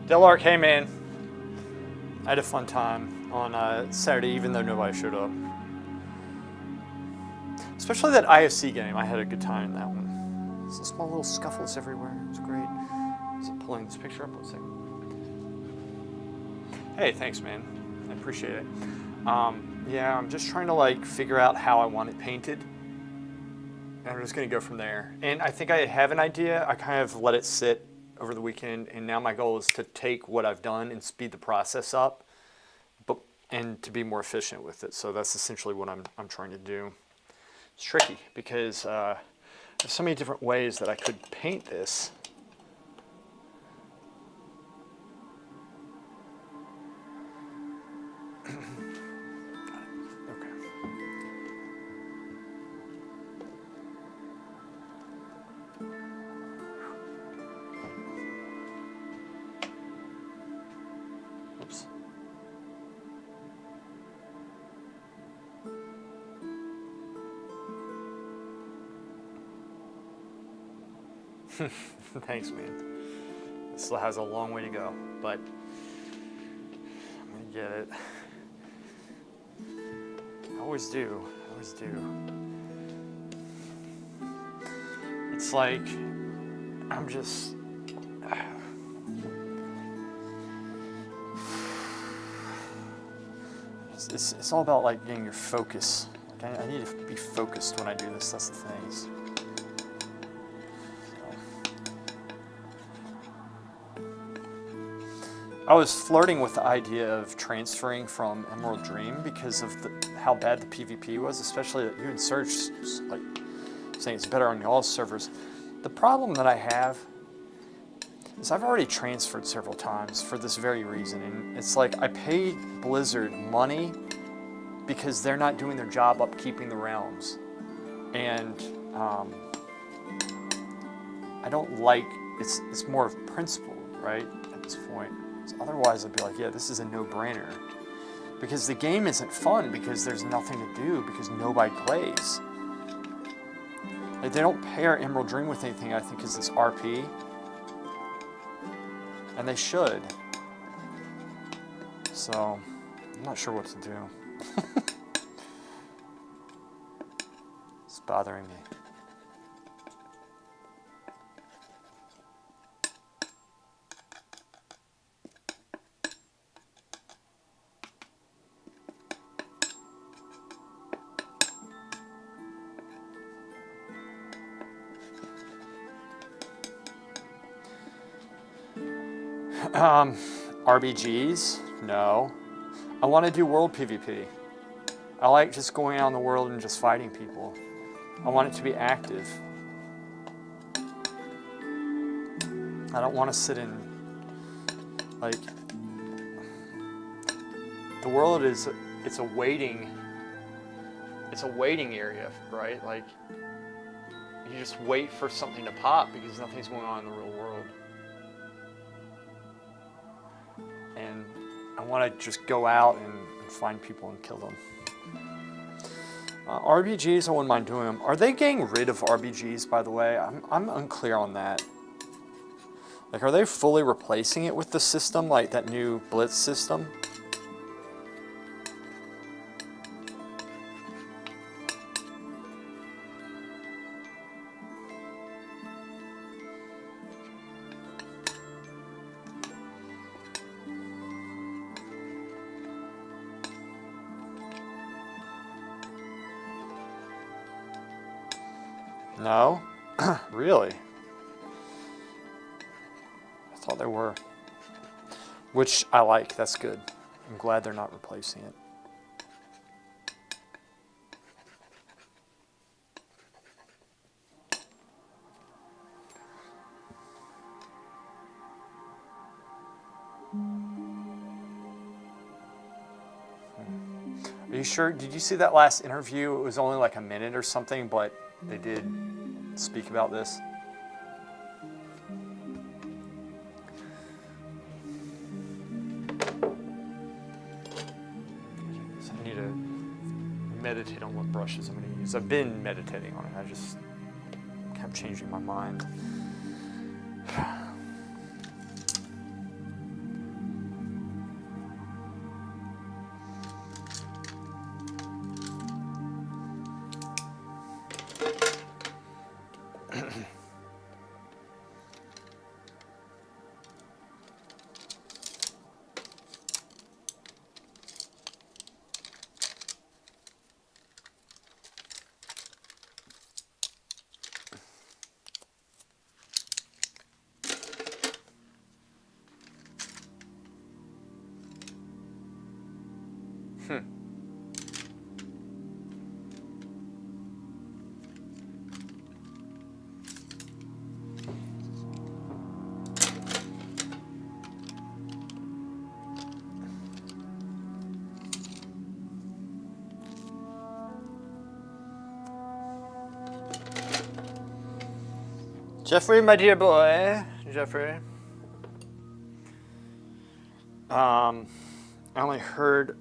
Delark, hey man. I had a fun time on Saturday, even though nobody showed up. Especially that IFC game, I had a good time in that one. Some small little scuffles everywhere, it was great. Is it pulling this picture up? One second. Hey, thanks man, I appreciate it. Yeah, I'm just trying to like figure out how I want it painted. And I'm just gonna go from there. And I think I have an idea. I kind of let it sit over the weekend, and now my goal is to take what I've done and speed the process up, and to be more efficient with it. So that's essentially what I'm trying to do. It's tricky because there's so many different ways that I could paint this. Oops. Thanks, man. It still has a long way to go, but I'm gonna get it. I always do. I always do. It's like I'm just. It's all about like getting your focus. Like I need to be focused when I do this. That's the thing. I was flirting with the idea of transferring from Emerald Dream because of how bad the PvP was, especially that you and Surge like saying it's better on y'all's servers. The problem that I have is I've already transferred several times for this very reason, and it's like I paid Blizzard money because they're not doing their job upkeeping the realms, and I don't like it's more of principle, right, at this point. Otherwise, I'd be like, yeah, this is a no-brainer. Because the game isn't fun because there's nothing to do because nobody plays. Like, they don't pair Emerald Dream with anything, I think, is this RP. And they should. So, I'm not sure what to do. It's bothering me. RBGs? No. I want to do world PvP. I like just going out in the world and just fighting people. I want it to be active. I don't want to sit in, like, the world is, it's a waiting area, right? Like, you just wait for something to pop because nothing's going on in the real world. And I want to just go out and find people and kill them. RBGs, I wouldn't mind doing them. Are they getting rid of RBGs, by the way? I'm unclear on that. Like, are they fully replacing it with the system, like that new Blitz system? No? Really? I thought they were. Which I like, that's good. I'm glad they're not replacing it. Are you sure? Did you see that last interview? It was only like a minute or something, but they did speak about this. So I need to meditate on what brushes I'm going to use. I've been meditating on it. I just kept changing my mind. Jeffrey, my dear boy. Jeffrey. I only heard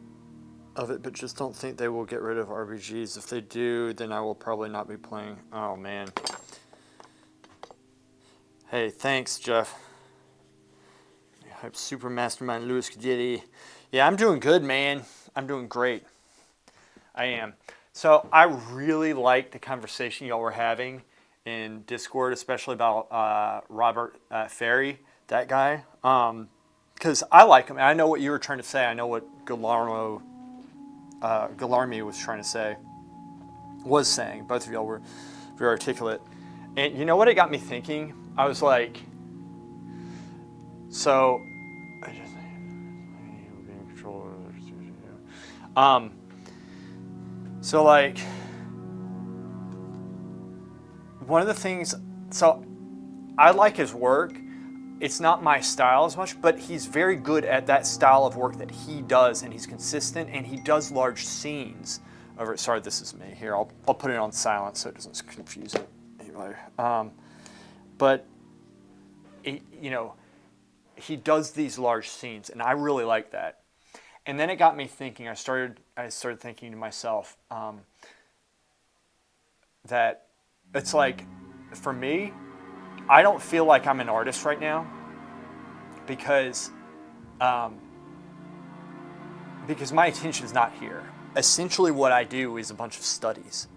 of it, but just don't think they will get rid of RBGs. If they do, then I will probably not be playing. Oh, man. Hey, thanks, Jeff. Super Mastermind Louis Cadilli. Yeah, I'm doing good, man. I'm doing great. I am. So I really like the conversation y'all were having in Discord, especially about Robert Ferry, that guy. Because I like him. I know what you were trying to say. I know what Guillermo Galarmi was saying. Both of y'all were very articulate. And you know what it got me thinking? I was like, so I just being control. So like one of the things, so I like his work. It's not my style as much, but he's very good at that style of work that he does, and he's consistent, and he does large scenes. Sorry, this is me here. I'll put it on silent so it doesn't confuse anybody. But he does these large scenes, and I really like that. And then it got me thinking. I started thinking to myself that it's like, for me, I don't feel like I'm an artist right now because my attention is not here. Essentially what I do is a bunch of studies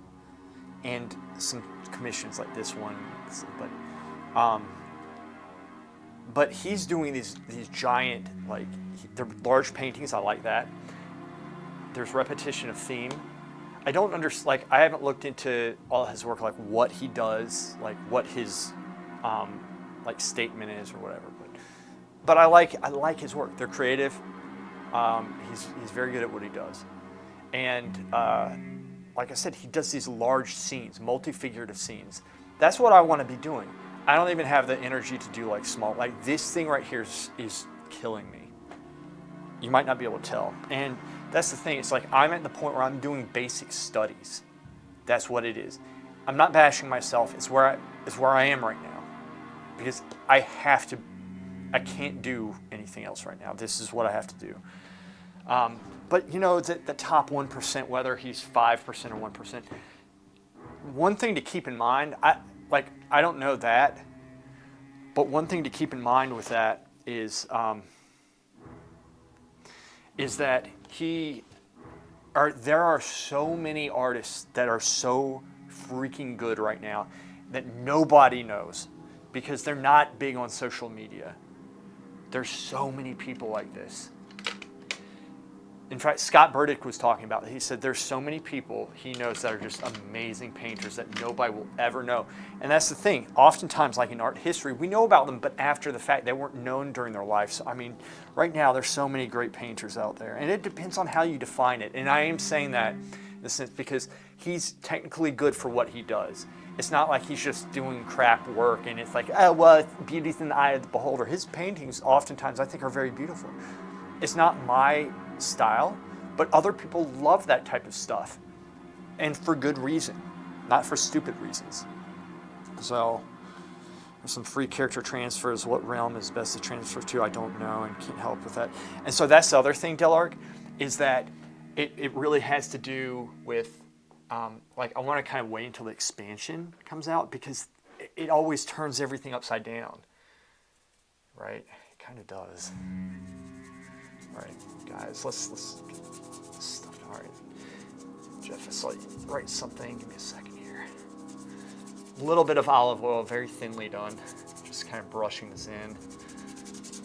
and some commissions like this one. But he's doing these giant, they're large paintings. I like that. There's repetition of theme. I don't understand, I haven't looked into all his work, what he does, what his statement is or whatever. But I like his work. They're creative. He's very good at what he does. And like I said, he does these large scenes, multi-figurative scenes. That's what I want to be doing. I don't even have the energy to do small. This thing right here is killing me. You might not be able to tell. And that's the thing. It's I'm at the point where I'm doing basic studies. That's what it is. I'm not bashing myself. It's where I am right now. Because I can't do anything else right now. This is what I have to do. But the top 1%, whether he's 5% or 1%, one thing to keep in mind, I don't know that, but one thing to keep in mind with that is that there are so many artists that are so freaking good right now that nobody knows because they're not big on social media. There's so many people like this. In fact, Scott Burdick was talking about it. He said there's so many people he knows that are just amazing painters that nobody will ever know. And that's the thing. Oftentimes, in art history, we know about them, but after the fact, they weren't known during their life. So, right now, there's so many great painters out there. And it depends on how you define it. And I am saying that in a sense because he's technically good for what he does. It's not like he's just doing crap work and it's beauty's in the eye of the beholder. His paintings, oftentimes, I think are very beautiful. It's not my style, but other people love that type of stuff, and for good reason, not for stupid reasons. So there's some free character transfers. What realm is best to transfer to? I don't know and can't help with that. And so that's the other thing, Delark, is that it really has to do with I want to kind of wait until the expansion comes out because it always turns everything upside down, right? It kind of does. All right, guys, let's get this stuff. All right, Jeff, I saw you write something. Give me a second here. A little bit of olive oil, very thinly done. Just kind of brushing this in.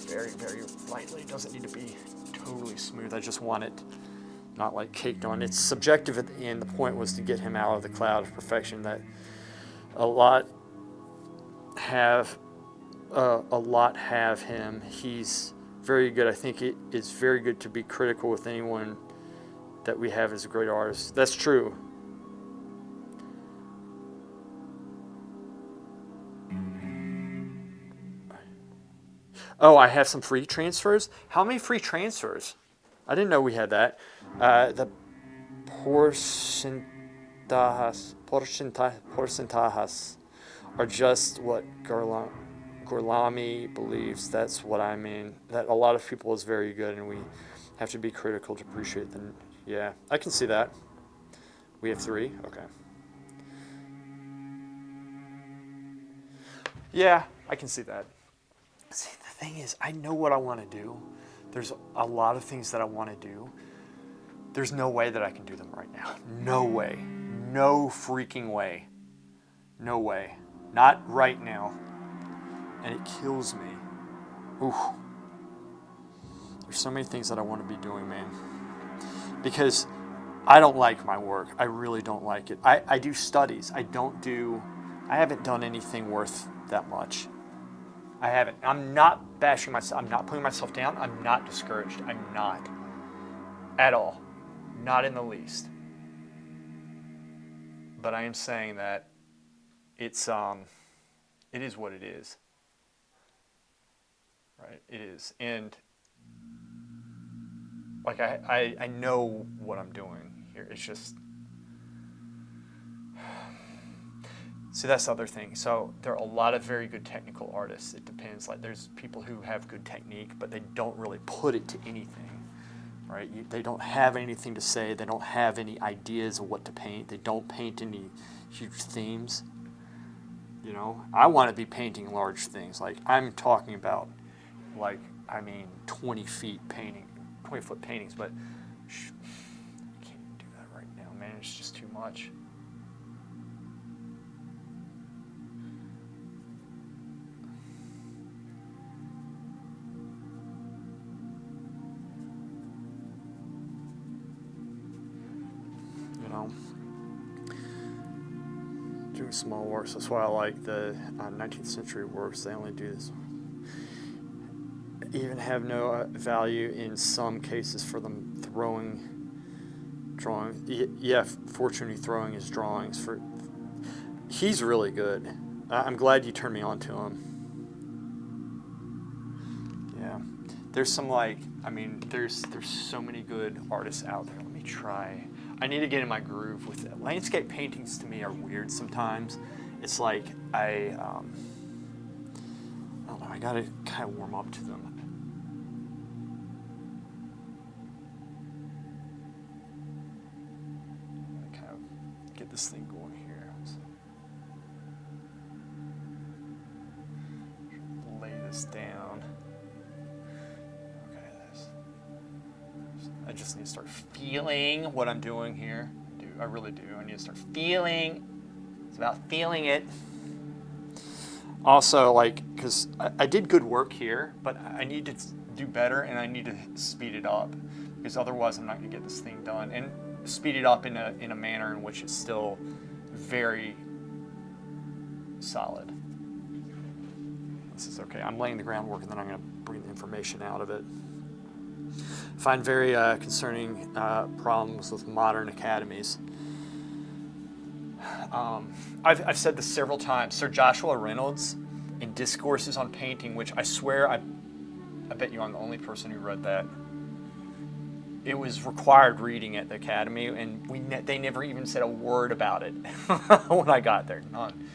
Very, very lightly. It doesn't need to be totally smooth. I just want it not caked on. It's subjective at the end. The point was to get him out of the cloud of perfection that a lot have him. He's very good. I think it is very good to be critical with anyone that we have as a great artist. That's true. Oh, I have some free transfers? How many free transfers? I didn't know we had that. The porcentajas are just what Gorlami believes. That's what I mean. That a lot of people is very good, and we have to be critical to appreciate them. Yeah, I can see that. We have 3? Okay. Yeah, I can see that. See, the thing is, I know what I want to do. There's a lot of things that I want to do. There's no way that I can do them right now. No way. No freaking way. No way. Not right now. And it kills me. Oof. There's so many things that I want to be doing, man. Because I don't like my work. I really don't like it. I do studies. I haven't done anything worth that much. I haven't. I'm not bashing myself. I'm not putting myself down. I'm not discouraged. I'm not. At all. Not in the least. But I am saying that it is what it is. Right? It is. And like I know what I'm doing here. It's just, see, that's the other thing. So there are a lot of very good technical artists. It depends. Like there's people who have good technique, but they don't really put it to anything, right? They don't have anything to say. They don't have any ideas of what to paint. They don't paint any huge themes. You know, I want to be painting large things. Like I'm talking about, 20 feet painting, 20-foot paintings, but I can't do that right now, man. It's just too much. You know, doing small works. That's why I like the 19th century works. They only do this. Even have no value in some cases for them drawing. Yeah, fortunately throwing his drawings for. He's really good. I'm glad you turned me on to him. Yeah, there's some there's so many good artists out there. Let me try. I need to get in my groove with it. Landscape paintings to me are weird sometimes. It's like I don't know. I gotta kind of warm up to them. Kind of get this thing going here. Lay this down. Okay, I just need to start feeling what I'm doing here. I really do. I need to start feeling. It's about feeling it. Also, because I did good work here, but I need to do better and I need to speed it up, because otherwise I'm not going to get this thing done. And speed it up in a manner in which it's still very solid. This is okay. I'm laying the groundwork and then I'm going to bring the information out of it. I find very concerning problems with modern academies. I've said this several times. Sir Joshua Reynolds in Discourses on Painting, which I swear I bet you I'm the only person who read that. It was required reading at the academy, and they never even said a word about it when I got there. None.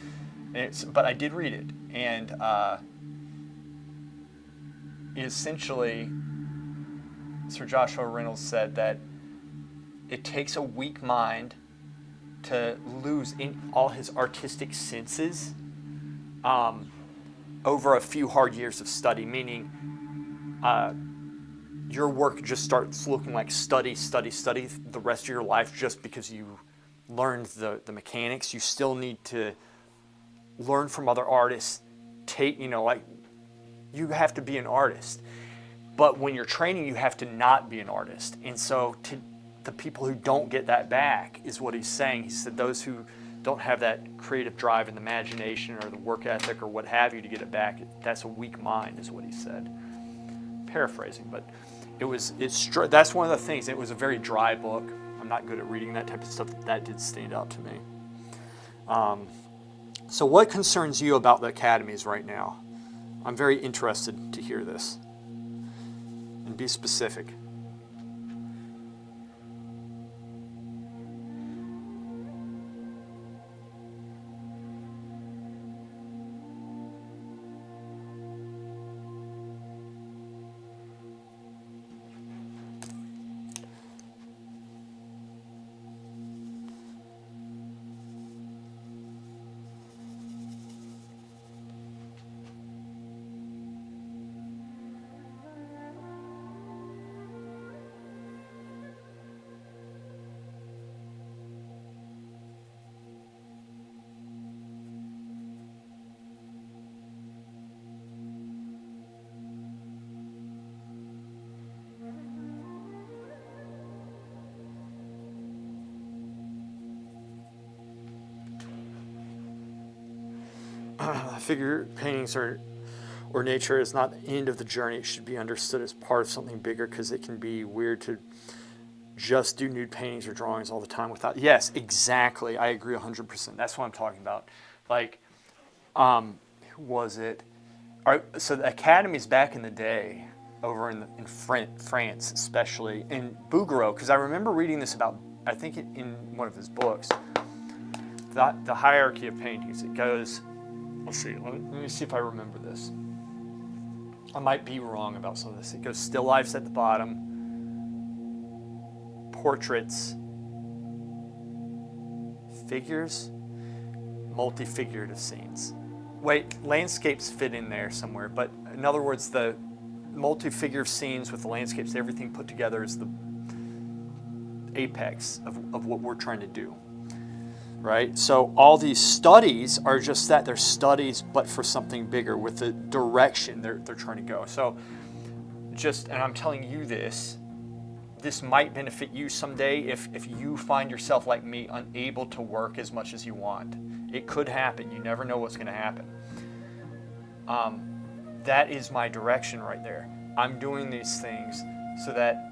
But I did read it, and essentially, Sir Joshua Reynolds said that it takes a weak mind to lose in all his artistic senses over a few hard years of study, meaning your work just starts looking like study the rest of your life just because you learned the mechanics. You still need to learn from other artists. You have to be an artist. But when you're training, you have to not be an artist. And so the people who don't get that back is what he's saying. He said those who don't have that creative drive and the imagination or the work ethic or what have you to get it back, that's a weak mind, is what he said. Paraphrasing, but that's one of the things. It was a very dry book. I'm not good at reading that type of stuff. That did stand out to me. So what concerns you about the academies right now? I'm very interested to hear this. And be specific. figure paintings or nature is not the end of the journey. It should be understood as part of something bigger, because it can be weird to just do nude paintings or drawings all the time without. Yes, exactly. I agree 100%. That's what I'm talking about. Like, who was it? All right, so the academies back in the day, over in France especially, in Bouguereau, because I remember reading this about, I think in one of his books, the hierarchy of paintings. It goes, let's see, let me see if I remember this. I might be wrong about some of this. It goes still lifes at the bottom, portraits, figures, multi-figurative scenes. Wait, landscapes fit in there somewhere, but in other words, the multi-figurative scenes with the landscapes, everything put together is the apex of what we're trying to do, right? So all these studies are just that. They're studies, but for something bigger, with the direction they're trying to go. So and I'm telling you this might benefit you someday if you find yourself like me, unable to work as much as you want. It could happen. You never know what's going to happen. That is my direction right there. I'm doing these things so that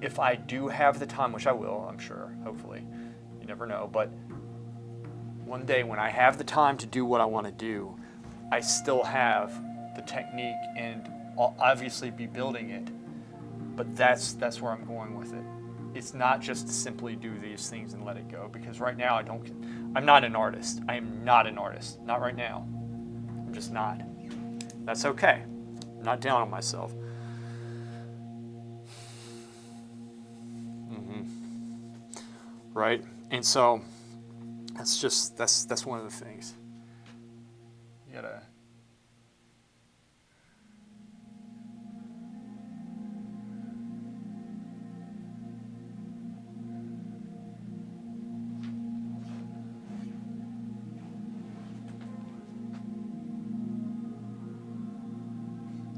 if I do have the time, which I will, I'm sure, hopefully, you never know, but one day when I have the time to do what I want to do, I still have the technique, and I'll obviously be building it. But that's where I'm going with it. It's not just to simply do these things and let it go, because right now I'm not an artist. I am not an artist. Not right now. I'm just not. That's okay. I'm not down on myself. Right? And so that's one of the things. You gotta.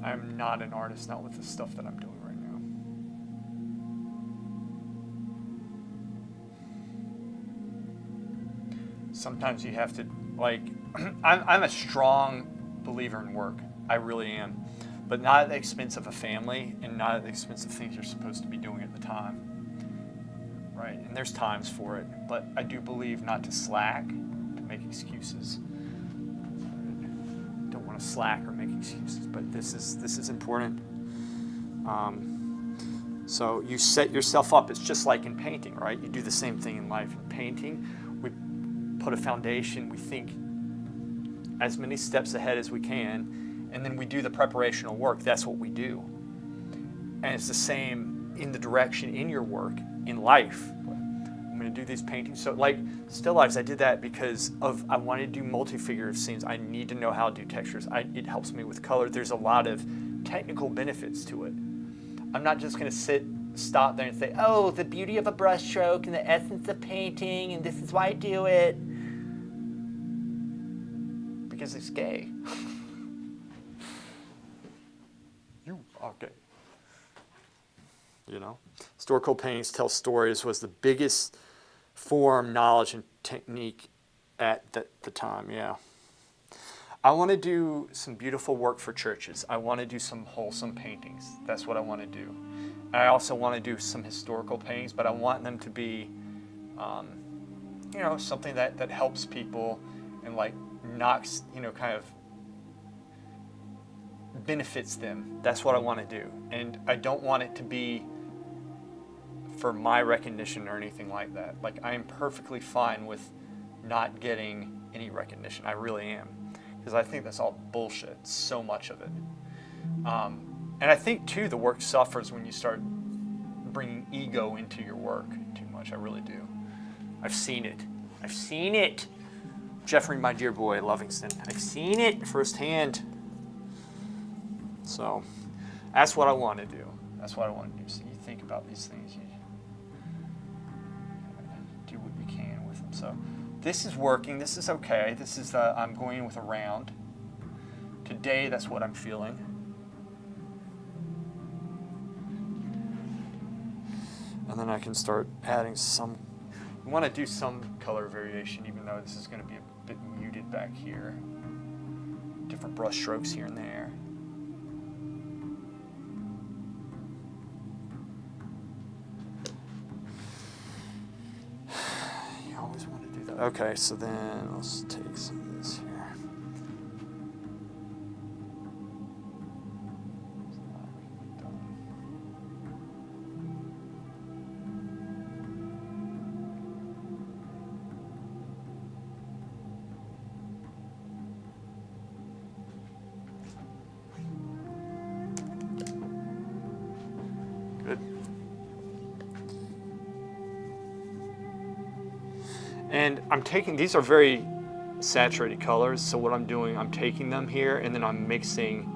I'm not an artist, not with the stuff that I'm doing right now. Sometimes you have to, like, I'm a strong believer in work. I really am. But not at the expense of a family, and not at the expense of things you're supposed to be doing at the time. Right? And there's times for it. But I do believe not to slack, to make excuses. Don't want to slack or make excuses, but this is important. So you set yourself up. It's just like in painting, right? You do the same thing in life. In painting, we put a foundation. We think as many steps ahead as we can, and then we do the preparational work. That's what we do. And it's the same in the direction in your work, in life. I'm going to do these paintings. So like still lifes, I did that because I wanted to do multi-figurative scenes. I need to know how to do textures. It helps me with color. There's a lot of technical benefits to it. I'm not just going to stop there and say, oh, the beauty of a brush stroke and the essence of painting, and this is why I do it. Because it's gay. You are gay. You know? Historical paintings tell stories was the biggest form, knowledge, and technique at the time, yeah. I want to do some beautiful work for churches. I want to do some wholesome paintings. That's what I want to do. And I also want to do some historical paintings, but I want them to be, something that helps people and like knocks, kind of benefits them. That's what I want to do. And I don't want it to be for my recognition or anything like that. Like, I am perfectly fine with not getting any recognition. I really am. Because I think that's all bullshit, so much of it. And I think, too, the work suffers when you start bringing ego into your work too much. I really do. I've seen it. Jeffrey, my dear boy, Lovingston. I've seen it firsthand. So, that's what I want to do. So you think about these things. You do what you can with them. So, this is working. This is okay. This is I'm going in with a round. Today, that's what I'm feeling. And then I can start adding some. I want to do some color variation, even though this is going to be a bit muted back here. different brush strokes here and there. You always want to do that. Okay, so then let's take some of this here. Good. And I'm taking, these are very saturated colors, so what I'm doing, I'm taking them here and then I'm mixing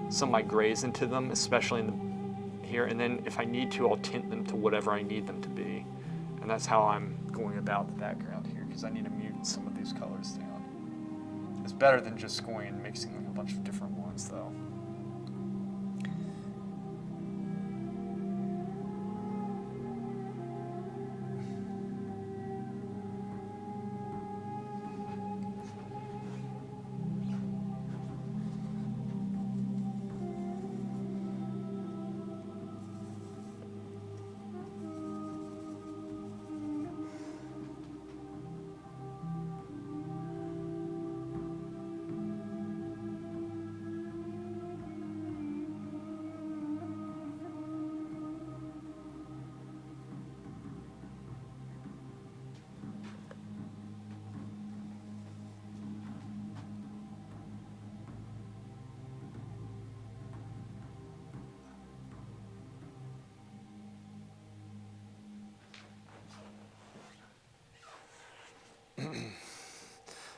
some of my grays into them, especially in the, here, and then if I need to, I'll tint them to whatever I need them to be. And that's how I'm going about the background here, because I need to mute some of these colors down. It's better than just going and mixing like a bunch of different ones though.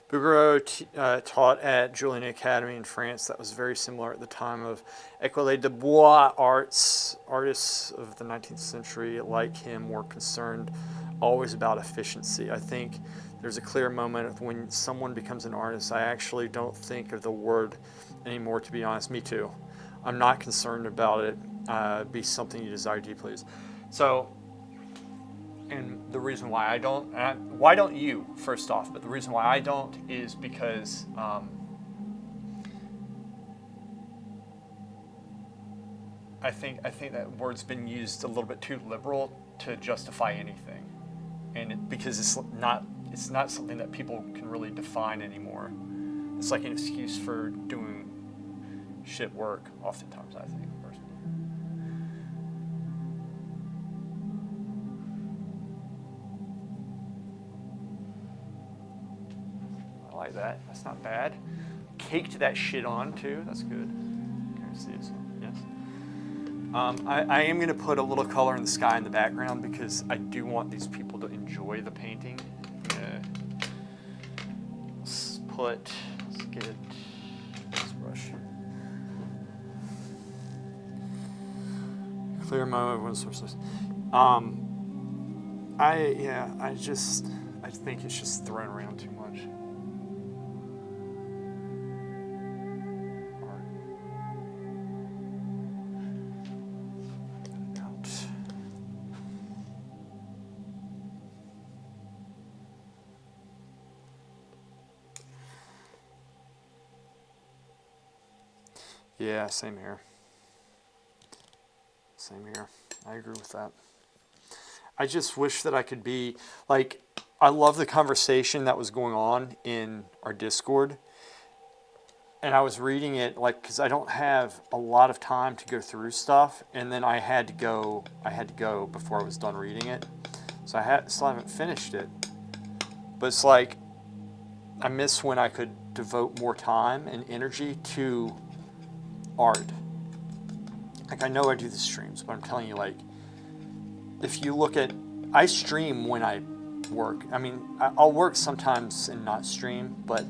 Bouguereau taught at Julian Academy in France. That was very similar at the time of École des Beaux Arts. Artists of the 19th century, like him, were concerned always about efficiency. I think there's a clear moment of when someone becomes an artist, I actually don't think of the word anymore, to be honest. Me too. I'm not concerned about it be something you desire deeply. So, and the reason why I don't, why don't you, first off, but the reason why I don't is because I think that word's been used a little bit too liberal to justify anything, and because it's not something that people can really define anymore. It's like an excuse for doing shit work, oftentimes, I think. Like that. That's not bad. Caked that shit on too. That's good. Can you see this one? Yes. I am going to put a little color in the sky in the background because I do want these people to enjoy the painting. Let's get this brush. Clear mode. One sources. I think it's just thrown around too much. Yeah, same here. Same here. I agree with that. I just wish that I could be, like, I love the conversation that was going on in our Discord. And I was reading it, like, because I don't have a lot of time to go through stuff. And then I had to go before I was done reading it. So still haven't finished it. But it's like, I miss when I could devote more time and energy to art. Like, I know I do the streams, but I'm telling you, like, if you look at, I stream when I work. I mean, I'll work sometimes and not stream, but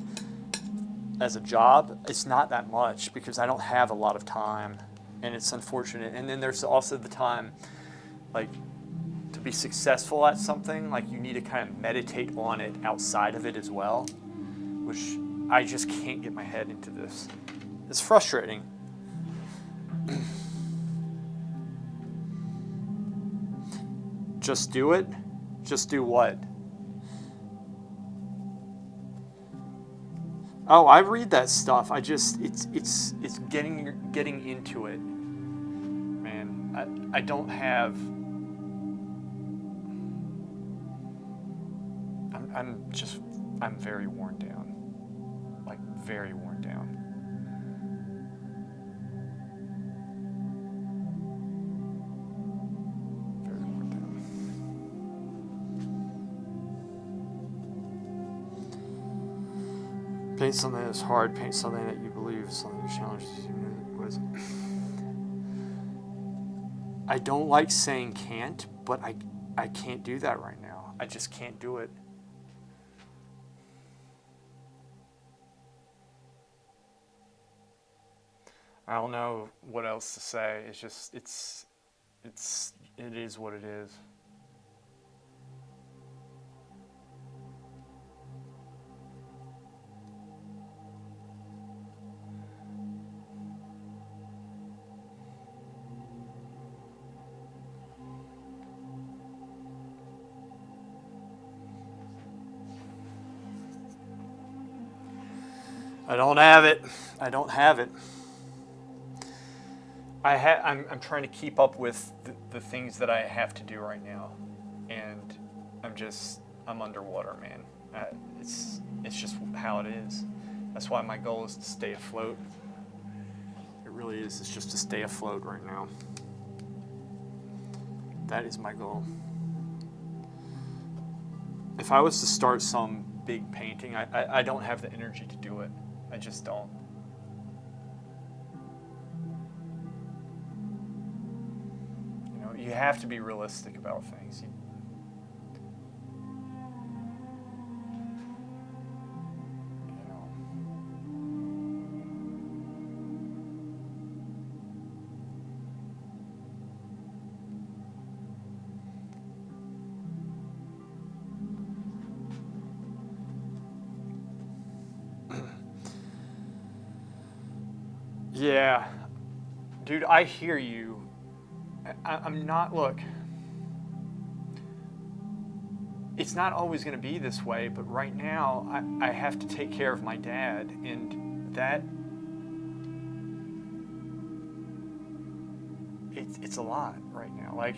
as a job, it's not that much because I don't have a lot of time, and it's unfortunate. And then there's also the time, like, to be successful at something, like, you need to kind of meditate on it outside of it as well, which I just can't get my head into this. It's frustrating. Just do it? Just do what? Oh, I read that stuff. I just it's getting into it, man. I don't have. I'm very worn down, like very worn down. Very worn down. Paint something that's hard. Paint something that you believe is something that challenges you. What is it? I don't like saying can't, but I can't do that right now. I just can't do it. I don't know what else to say. It's just it is what it is. I don't have it. I don't have it. I'm trying to keep up with the things that I have to do right now, and I'm underwater, man. It's just how it is. That's why my goal is to stay afloat. It really is. It's just to stay afloat right now. That is my goal. If I was to start some big painting, I don't have the energy to do it. I just don't. You know, you have to be realistic about things. Yeah, dude, I hear you. I'm not, look, it's not always going to be this way, but right now I have to take care of my dad, and that, it's a lot right now. Like,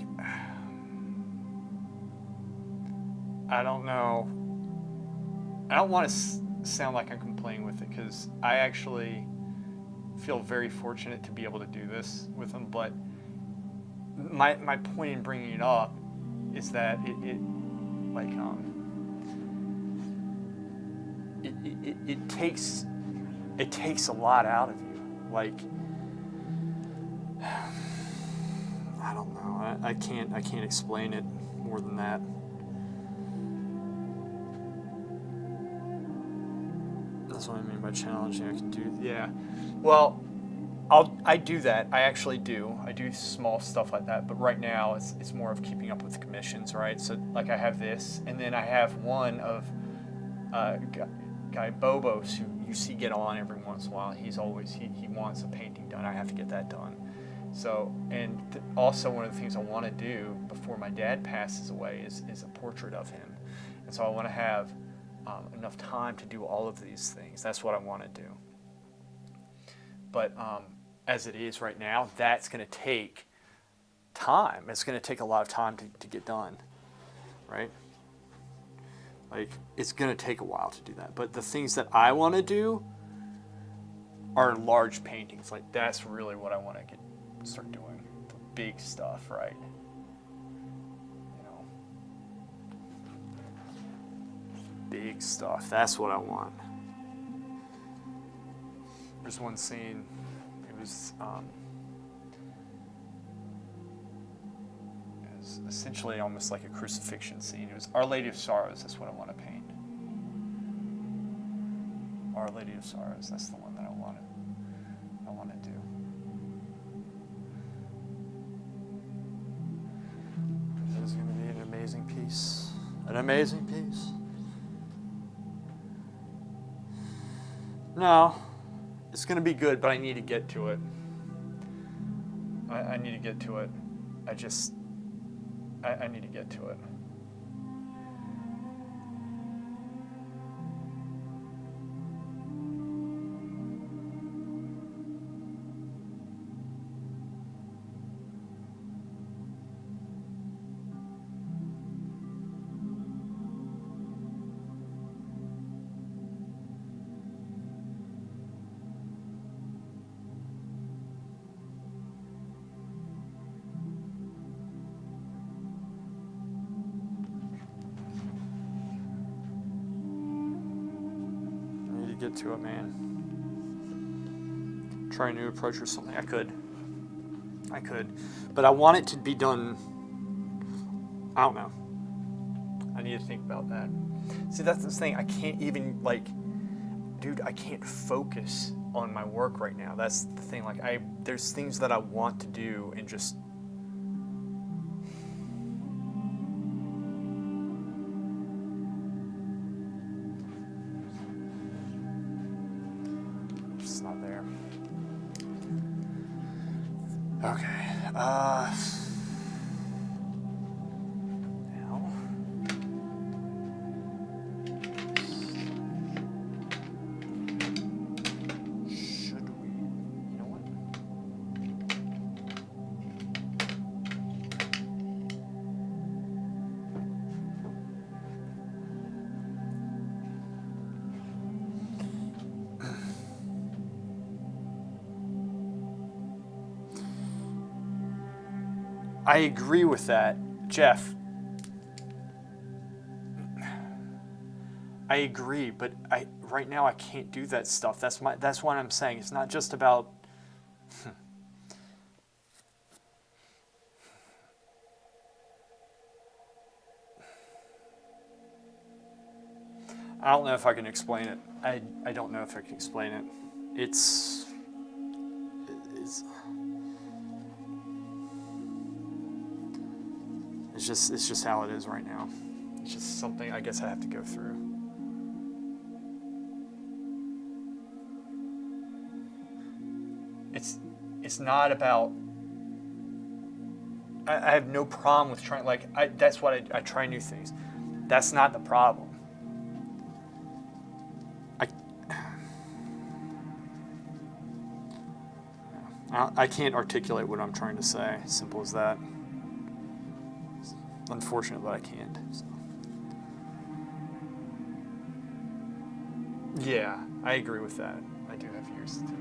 I don't know. I don't want to sound like I'm complaining with it, because I actually feel very fortunate to be able to do this with him, but my point in bringing it up is that it takes a lot out of you. Like, I don't know. I can't explain it more than that. That's what I mean by challenging. I can do, yeah. Well, I do that. I actually do. I do small stuff like that. But right now, it's more of keeping up with the commissions, right? So, like, I have this, and then I have one of guy Bobos, who you see get on every once in a while. He wants a painting done. I have to get that done. So, and also one of the things I want to do before my dad passes away is a portrait of him. And so I want to have enough time to do all of these things. That's what I want to do. But as it is right now, that's going to take time. It's going to take a lot of time to get done, right? Like, it's going to take a while to do that. But the things that I want to do are large paintings. Like, that's really what I want to start doing. The big stuff, right? You know, big stuff. That's what I want. There's one scene. It was essentially almost like a crucifixion scene. It was Our Lady of Sorrows. That's what I want to paint. Our Lady of Sorrows. That's the one that I want to do. This is going to be an amazing piece. An amazing piece. No, it's going to be good, but I need to get to it. I need to get to it. I need to get to it. get to it, man. Try a new approach or something. I could. But I want it to be done, I don't know. I need to think about that. See, that's the thing. I can't even, like, dude, I can't focus on my work right now. That's the thing. Like, there's things that I want to do and just... It's not there. Okay. Now. Should we? You know what? I agree with that, Jeff. I agree, but right now I can't do that stuff. That's what I'm saying. It's not just about I don't know if I can explain it. I don't know if I can explain it. It's just how it is right now. It's just something I guess I have to go through. It's not about... I have no problem with trying, like, that's what I try new things. That's not the problem. I can't articulate what I'm trying to say. Simple as that. It's unfortunate, but I can't. So. Yeah, I agree with that. I do have years to do it.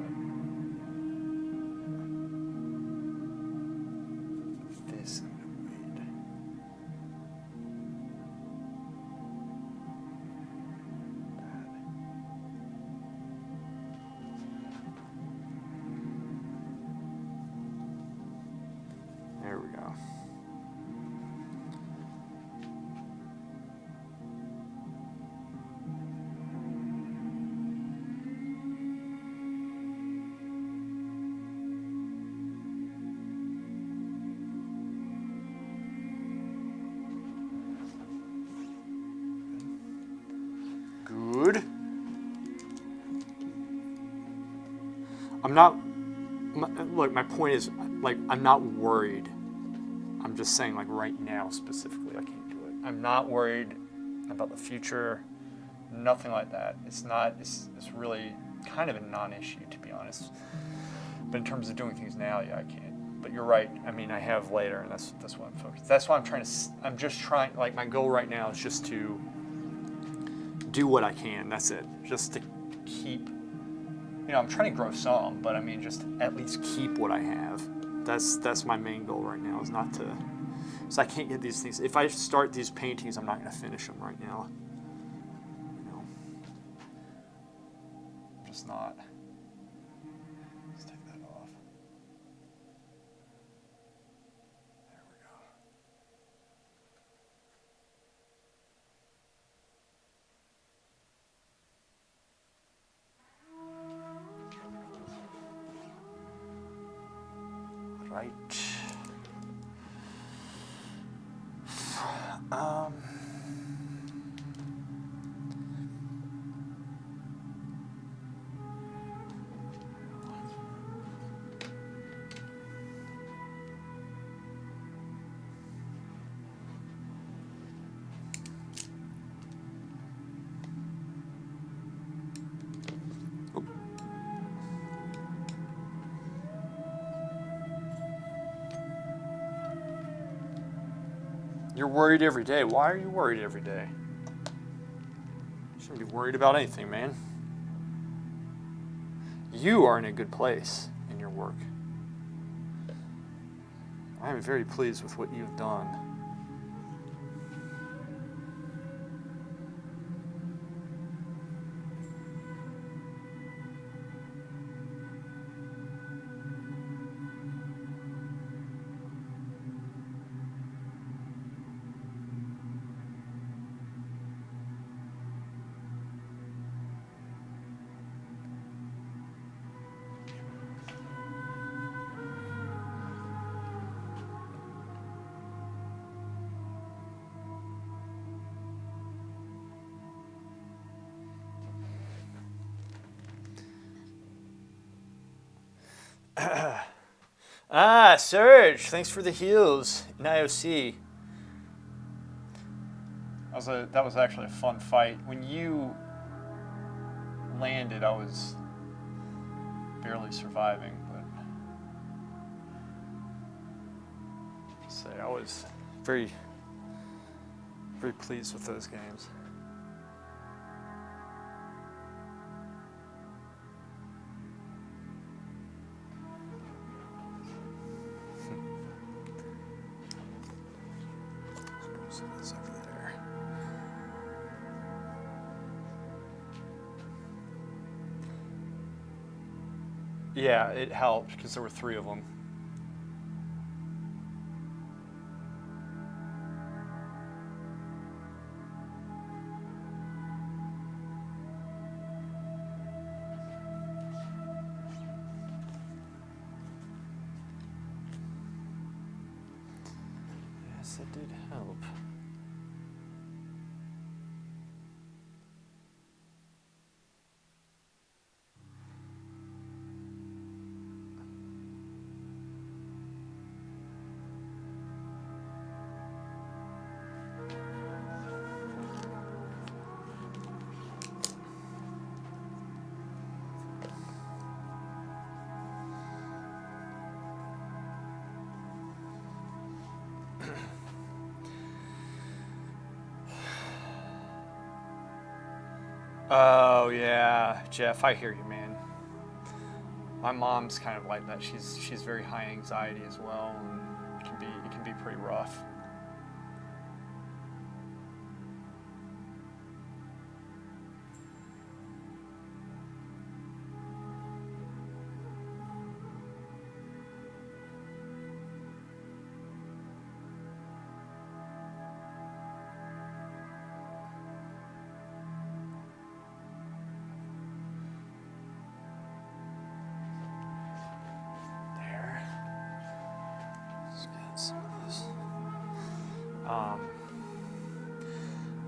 This I'm gonna read. There we go. Good. I'm not, look, my point is, like, I'm not worried. I'm just saying, like, right now specifically, I can't do it. I'm not worried about the future, nothing like that. It's really kind of a non-issue, to be honest. But in terms of doing things now, yeah, I can't. But you're right. I mean, I have later, and that's what I'm focused. That's why I'm just trying, like, my goal right now is just to do what I can. That's it. Just to keep, I'm trying to grow some, but I mean, just at least keep what I have. That's my main goal right now, is not to, so I can't get these things. If I start these paintings, I'm not going to finish them right now. I'm just not. Let's take that off. There we go. Right. You're worried every day. Why are you worried every day? You shouldn't be worried about anything, man. You are in a good place in your work. I am very pleased with what you've done. Serge, thanks for the heals in IOC. That was actually a fun fight. When you landed, I was barely surviving, but I was very, very pleased with those games. Yeah, it helped because there were 3 of them. Yes, it did help. Oh yeah, Jeff, I hear you, man. My mom's kind of like that. She's very high anxiety as well, and it can be pretty rough.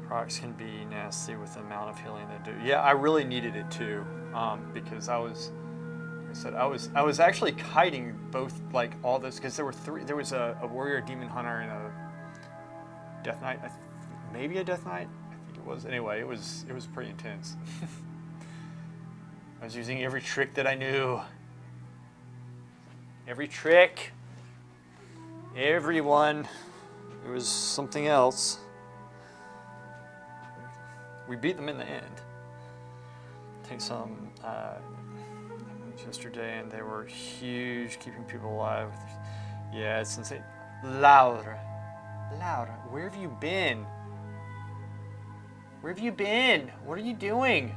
Products can be nasty with the amount of healing they do. Yeah, I really needed it too, because I was actually kiting both, like, all this, because there were 3. There was a warrior demon hunter and a death knight, maybe a death knight. I think it was. Anyway, it was pretty intense. I was using every trick that I knew. Every trick. Everyone. It was something else. We beat them in the end. Take some yesterday, and they were huge, keeping people alive. Yeah, it's insane. Laura, where have you been? Where have you been? What are you doing?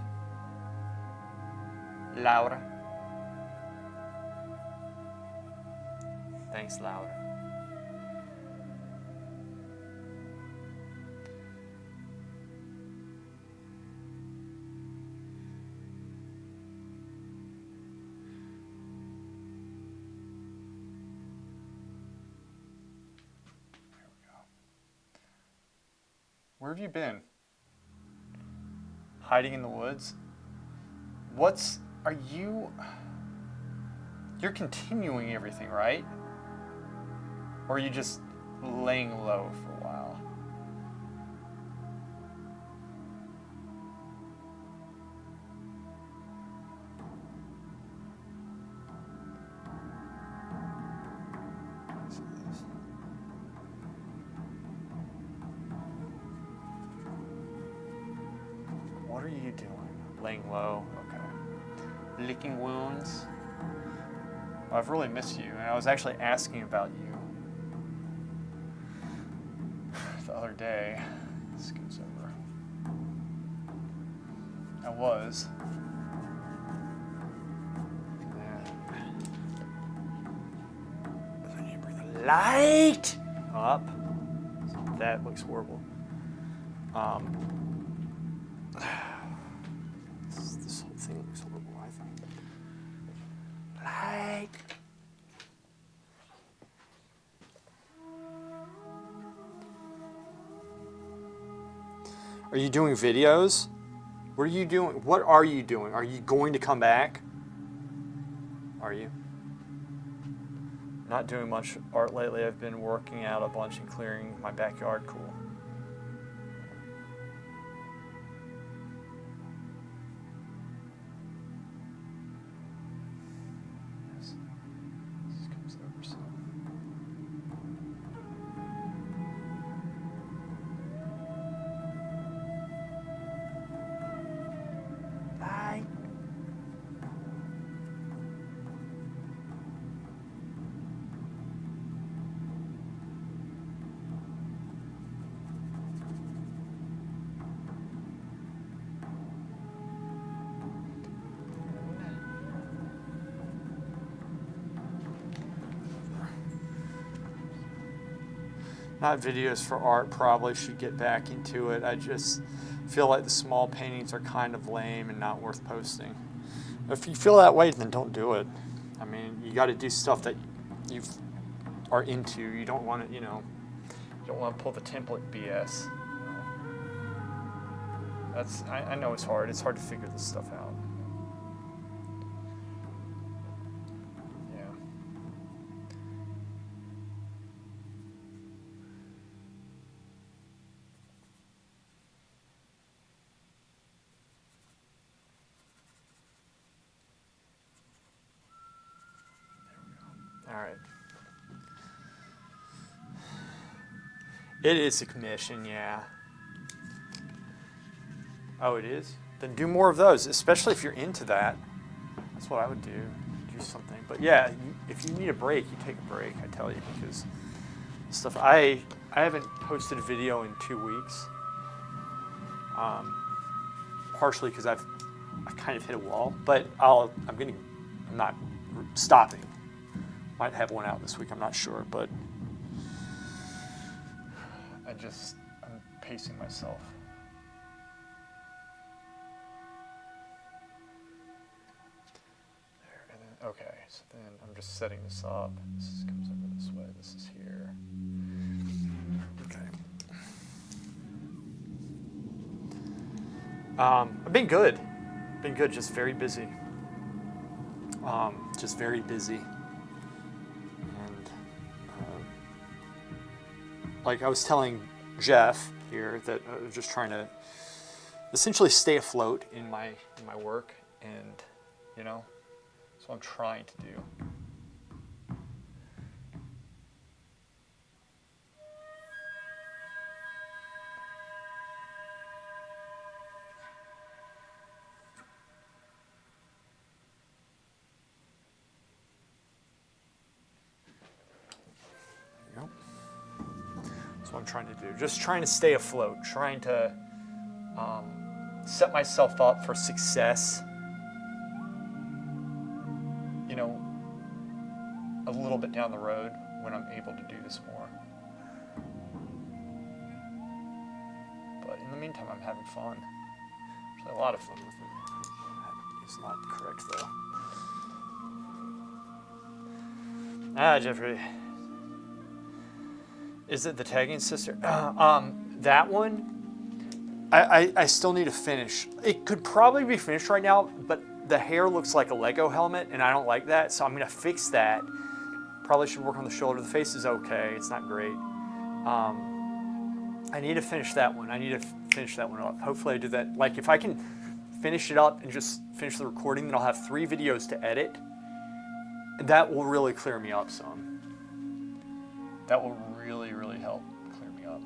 Laura. Thanks, Laura. Where have you been? Hiding in the woods? You're continuing everything, right? Or are you just laying low for a while? What are you doing? Laying low, okay. Licking wounds. Well, I've really missed you, and I was actually asking about you the other day. This goes over. I was. I need to bring the light up. That looks horrible. This whole thing looks horrible, I think. Light. Are you doing videos? What are you doing? What are you doing? Are you going to come back? Are you? Not doing much art lately. I've been working out a bunch and clearing my backyard. Cool. Yes. This comes over some. Bye. Not videos for art, probably should get back into it. I just feel like the small paintings are kind of lame and not worth posting. If you feel that way, then don't do it. I mean, you got to do stuff that you are into. You don't want to, you don't want to pull the template BS. I know it's hard. It's hard to figure this stuff out. All right. It is a commission, yeah. Oh, it is? Then do more of those, especially if you're into that. That's what I would do. Do something. But yeah, if you need a break, you take a break, I tell you, because stuff. I haven't posted a video in 2 weeks. Partially because I've kind of hit a wall, but I'm not stopping. Might have one out this week, I'm not sure, but I'm pacing myself. There, and then, okay, so then I'm just setting this up. This comes over this way, this is here. Okay. I've been good. Just very busy. Just very busy. Like I was telling Jeff here that I was just trying to essentially stay afloat in my work, and that's what I'm trying to do. What I'm trying to do. Just trying to stay afloat, trying to set myself up for success, a little bit down the road when I'm able to do this more. But in the meantime, I'm having fun. Actually, a lot of fun with it. It's not correct, though. Jeffrey. Is it the tagging sister? That one, I still need to finish. It could probably be finished right now, but the hair looks like a Lego helmet, and I don't like that, so I'm gonna fix that. Probably should work on the shoulder. The face is okay, it's not great. I need to finish that one. I need to finish that one up. Hopefully I do that. Like if I can finish it up and just finish the recording, then I'll have 3 videos to edit. And that will really clear me up some. That will really, really help clear me up.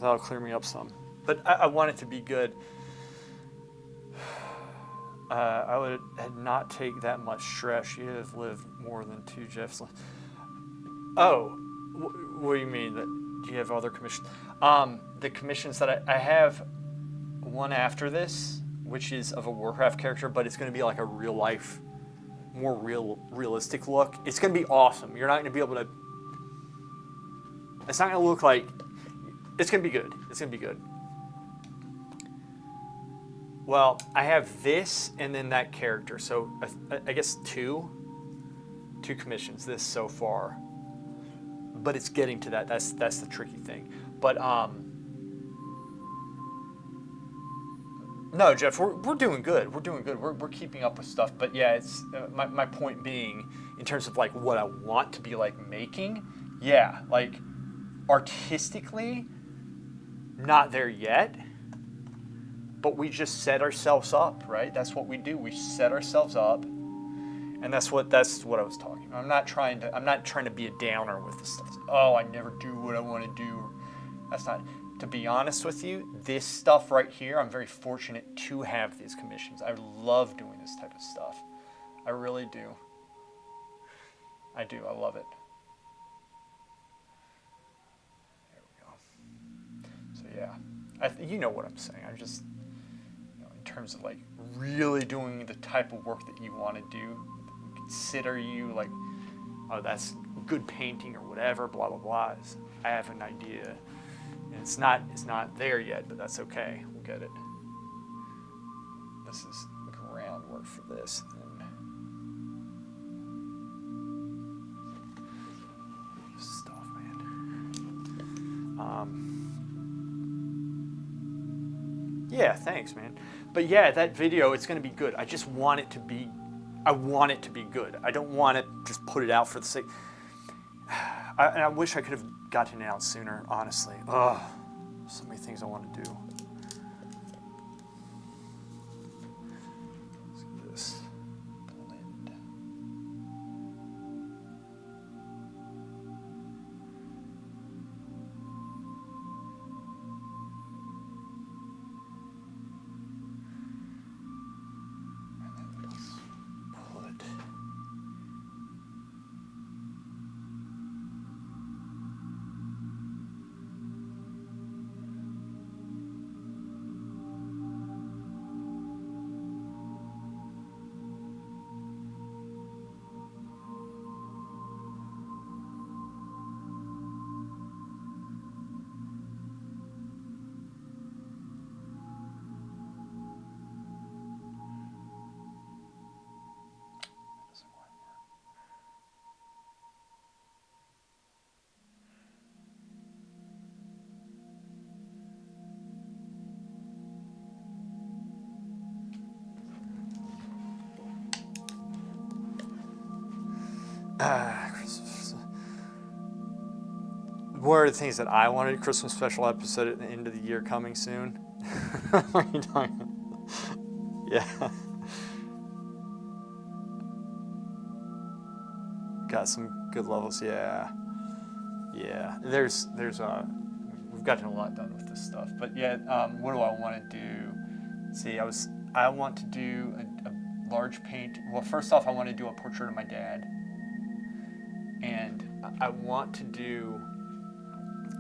That'll clear me up some. But I want it to be good. I would not take that much stress. You have lived more than 2 Jeffs. Oh, what do you mean? Do you have other commissions? The commissions that I have, one after this, which is of a Warcraft character, but it's going to be like a real life more realistic look. It's going to be awesome. You're not going to be able to. It's not going to look like. It's going to be good. It's going to be good. Well, I have this and then that character. So I guess two commissions this so far. But it's getting to that. That's the tricky thing. But no, Jeff, we're doing good. We're doing good. We're keeping up with stuff. But yeah, it's my point being in terms of like what I want to be like making. Yeah, like artistically, not there yet. But we just set ourselves up, right? That's what we do. We set ourselves up, and that's what I was talking about. I'm not trying to be a downer with this stuff. Oh, I never do what I want to do. That's not. To be honest with you, this stuff right here, I'm very fortunate to have these commissions. I love doing this type of stuff. I really do. I do. I love it. There we go. So yeah, you know what I'm saying. I'm just. In terms of like really doing the type of work that you want to do, consider you like, oh, that's good painting or whatever, blah blah blah. I have an idea, and it's not there yet, but that's okay. We'll get it. This is groundwork for this. Stuff, man. Yeah, thanks, man. But yeah, that video, it's going to be good. I just want it to be, good. I don't want to just put it out for the sake. And I wish I could have gotten it out sooner, honestly. Ugh, so many things I want to do. Let's do this. Blend. Christmas. What are the things that I wanted? Christmas special episode at the end of the year coming soon. What are you talking? Yeah. Got some good levels. Yeah. Yeah. There's we've gotten a lot done with this stuff. But yeah, what do I want to do? See, I want to do a large paint. Well, first off, I want to do a portrait of my dad. And I want to do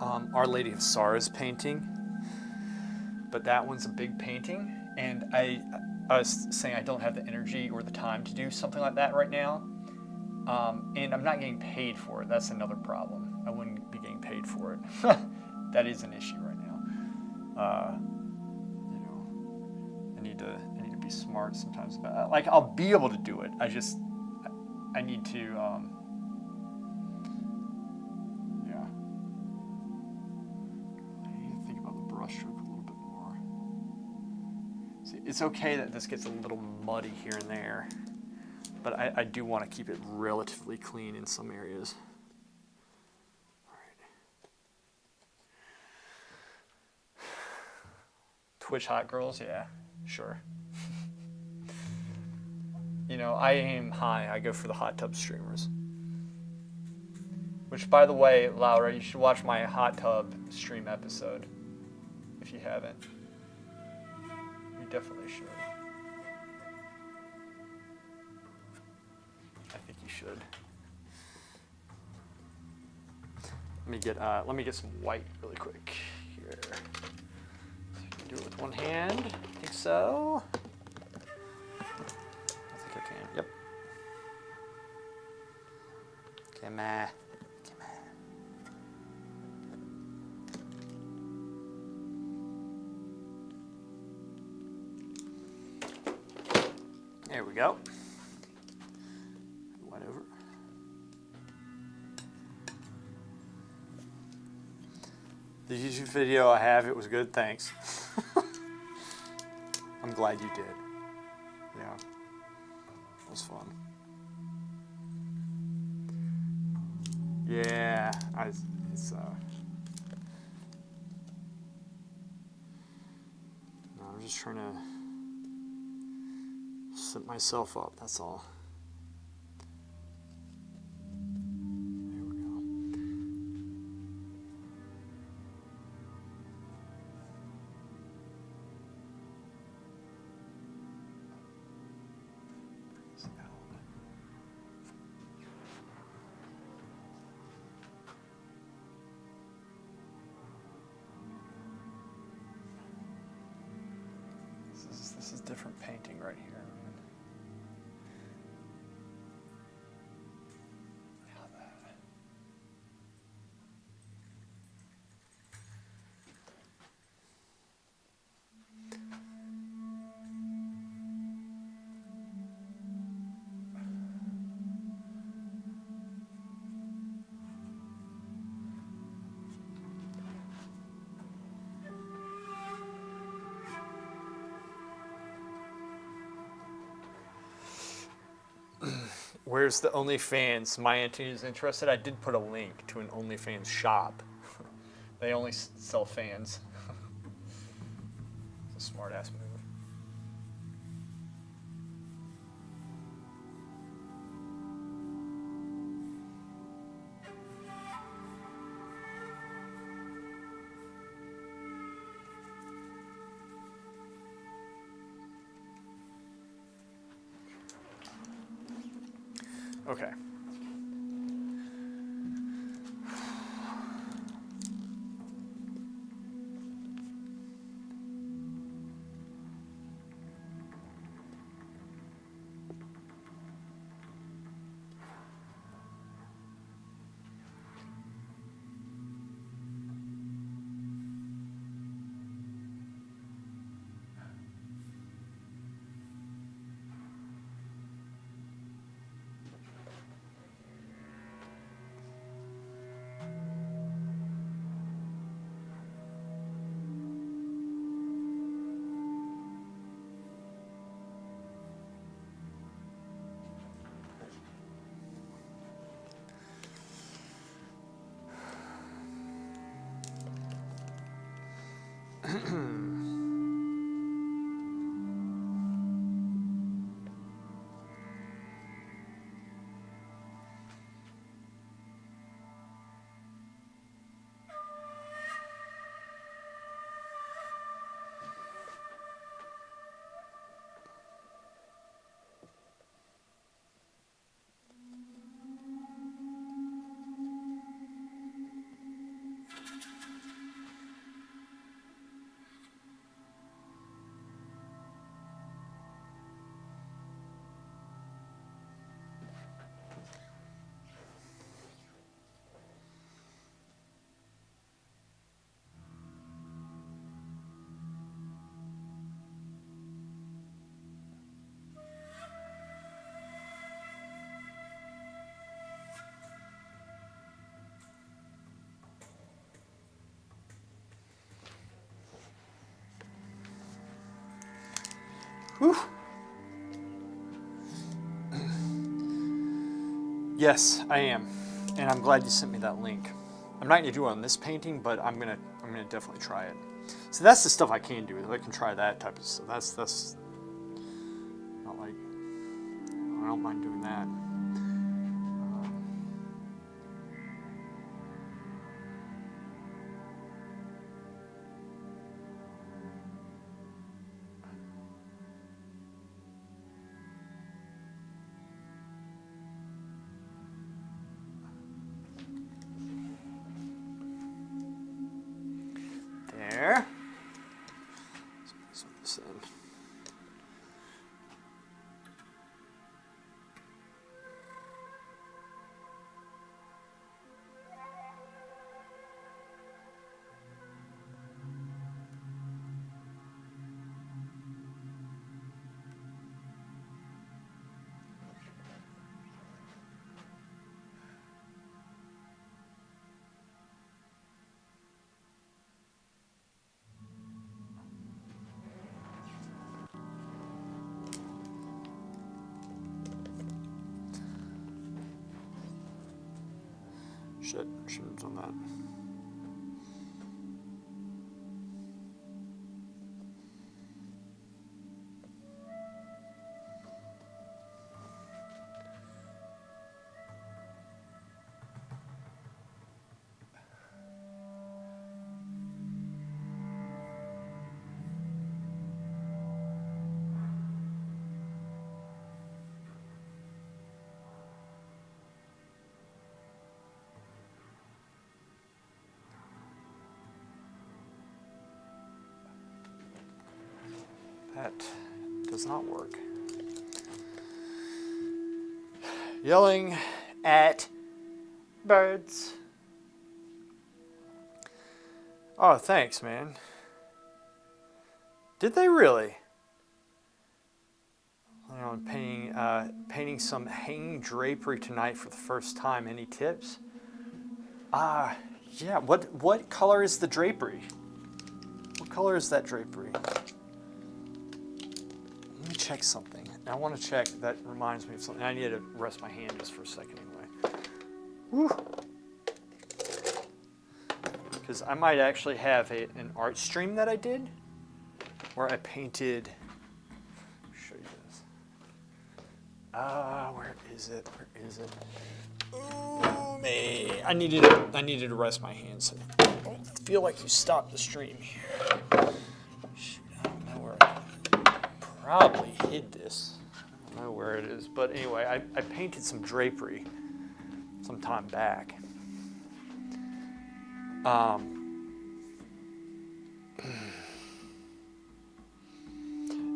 Our Lady of Sorrows painting, but that one's a big painting, and I was saying I don't have the energy or the time to do something like that right now, and I'm not getting paid for it. That's another problem. I wouldn't be getting paid for it. That is an issue right now. I need to be smart sometimes about it. Like, I'll be able to do it. I need to. Stroke a little bit more. See, it's okay that this gets a little muddy here and there, but I do want to keep it relatively clean in some areas. All right. Twitch hot girls, yeah, sure. I aim high. I go for the hot tub streamers. Which, by the way, Laura, you should watch my hot tub stream episode. If you haven't, you definitely should. I think you should. Let me get some white really quick here. So you can do it with one hand. I think so. I think I can. Yep. Come on. There we go. Went over. The YouTube video I have, it was good, thanks. I'm glad you did. Yeah, it was fun. Yeah, it's no, I'm just trying to set myself up, that's all. There we go. This is different painting right here, man. Where's the OnlyFans? My auntie is interested. I did put a link to an OnlyFans shop. They only sell fans. It's a smart ass move. Okay. Whew. Yes, I am, and I'm glad you sent me that link. I'm not gonna do it on this painting, but I'm gonna definitely try it. So that's the stuff I can do. I can try that type of stuff. That's not like I don't mind doing that. There. Let's put this in. Shit, shouldn't have done that. That does not work. Yelling at birds. Oh, thanks, man. Did they really? I'm painting some hanging drapery tonight for the first time. Any tips? Yeah. What color is the drapery? What color is that drapery? Let me check something. I want to check. That reminds me of something. I need to rest my hand just for a second anyway. Woo. Because I might actually have an art stream that I did where I painted. Show you this. Where is it? Where is it? Ooh, me. I needed to rest my hands. I don't feel like you stopped the stream here. Shoot, I don't know where I probably hid this. I don't know where it is. But anyway, I painted some drapery some time back.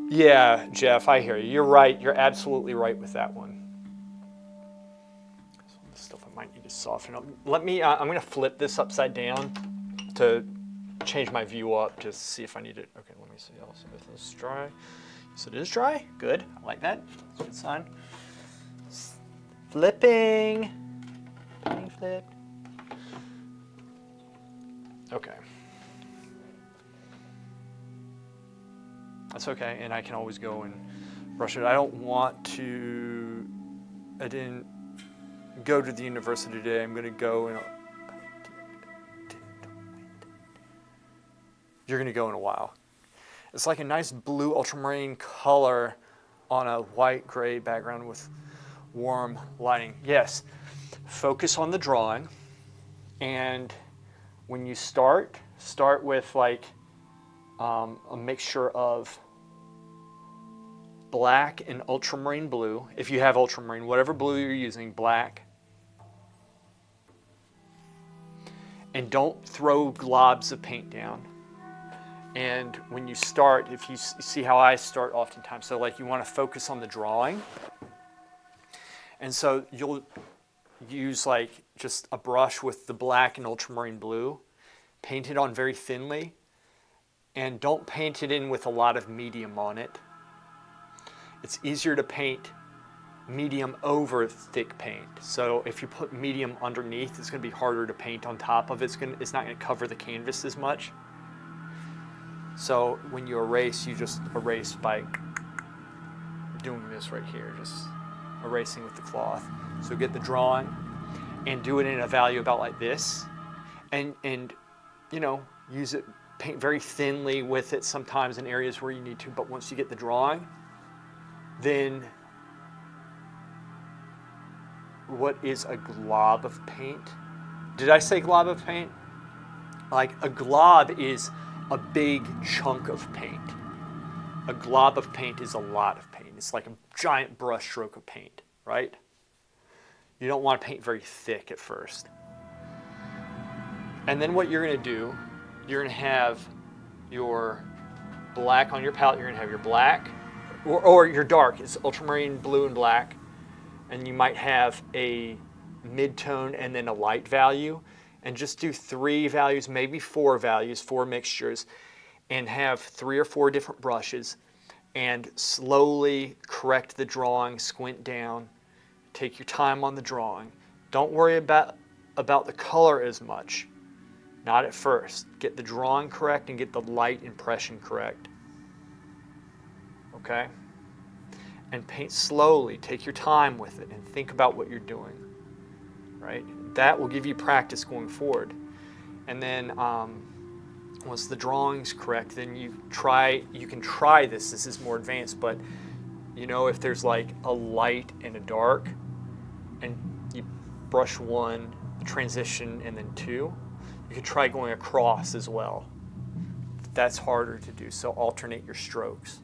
Yeah, Jeff, I hear you. You're right. You're absolutely right with that one. Some of the stuff I might need to soften up. Let me, I'm going to flip this upside down to change my view up to see if I need it. Okay, let me see also if this is dry. So it is dry. Good. I like that. That's a good sign. Flipping. Painting flip. Okay. That's okay, and I can always go and brush it. I don't want to, I didn't go to the university today. I'm going to go and, you're going to go in a while. It's like a nice blue ultramarine color on a white gray background with warm lighting. Yes, focus on the drawing, and when you start with like a mixture of black and ultramarine blue. If you have ultramarine, whatever blue you're using, black. And don't throw globs of paint down. And when you start, if you see how I start oftentimes, so like you want to focus on the drawing. And so you'll use like just a brush with the black and ultramarine blue, paint it on very thinly, and don't paint it in with a lot of medium on it. It's easier to paint medium over thick paint. So if you put medium underneath, it's going to be harder to paint on top of it. It's not going to cover the canvas as much. So when you erase, you just erase by doing this right here, just erasing with the cloth. So get the drawing and do it in a value about like this, and you know, use it, paint very thinly with it sometimes in areas where you need to, but once you get the drawing, then what is a glob of paint? Did I say glob of paint? Like a glob is a big chunk of paint. A glob of paint is a lot of paint. It's like a giant brush stroke of paint, right? You don't want to paint very thick at first. And then what you're going to do, you're going to have your black on your palette. You're going to have your black, or your dark. It's ultramarine blue and black. And you might have a mid-tone and then a light value. And just do 3 values, maybe 4 values, 4 mixtures, and have 3 or 4 different brushes, and slowly correct the drawing, squint down, take your time on the drawing. Don't worry about the color as much, not at first. Get the drawing correct and get the light impression correct, okay? And paint slowly, take your time with it, and think about what you're doing, right? that will give you practice going forward. And then once the drawing's correct, then you can try this. This is more advanced, but you know, if there's like a light and a dark, and you brush one, transition, and then two, you can try going across as well. That's harder to do, so alternate your strokes.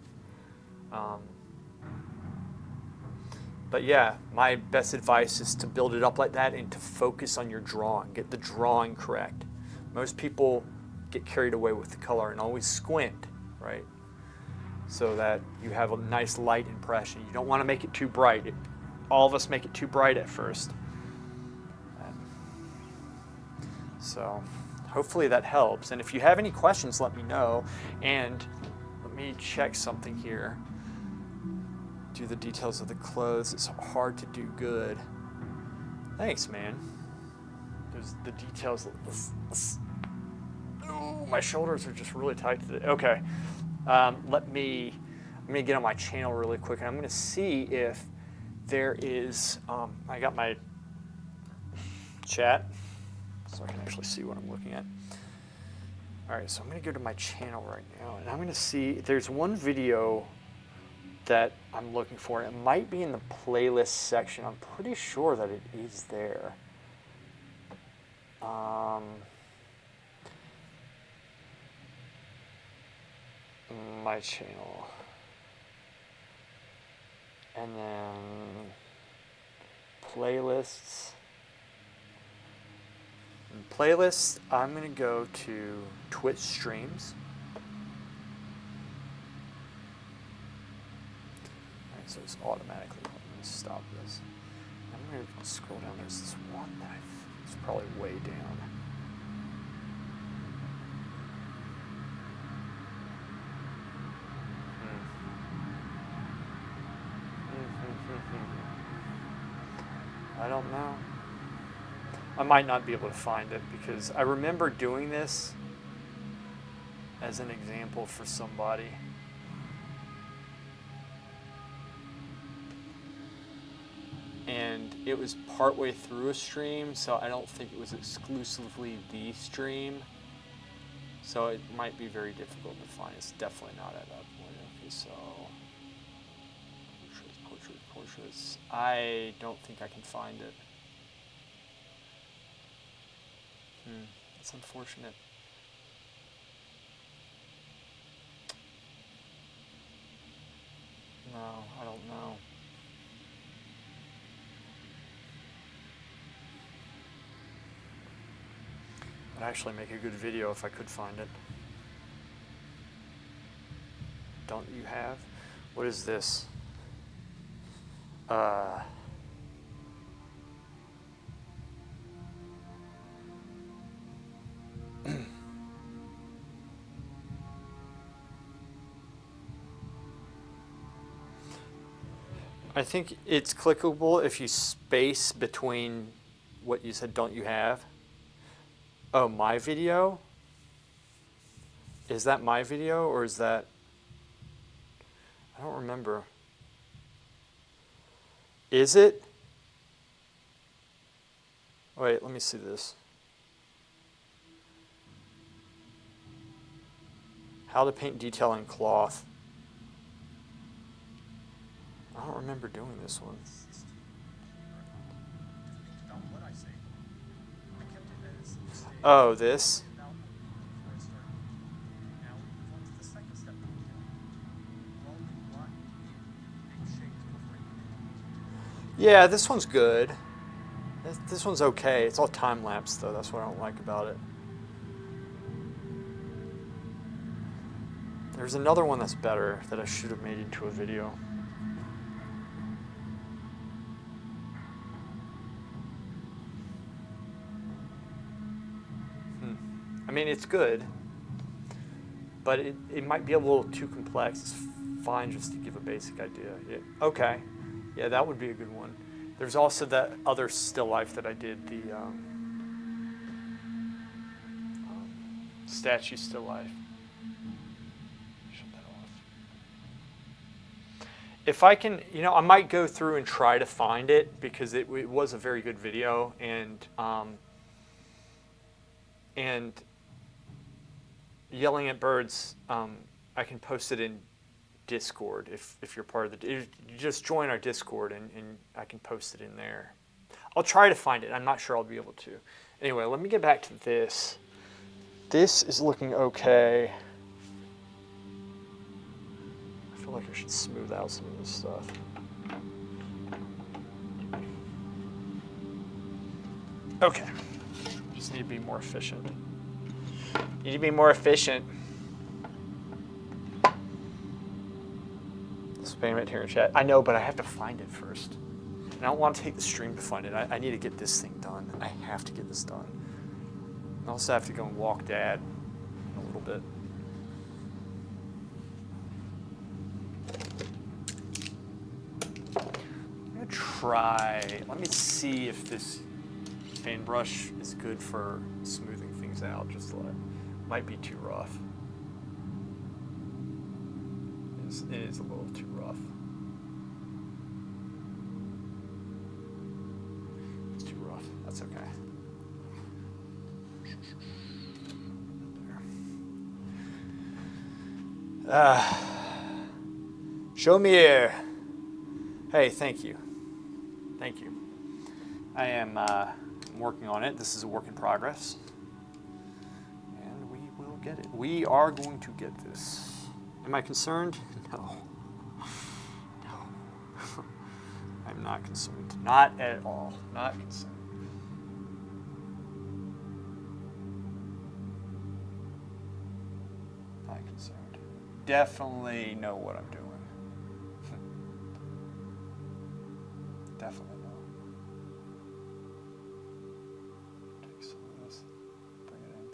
But yeah, my best advice is to build it up like that and to focus on your drawing. Get the drawing correct. Most people get carried away with the color and always squint, right? So that you have a nice light impression. You don't want to make it too bright. All of us make it too bright at first. So hopefully that helps. And if you have any questions, let me know. And let me check something here. Do the details of the clothes. It's hard to do good. Thanks, man. There's the details. Oh, my shoulders are just really tight today. Okay. Let me get on my channel really quick, and I'm going to see if there is. I got my chat, so I can actually see what I'm looking at. All right, so I'm going to go to my channel right now, and I'm going to see. There's one video that I'm looking for. It might be in the playlist section. I'm pretty sure that it is there. My channel. And then playlists. In playlists, I'm going to go to Twitch streams. So it's automatically let me stop this. I'm going to scroll down. There's this one that it's probably way down. I don't know. I might not be able to find it because I remember doing this as an example for somebody. And it was partway through a stream, so I don't think it was exclusively the stream. So it might be very difficult to find. It's definitely not at that point. Okay, so portraits. I don't think I can find it. It's unfortunate. No, I don't know. I'd actually make a good video if I could find it. Don't you have? What is this? I think it's clickable if you space between what you said, don't you have? Oh, my video? Is that my video or is that? I don't remember. Is it? Wait, let me see this. How to paint detail in cloth. I don't remember doing this one. Oh, this? Yeah, this one's good. This one's okay. It's all time-lapse, though. That's what I don't like about it. There's another one that's better that I should have made into a video. I mean, it's good, but it might be a little too complex. It's fine just to give a basic idea. Yeah. Okay. Yeah, that would be a good one. There's also that other still life that I did, the statue still life. Shut that off. if I can, I might go through and try to find it because it was a very good video, and Yelling at Birds, I can post it in Discord if you're part of you just join our Discord and I can post it in there. I'll try to find it. I'm not sure I'll be able to. Anyway, let me get back to this. This is looking okay. I feel like I should smooth out some of this stuff. Okay. Just need to be more efficient. Need to be more efficient. Spam it here in chat. I know, but I have to find it first. And I don't want to take the stream to find it. I need to get this thing done. I have to get this done. I also have to go and walk Dad in a little bit. I'm going to try. Let me see if this fan brush is good for smoothing things out. Just like, might be too rough. It is a little too rough. It's too rough. That's okay. Show me here. Hey, thank you. Thank you. I am working on it. This is a work in progress. And we will get it. We are going to get this. Am I concerned? No. No. I'm not concerned. Not at all. Not concerned. Not concerned. Definitely know what I'm doing. Definitely know. Take some of this. Bring it in.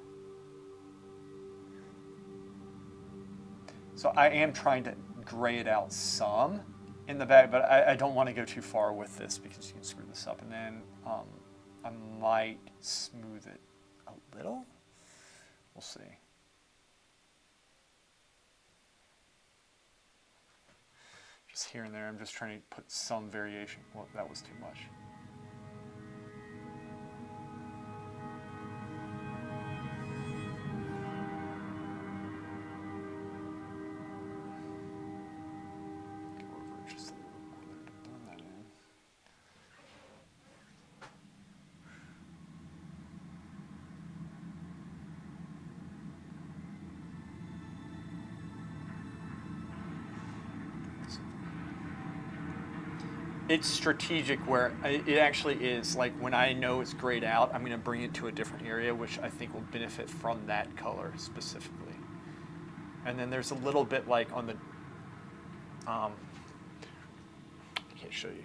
So I am trying to gray it out some in the back, but I don't want to go too far with this because you can screw this up. And then I might smooth it a little. We'll see. Just here and there, I'm just trying to put some variation. Well, that was too much. It's strategic where it actually is. Like when I know it's grayed out, I'm going to bring it to a different area, which I think will benefit from that color specifically. And then there's a little bit like on the, I can't show you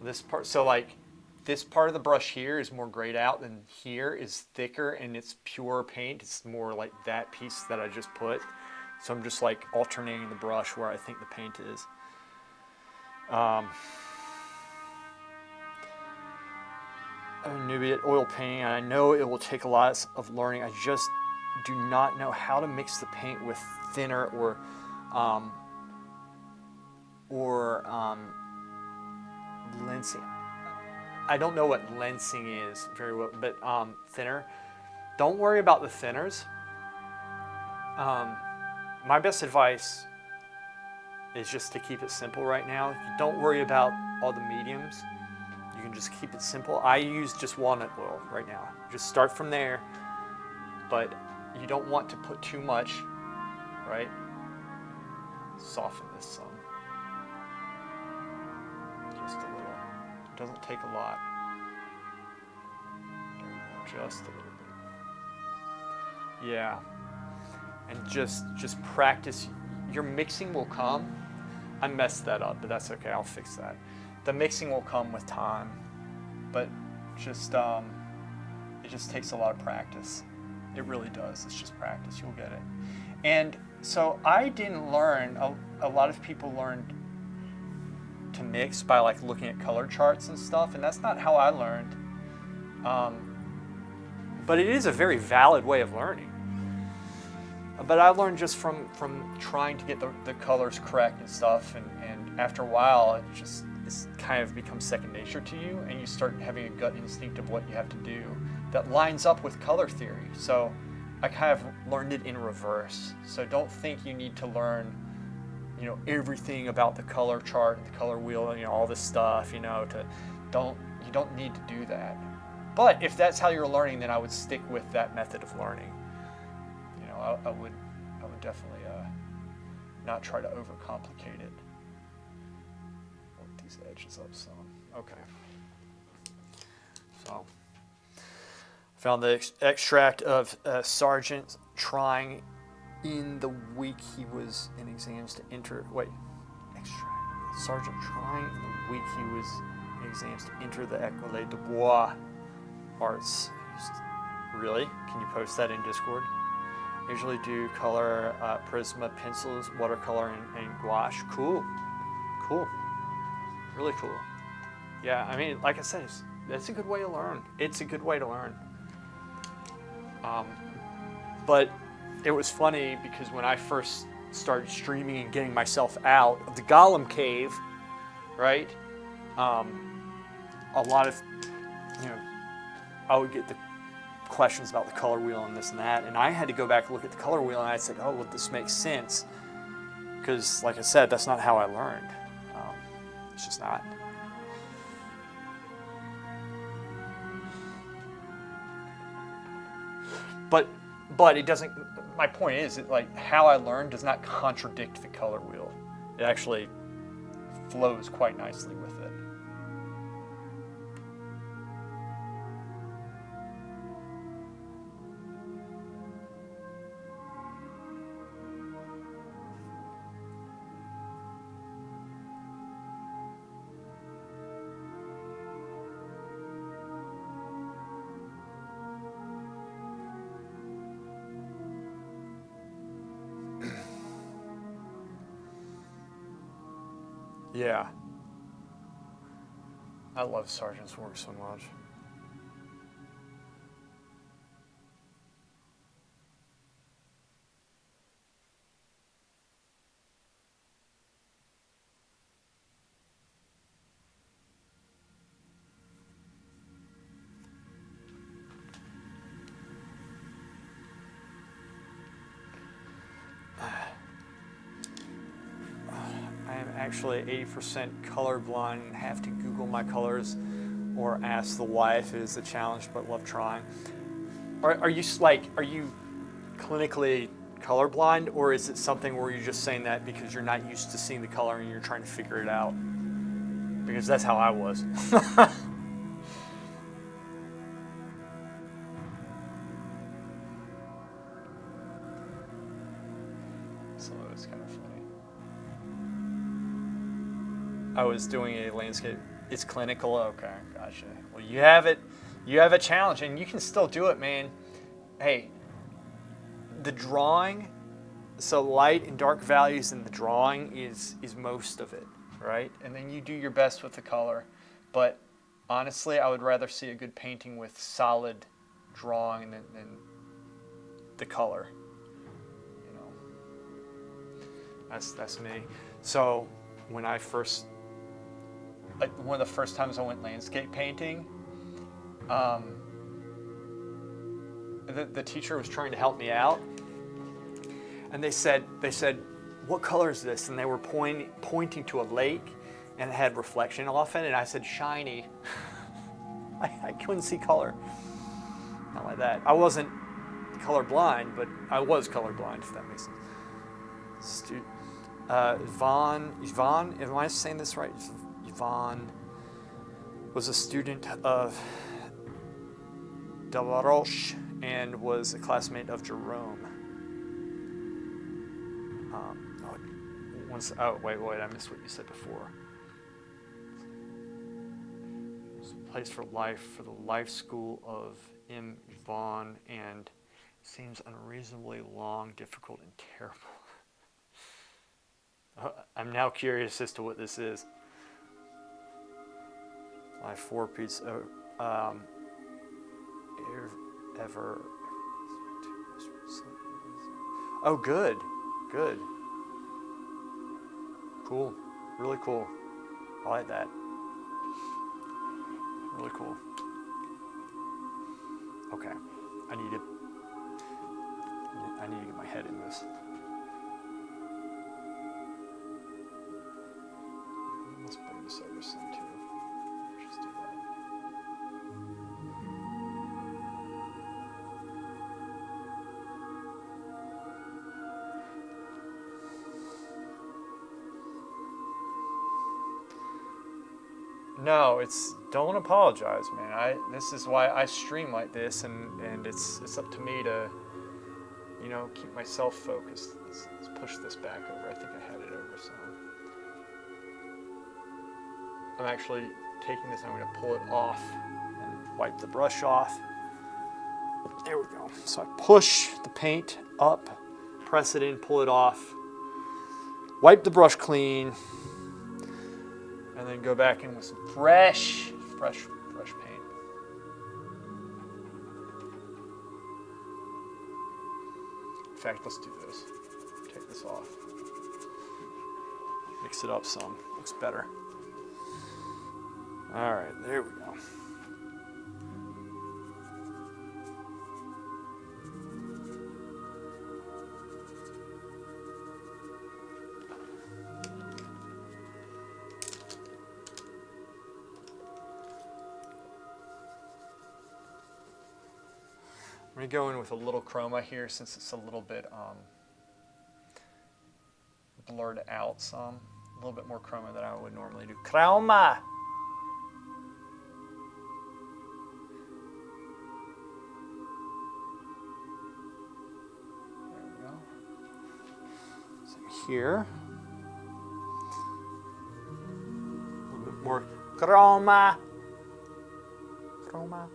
this part. So like this part of the brush here is more grayed out than here is thicker and it's pure paint. It's more like that piece that I just put. So I'm just like alternating the brush where I think the paint is. I'm a newbie at oil painting, and I know it will take a lot of learning. I just do not know how to mix the paint with thinner or lensing. I don't know what lensing is very well, but thinner. Don't worry about the thinners. My best advice is just to keep it simple right now. Don't worry about all the mediums. You can just keep it simple. I use just walnut oil right now. Just start from there, but you don't want to put too much, right? Soften this some. Just a little. It doesn't take a lot. Just a little bit. Yeah. And just practice. Your mixing will come. I messed that up, but that's okay. I'll fix that. The mixing will come with time, but just it just takes a lot of practice. It really does. It's just practice. You'll get it. And so I didn't learn. A lot of people learned to mix by like looking at color charts and stuff, and that's not how I learned. But it is a very valid way of learning. but I learned just from trying to get the colors correct and stuff, and after a while, it's kind of becomes second nature to you, and you start having a gut instinct of what you have to do that lines up with color theory. So I kind of learned it in reverse. So don't think you need to learn, everything about the color chart, the color wheel, all this stuff, you don't need to do that. But if that's how you're learning, then I would stick with that method of learning. I would definitely not try to overcomplicate it. Work these edges up some. Okay. So, found the extract of Sargent trying in the week he was in exams to enter. Extract. Sargent trying in the week he was in exams to enter the École de Bois Arts. Really? Can you post that in Discord? Usually do color, Prisma, pencils, watercolor, and gouache. Cool. Really cool. Yeah, I mean, like I said, that's a good way to learn. It's a good way to learn. But it was funny because when I first started streaming and getting myself out of the Golem cave, right? A lot of, I would get the questions about the color wheel and this and that, and I had to go back and look at the color wheel, and I said, oh, well, this makes sense, because like I said, that's not how I learned. It's just not. But it doesn't, my point is that how I learned does not contradict the color wheel. It actually flows quite nicely with it. Yeah. I love Sargent's work so much. Actually 80% colorblind and have to Google my colors or ask the wife. It is a challenge, but love trying. Are you clinically colorblind, or is it something where you're just saying that because you're not used to seeing the color and you're trying to figure it out? Because that's how I was. So it's kind of funny. I was doing a landscape. It's clinical. Okay, gotcha. Well, you have it. You have a challenge, and you can still do it, man. Hey, the drawing. So light and dark values in the drawing is most of it, right? And then you do your best with the color. But honestly, I would rather see a good painting with solid drawing than the color. That's me. So when I first. One of the first times I went landscape painting, the teacher was trying to help me out, and they said, what color is this? And they were pointing to a lake, and it had reflection off it, and I said, shiny. I couldn't see color. Not like that. I wasn't colorblind, but I was colorblind, if that makes sense. Yvonne, am I saying this right? Yvonne was a student of Delaroche and was a classmate of Jerome. Wait, I missed what you said before. It was a place for life for the life school of M. Yvonne, and seems unreasonably long, difficult, and terrible. I'm now curious as to what this is. My 4-piece ever. Oh, good. Good. Cool. Really cool. I like that. Really cool. Okay. I need to get my head in this. Let's bring this over some too. Just do that. No, don't apologize, man. This is why I stream like this, and it's up to me to, keep myself focused. Let's push this back over. I think I had it over some. I'm actually taking this, I'm going to pull it off and wipe the brush off. There we go. So I push the paint up, press it in, pull it off, wipe the brush clean, and then go back in with some fresh paint. In fact, let's do this. Take this off. Mix it up some. Looks better. All right, there we go. I'm going to go in with a little chroma here since it's a little bit blurred out some. A little bit more chroma than I would normally do. Chroma! There we go. So here. A little bit more chroma. Chroma.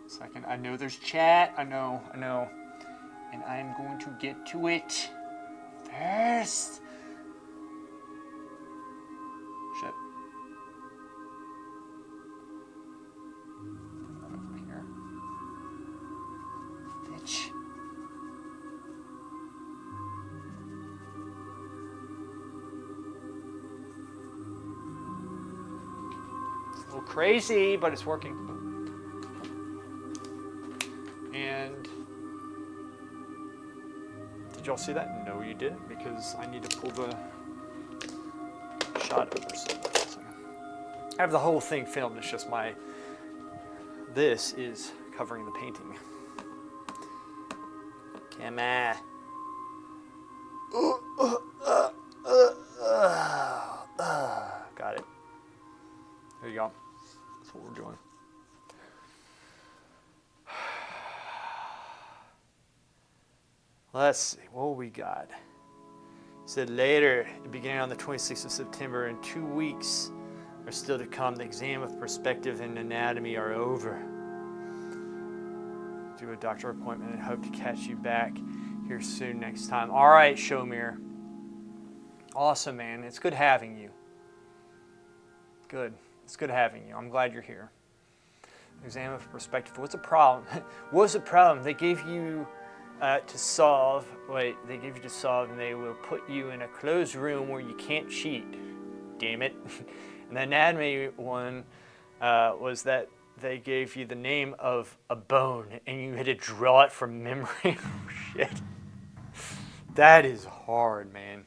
Second, I know there's chat. I know. And I'm going to get to it first. Shit. Over here. Bitch. It's a little crazy, but it's working. And did y'all see that? No, you didn't, because I need to pull the shot over so much. I have the whole thing filmed. It's just this is covering the painting. Come on. Got it. There you go. That's what we're doing. Let's see, what we got? It said later, beginning on the 26th of September, in 2 weeks are still to come. The exam of perspective and anatomy are over. Do a doctor appointment and hope to catch you back here soon next time. All right, Shomir. Awesome, man. It's good having you. Good. It's good having you. I'm glad you're here. Exam of perspective. What's the problem? What's the problem? They gave you to solve, and they will put you in a closed room where you can't cheat. Damn it. And the anatomy one was that they gave you the name of a bone and you had to draw it from memory. Oh, shit. That is hard, man.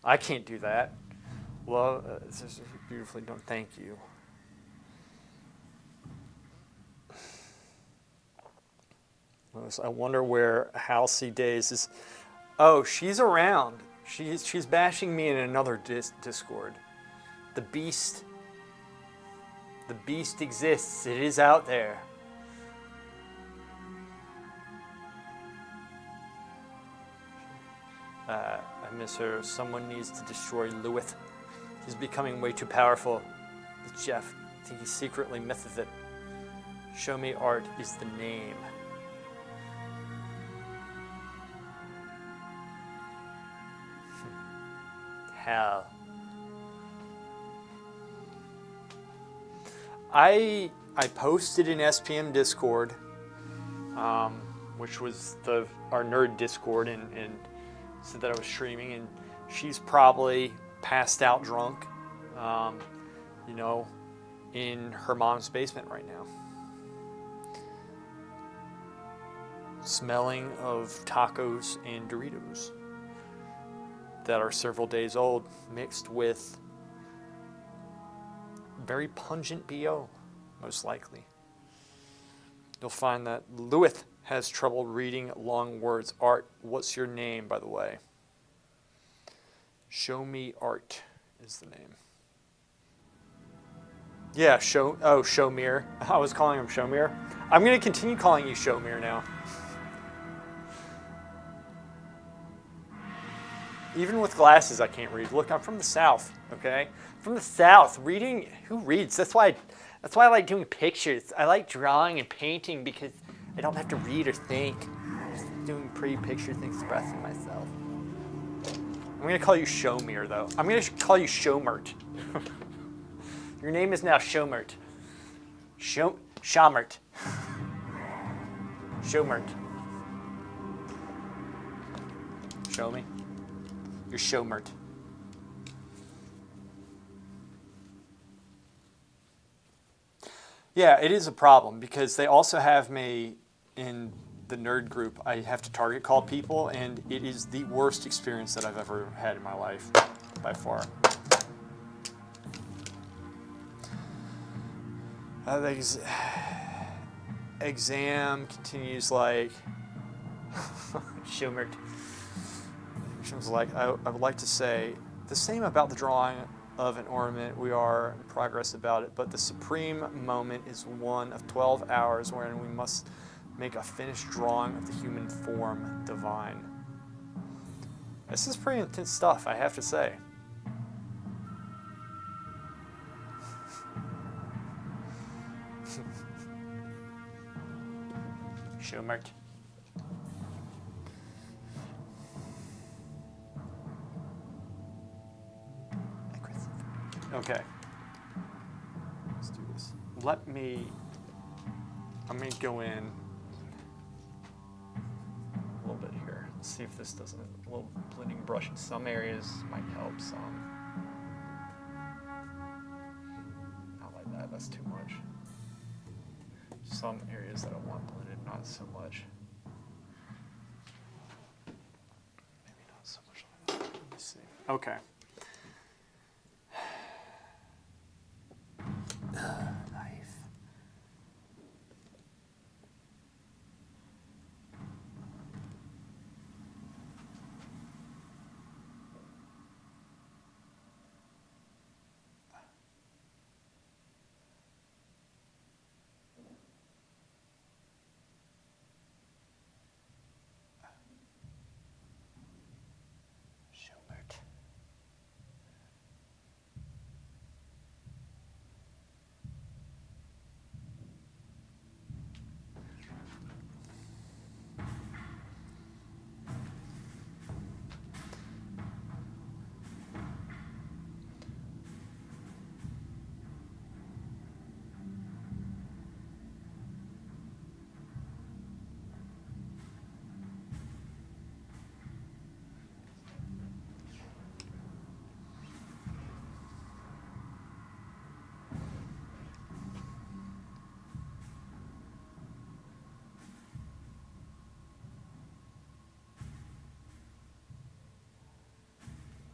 I can't do that. Well, this is beautifully done. Thank you. I wonder where Halsey Days is. Oh, she's around. She's bashing me in another Discord. The Beast. The beast exists. It is out there. I miss her. Someone needs to destroy Lewith. He's becoming way too powerful. But Jeff, I think he secretly misses it. Show Me Art is the name. Hell. I posted in SPM Discord, which was our nerd Discord, and said that I was streaming, and she's probably passed out drunk, in her mom's basement right now. Smelling of tacos and Doritos that are several days old, mixed with very pungent BO, most likely. You'll find that Lewith has trouble reading long words. Art, what's your name, by the way? Show Me Art is the name. Yeah, Showmere. I was calling him Showmere. I'm going to continue calling you Showmere now. Even with glasses, I can't read. Look, I'm from the South, okay? From the South, reading, who reads? That's why I like doing pictures. I like drawing and painting because I don't have to read or think. I'm just doing pretty pictures and expressing myself. I'm going to call you Showmere, though. I'm going to call you Showmert. Your name is now Showmert. Shawmert. Showmert. Show me. You're Showmert. Yeah, it is a problem because they also have me in the nerd group. I have to target call people, and it is the worst experience that I've ever had in my life, by far. The exam continues like Schumert. She was like, I would like to say the same about the drawing of an ornament. We are in progress about it, but the supreme moment is one of 12 hours wherein we must make a finished drawing of the human form divine. This is pretty intense stuff, I have to say. Schumert. Okay. Let's do this. I'm going to go in a little bit here. Let's see if this doesn't, a little blending brush in some areas might help some. Not like that, that's too much. Some areas that I want blended, not so much. Maybe not so much like that. Let me see. Okay. Knife. Schubert.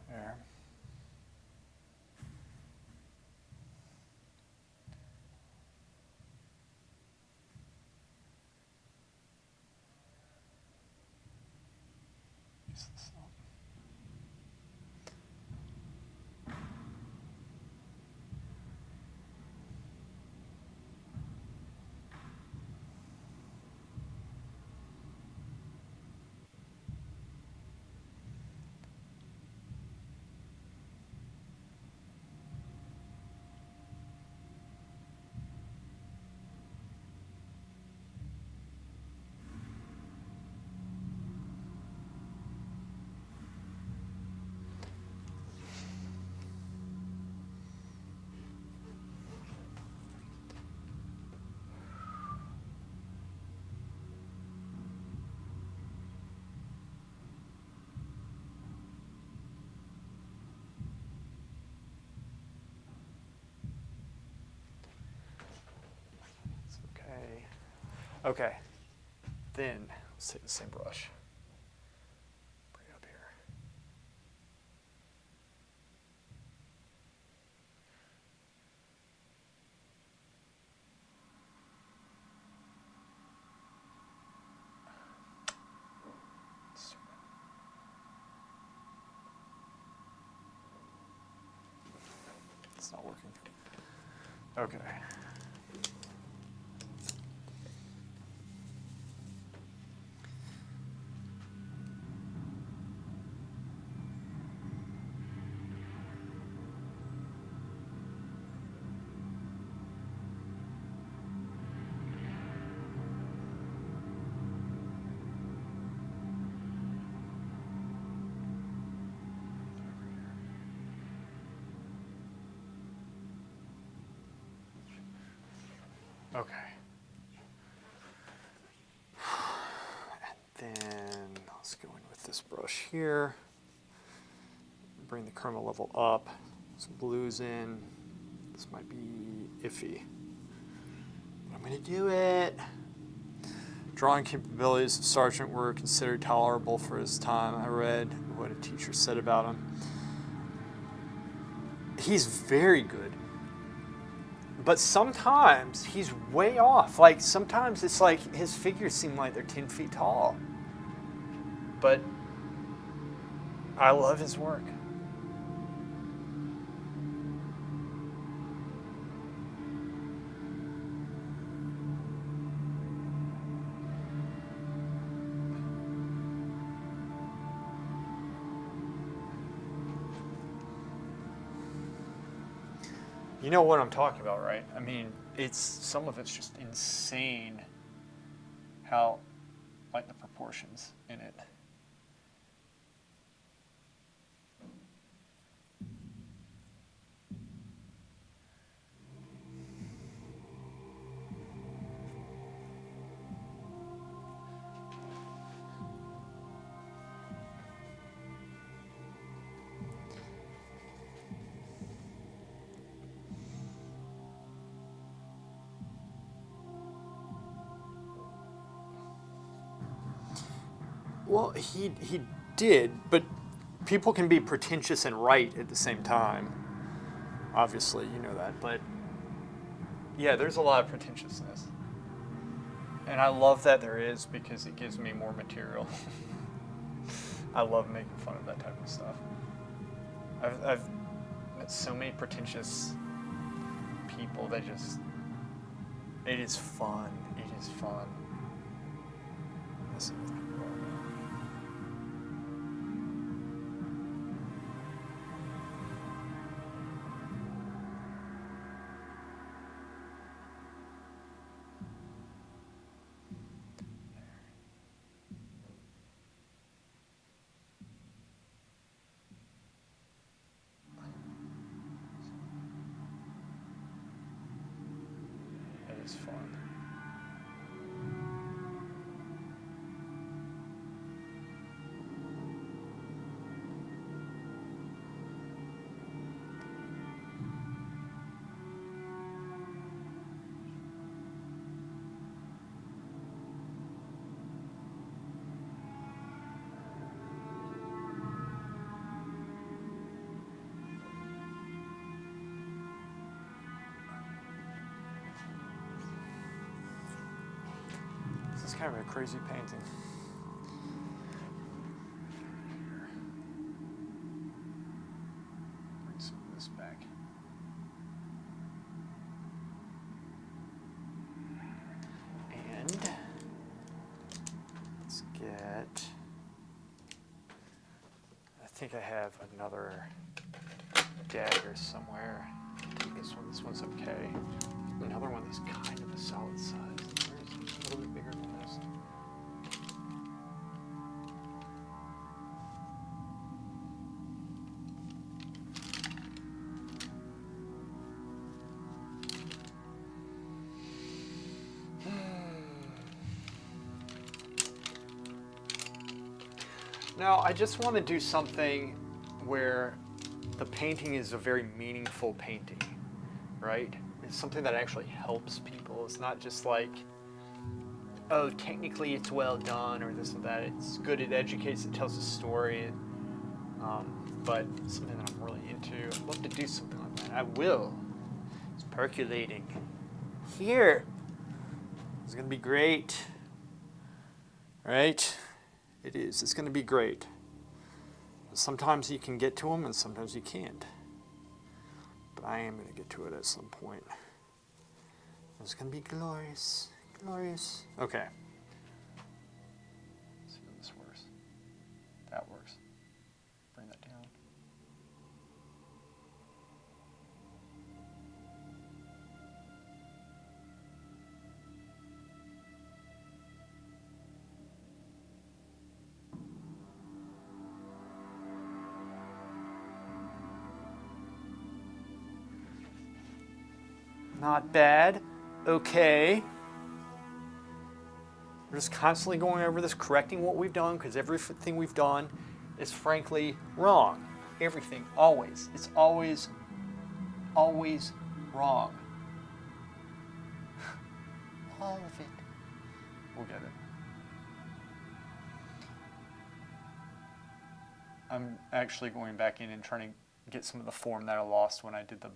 There. Use this up. Okay. Then let's take the same brush. Bring it up here. It's not working. Okay. Okay. And then let's go in with this brush here. Bring the chroma level up. Some blues in. This might be iffy. But I'm going to do it. Drawing capabilities of Sargent were considered tolerable for his time. I read what a teacher said about him. He's very good. But sometimes he's way off. Like, sometimes it's like his figures seem like they're 10 feet tall. But I love his work. You know what I'm talking about, right? I mean, some of it's just insane how, like, the proportions in it. Well, he did, but people can be pretentious and right at the same time. Obviously, you know that. But yeah, there's a lot of pretentiousness. And I love that there is, because it gives me more material. I love making fun of that type of stuff. I've met so many pretentious people that just, it is fun. It is fun. It is fun. This is kind of a crazy painting. Bring some of this back. And let's get, I think I have another dagger somewhere. Take this one. This one's okay. Another one that's kind of a solid size. Where's a little bit bigger than this? Now, I just want to do something where the painting is a very meaningful painting, right? It's something that actually helps people. It's not just like oh, technically it's well done or this or that. It's good, it educates, it tells a story. But something that I'm really into. I'd love to do something like that. I will. It's percolating. Here. It's going to be great. Right? It is. It's going to be great. Sometimes you can get to them and sometimes you can't. But I am going to get to it at some point. It's going to be glorious. Glorious. Okay. Let's see if this works. That works. Bring that down. Not bad. Okay. We're just constantly going over this, correcting what we've done, because everything we've done is frankly wrong. Everything, always. It's always wrong. All of it. We'll get it. I'm actually going back in and trying to get some of the form that I lost when I did the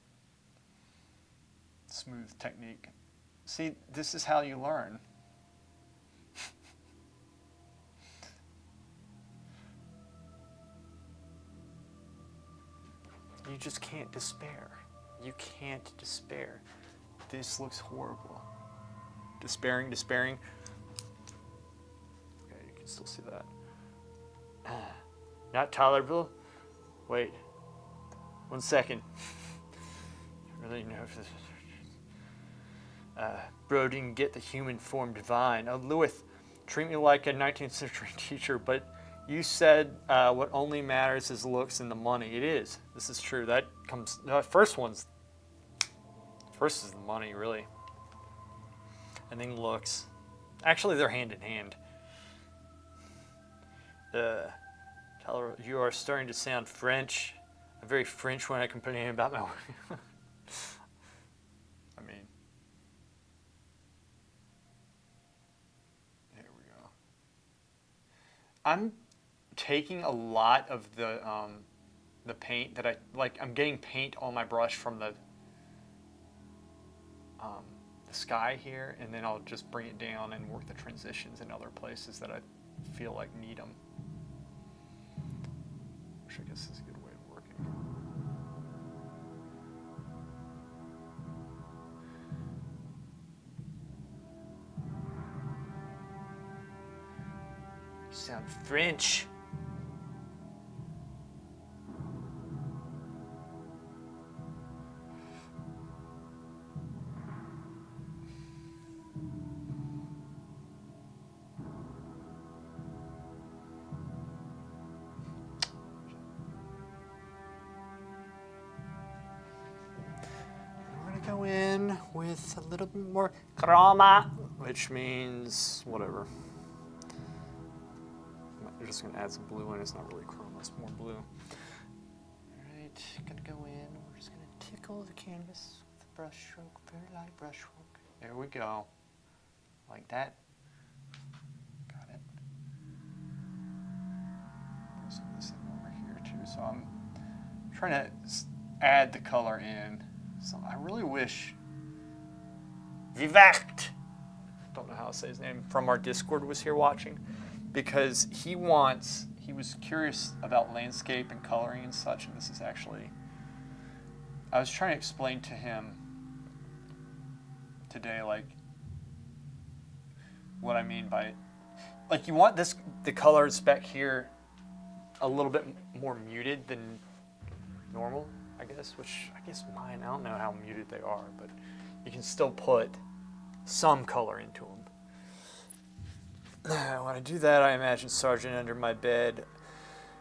smooth technique. See, this is how you learn. You just can't despair. You can't despair. This looks horrible. Despairing. Okay, you can still see that. Not tolerable. Wait. 1 second. I really know if this. Bro didn't get the human form divine. Oh, Lewis, treat me like a 19th century teacher, but you said what only matters is looks and the money. It is. This is true. That comes. The first is the money, really. And then looks. Actually, they're hand in hand. You are starting to sound French. I'm very French when I complain about my work. I mean, here we go. I'm taking a lot of the paint that I'm getting paint on my brush from the sky here, and then I'll just bring it down and work the transitions in other places that I feel like need them. Which I guess is a good way of working. You sound French. Go in with a little bit more chroma, which means whatever. I'm just going to add some blue in. It's not really chroma, it's more blue. All right, gonna go in. We're just going to tickle the canvas with a brush stroke, very light brush stroke. There we go. Like that. Got it. Put some of this in over here too. So I'm trying to add the color in. So I really wish Vivact, don't know how to say his name, from our Discord was here watching, because he was curious about landscape and coloring and such, and this is actually, I was trying to explain to him today, like, what I mean by, like, you want the colors back here a little bit more muted than normal, I guess, which I guess mine, I don't know how muted they are, but you can still put some color into them. When I do that, I imagine Sergeant under my bed,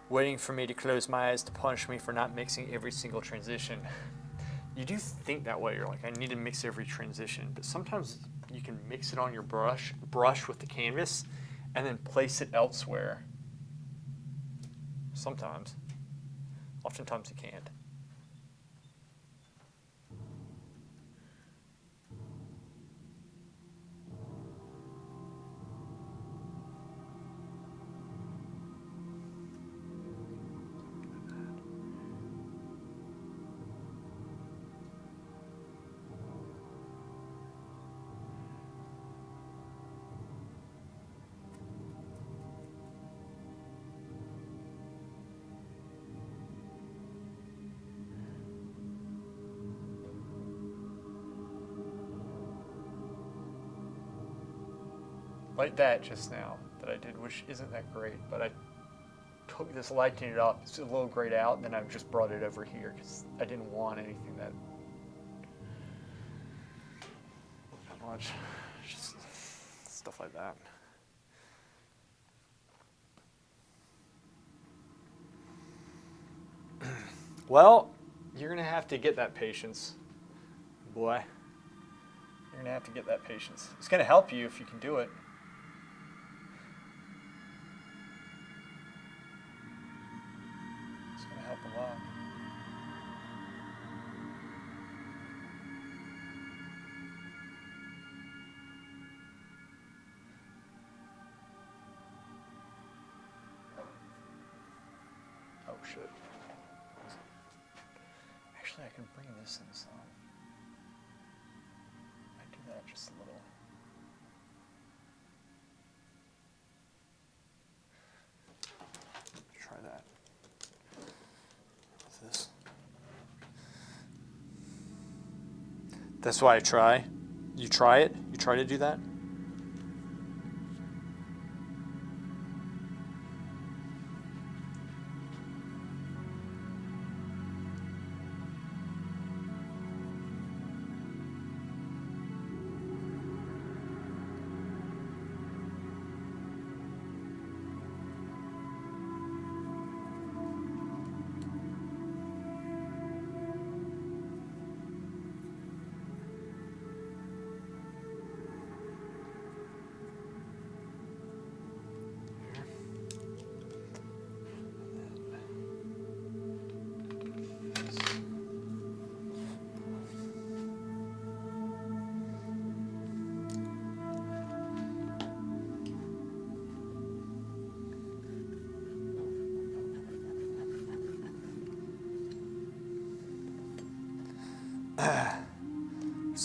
waiting for me to close my eyes to punish me for not mixing every single transition. You do think that way, you're like, I need to mix every transition, but sometimes you can mix it on your brush with the canvas, and then place it elsewhere. Sometimes. Oftentimes you can't. like that just now that I did, which isn't that great, but I took this, lightened it up. It's a little grayed out, and then I've just brought it over here because I didn't want anything that much, just stuff like that. Well, you're gonna have to get that patience, boy. You're gonna have to get that patience. It's gonna help you if you can do it. It's gonna help a lot. Oh shit. Actually, I can bring this in some. I do that just a little. Try that. What's this? That's why I try. You try it? You try to do that?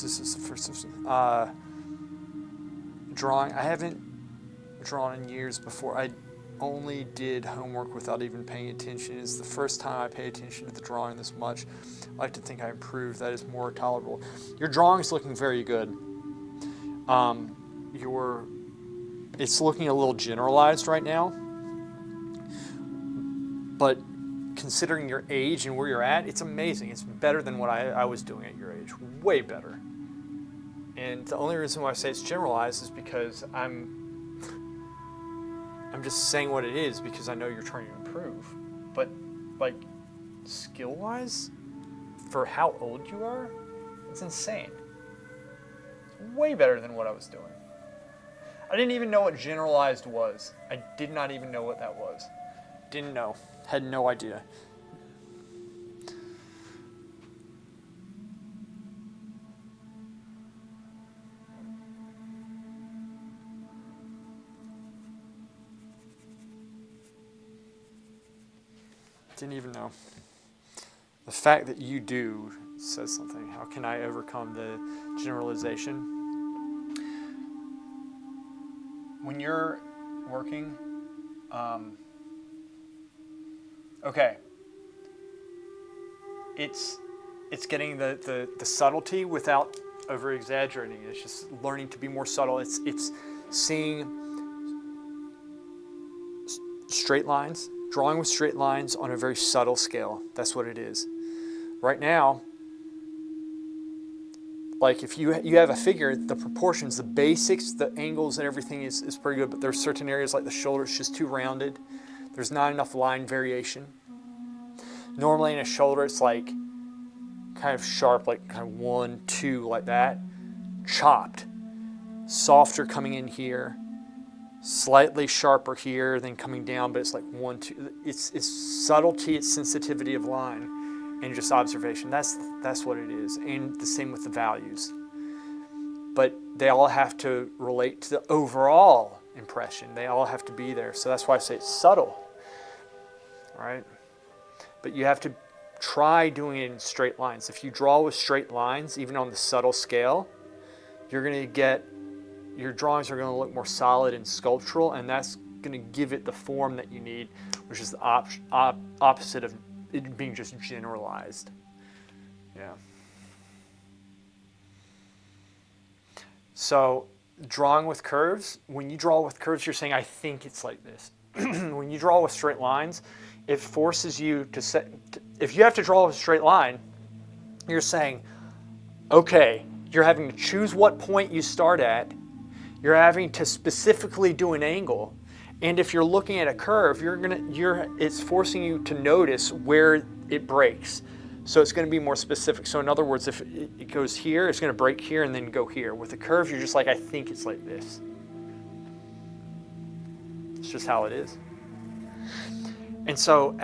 This is the first drawing. I haven't drawn in years before. I only did homework without even paying attention. It's the first time I pay attention to the drawing this much. I like to think I improved. That is more tolerable. Your drawing's looking very good. It's looking a little generalized right now, but considering your age and where you're at, it's amazing. It's better than what I was doing at your age. Way better. And the only reason why I say it's generalized is because I'm just saying what it is because I know you're trying to improve. But like skill-wise, for how old you are, it's insane. It's way better than what I was doing. I didn't even know what generalized was. I did not even know what that was. Didn't know. Had no idea. Didn't even know. The fact that you do says something. How can I overcome the generalization? When you're working, okay, it's getting the subtlety without over exaggerating. It's just learning to be more subtle. It's seeing straight lines, drawing with straight lines on a very subtle scale. That's what it is. Right now, like if you have a figure, the proportions, the basics, the angles and everything is pretty good, but there's certain areas like the shoulder, it's just too rounded. There's not enough line variation. Normally in a shoulder, it's like kind of sharp, like kind of 1, 2, like that. Chopped. Softer coming in here. Slightly sharper here, then coming down, but it's like 1, 2. It's subtlety, it's sensitivity of line, and just observation. That's what it is. And the same with the values. But they all have to relate to the overall impression. They all have to be there. So that's why I say it's subtle. All right? But you have to try doing it in straight lines. If you draw with straight lines, even on the subtle scale, you're going to get, your drawings are going to look more solid and sculptural, and that's going to give it the form that you need, which is the opposite of it being just generalized. Yeah. So drawing with curves, when you draw with curves, you're saying, I think it's like this. When you draw with straight lines, it forces you to set, if you have to draw a straight line, you're saying, okay, you're having to choose what point you start at, you're having to specifically do an angle, and if you're looking at a curve, it's forcing you to notice where it breaks. So it's going to be more specific. So in other words, if it goes here, it's going to break here and then go here. With a curve, you're just like, I think it's like this. It's just how it is. And so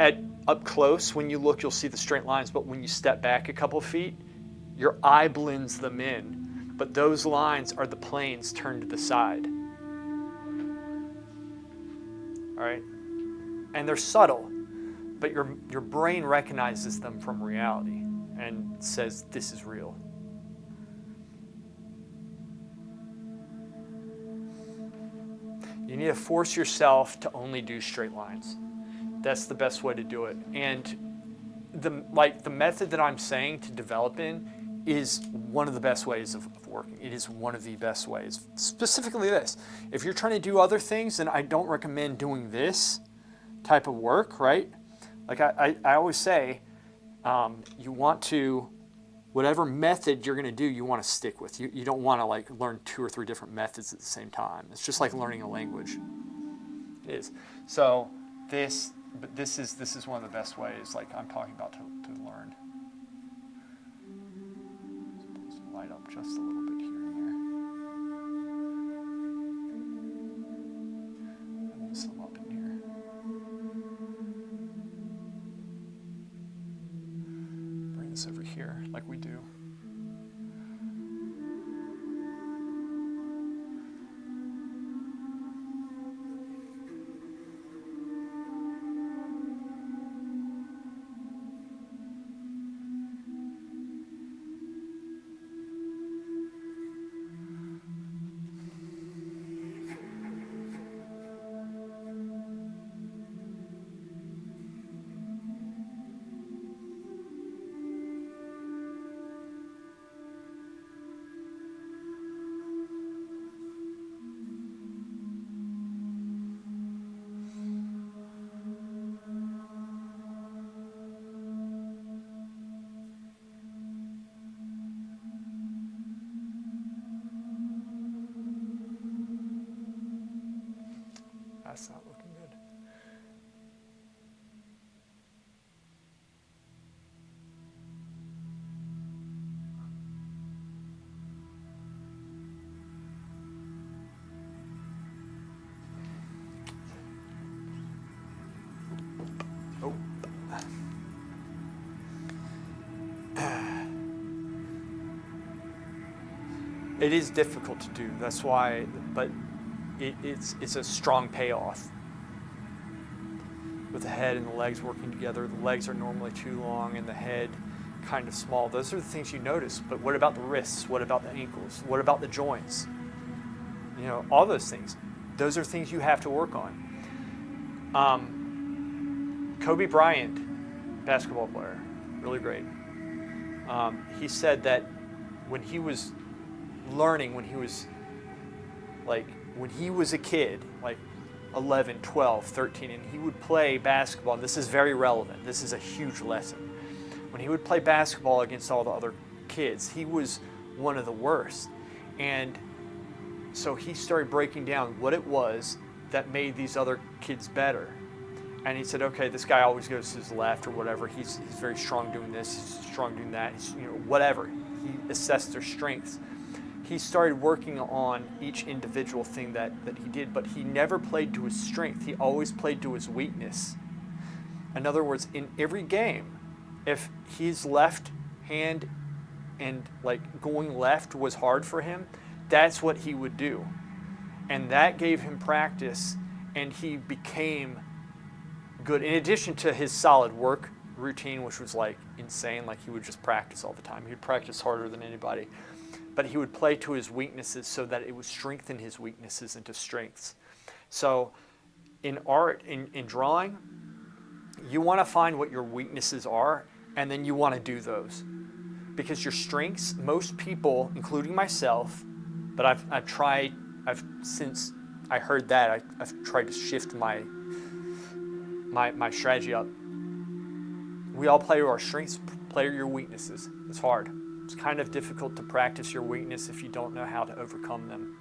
up close, when you look, you'll see the straight lines, but when you step back a couple feet, your eye blends them in. But those lines are the planes turned to the side. All right? And they're subtle, but your brain recognizes them from reality and says, this is real. You need to force yourself to only do straight lines. That's the best way to do it. And the method that I'm saying to develop in is one of the best ways of working. It is one of the best ways. Specifically this. If you're trying to do other things, then I don't recommend doing this type of work, right? Like I always say, you want to, whatever method you're going to do, you want to stick with. You don't want to like learn 2 or 3 different methods at the same time. It's just like learning a language. It is. So this is one of the best ways, like I'm talking about, to learn. Let's light up just a little bit here and there. And then some up in here. Bring this over here like we do. That's not looking good. Oh. It is difficult to do. That's why, but it's a strong payoff. With the head and the legs working together, the legs are normally too long and the head kind of small. Those are the things you notice. But what about the wrists? What about the ankles? What about the joints? You know, all those things. Those are things you have to work on. Kobe Bryant, basketball player, really great. He said that when he was learning, when he was a kid, like 11, 12, 13, and he would play basketball, and this is very relevant, this is a huge lesson. When he would play basketball against all the other kids, he was one of the worst. And so he started breaking down what it was that made these other kids better. And he said, okay, this guy always goes to his left or whatever. He's very strong doing this, he's strong doing that, whatever. He assessed their strengths. He started working on each individual thing that he did, but he never played to his strength. He always played to his weakness. In other words, in every game, if his left hand and like going left was hard for him, that's what he would do. And that gave him practice, and he became good. In addition to his solid work routine, which was like insane, like he would just practice all the time. He would practice harder than anybody. But he would play to his weaknesses so that it would strengthen his weaknesses into strengths. So in art, in drawing, you want to find what your weaknesses are, and then you want to do those. Because your strengths, most people, including myself, But I've since I heard that, I've tried to shift my strategy up. We all play to our strengths, play to your weaknesses. It's hard. It's kind of difficult to practice your weakness if you don't know how to overcome them.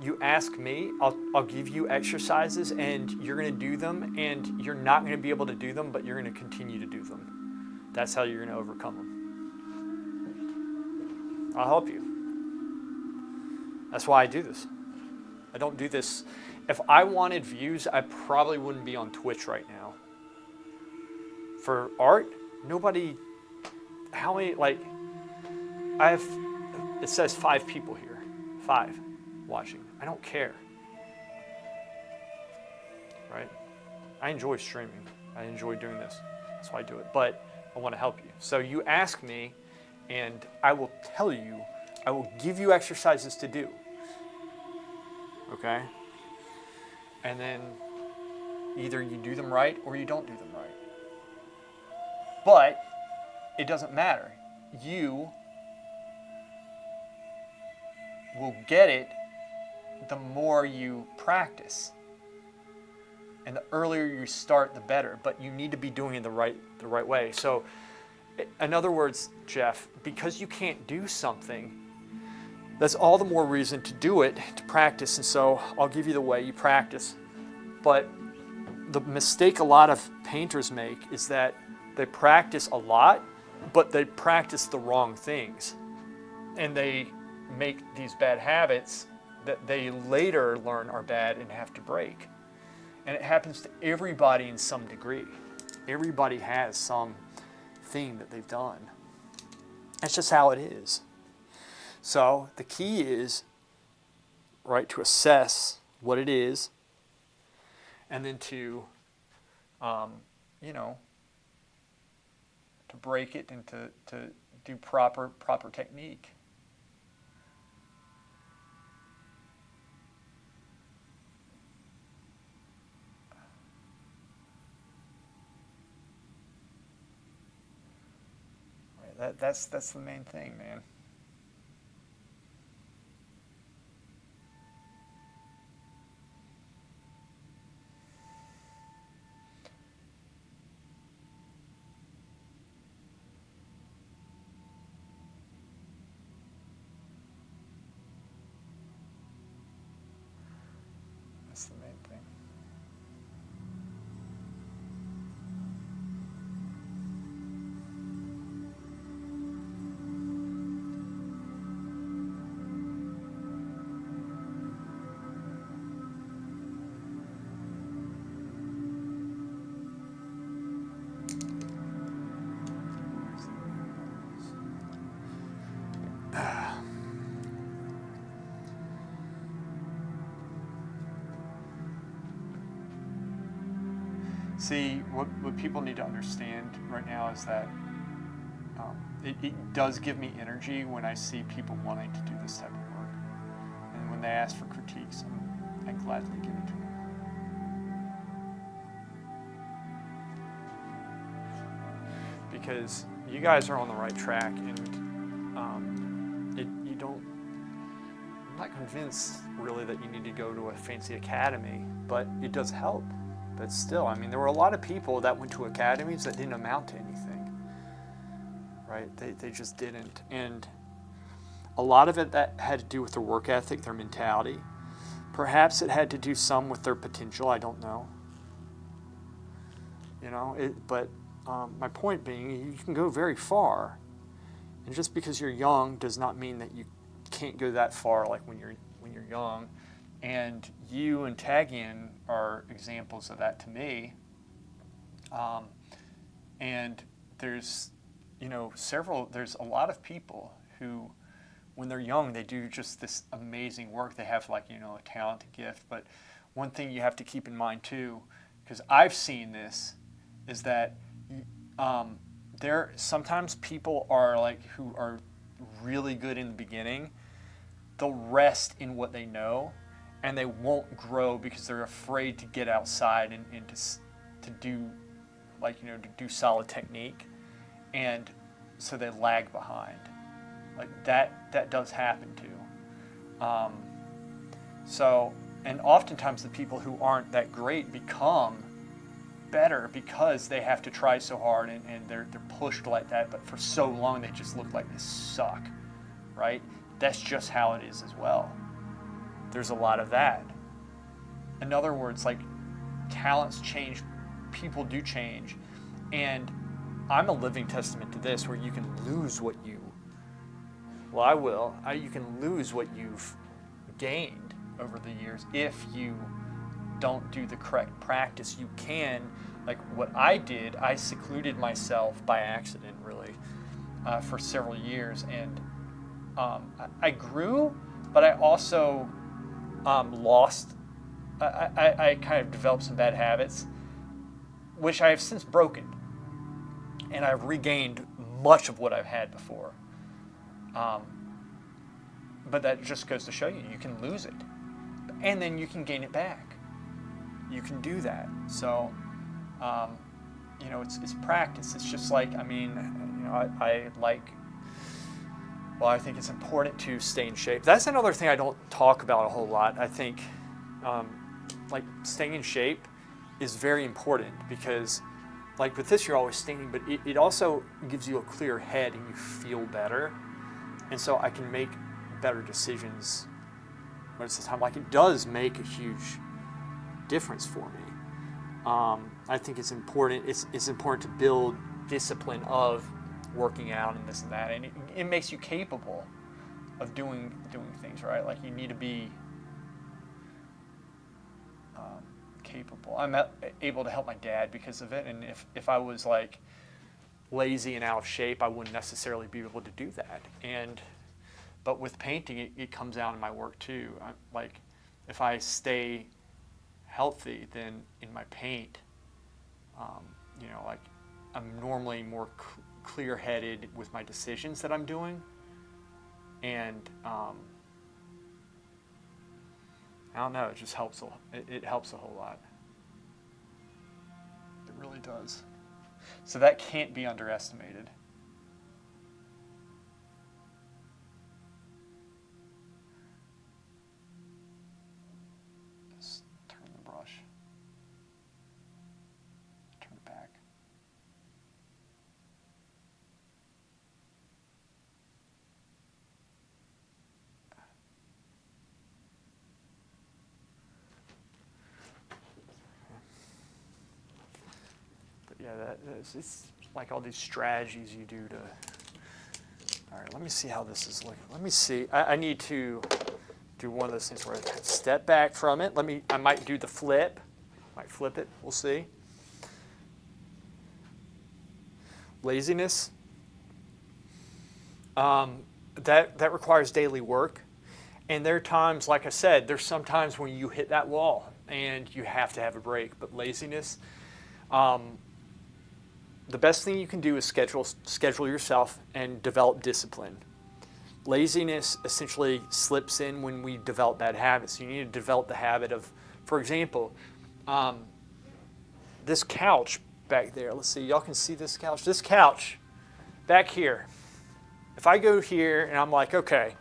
You ask me, I'll give you exercises and you're going to do them, and you're not going to be able to do them, but you're going to continue to do them. That's how you're going to overcome them. I'll help you. That's why I do this. I don't do this. If I wanted views, I probably wouldn't be on Twitch right now. For art, nobody, how many, it says 5 people here. 5 watching. I don't care. Right? I enjoy streaming. I enjoy doing this. That's why I do it. But I want to help you. So you ask me, and I will tell you, I will give you exercises to do. Okay? And then either you do them right or you don't do them right. But it doesn't matter. You will get it the more you practice. And the earlier you start, the better. But you need to be doing it the right way. So, in other words, Jeff, because you can't do something, that's all the more reason to do it, to practice. And so I'll give you the way you practice. But the mistake a lot of painters make is that they practice a lot, but they practice the wrong things. And they make these bad habits that they later learn are bad and have to break. And it happens to everybody in some degree. Everybody has some thing that they've done. That's just how it is. So the key is, right, to assess what it is, and then to, to break it and to do proper technique. Right, that's the main thing, man. That's the main thing. See, what people need to understand right now is that it does give me energy when I see people wanting to do this type of work. And when they ask for critiques, I gladly give it to them. Because you guys are on the right track, and I'm not convinced really that you need to go to a fancy academy, but it does help. But still, I mean, there were a lot of people that went to academies that didn't amount to anything, right? They just didn't. And a lot of it that had to do with their work ethic, their mentality. Perhaps it had to do some with their potential, I don't know. But my point being, you can go very far. And just because you're young does not mean that you can't go that far like when you're young. And you and Tagian are examples of that to me. And there's a lot of people who, when they're young, they do just this amazing work. They have a talent, a gift. But one thing you have to keep in mind too, because I've seen this, is that sometimes people are who are really good in the beginning, they'll rest in what they know, and they won't grow because they're afraid to get outside and to do to do solid technique, and so they lag behind. Like that does happen too. So, and oftentimes the people who aren't that great become better because they have to try so hard and they're pushed like that, but for so long they just look like they suck, right? That's just how it is as well. There's a lot of that. In other words, like, talents change, people do change, and I'm a living testament to this, where you can lose what you, you can lose what you've gained over the years if you don't do the correct practice. You can, like what I did, I secluded myself by accident, really, for several years, and I grew, but I also lost. I kind of developed some bad habits, which I have since broken, and I've regained much of what I've had before. But that just goes to show you, you can lose it, and then you can gain it back. You can do that. So, it's practice. It's just like, I think it's important to stay in shape. That's another thing I don't talk about a whole lot. I think, staying in shape is very important, because, like with this, you're always staying, but it also gives you a clear head and you feel better. And so I can make better decisions when it's the time. Like, it does make a huge difference for me. I think it's important. It's important to build discipline of working out and this and that, and it makes you capable of doing things, right? Like, you need to be capable. I'm able to help my dad because of it, and if I was like lazy and out of shape, I wouldn't necessarily be able to do that. But with painting, it comes out in my work too. Like, if I stay healthy, then in my paint, I'm normally more clear-headed with my decisions that I'm doing, and I don't know, it just helps. It helps a whole lot. It really does. So that can't be underestimated. Just turn the brush. Turn it back. Yeah, it's like all these strategies you do to. All right, let me see how this is looking. Let me see. I need to do one of those things where I step back from it. I might do the flip. Might flip it. We'll see. Laziness. That requires daily work, and there are times, like I said, there's some times when you hit that wall and you have to have a break. But laziness. The best thing you can do is schedule yourself and develop discipline. Laziness essentially slips in when we develop bad habits. You need to develop the habit of, for example, this couch back there. Let's see, y'all can see this couch. This couch back here. If I go here and I'm like, okay,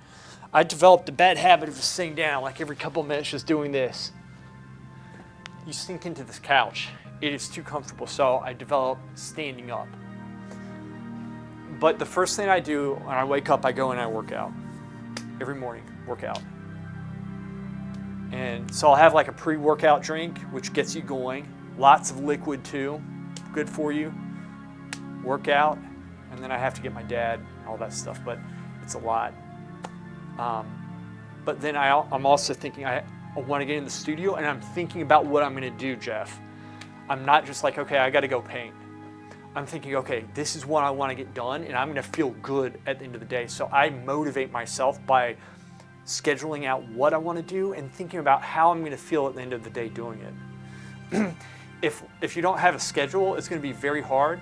I developed a bad habit of just sitting down like every couple of minutes just doing this. You sink into this couch. It is too comfortable, so I develop standing up. But the first thing I do when I wake up, I go and I work out. Every morning, work out. And so I'll have like a pre-workout drink, which gets you going. Lots of liquid too, good for you. Work out, and then I have to get my dad, all that stuff, but it's a lot. But then I'm also thinking I want to get in the studio, and I'm thinking about what I'm going to do, Jeff. I'm not just like, okay, I got to go paint. I'm thinking, okay, this is what I want to get done, and I'm going to feel good at the end of the day. So I motivate myself by scheduling out what I want to do and thinking about how I'm going to feel at the end of the day doing it. If you don't have a schedule, it's going to be very hard,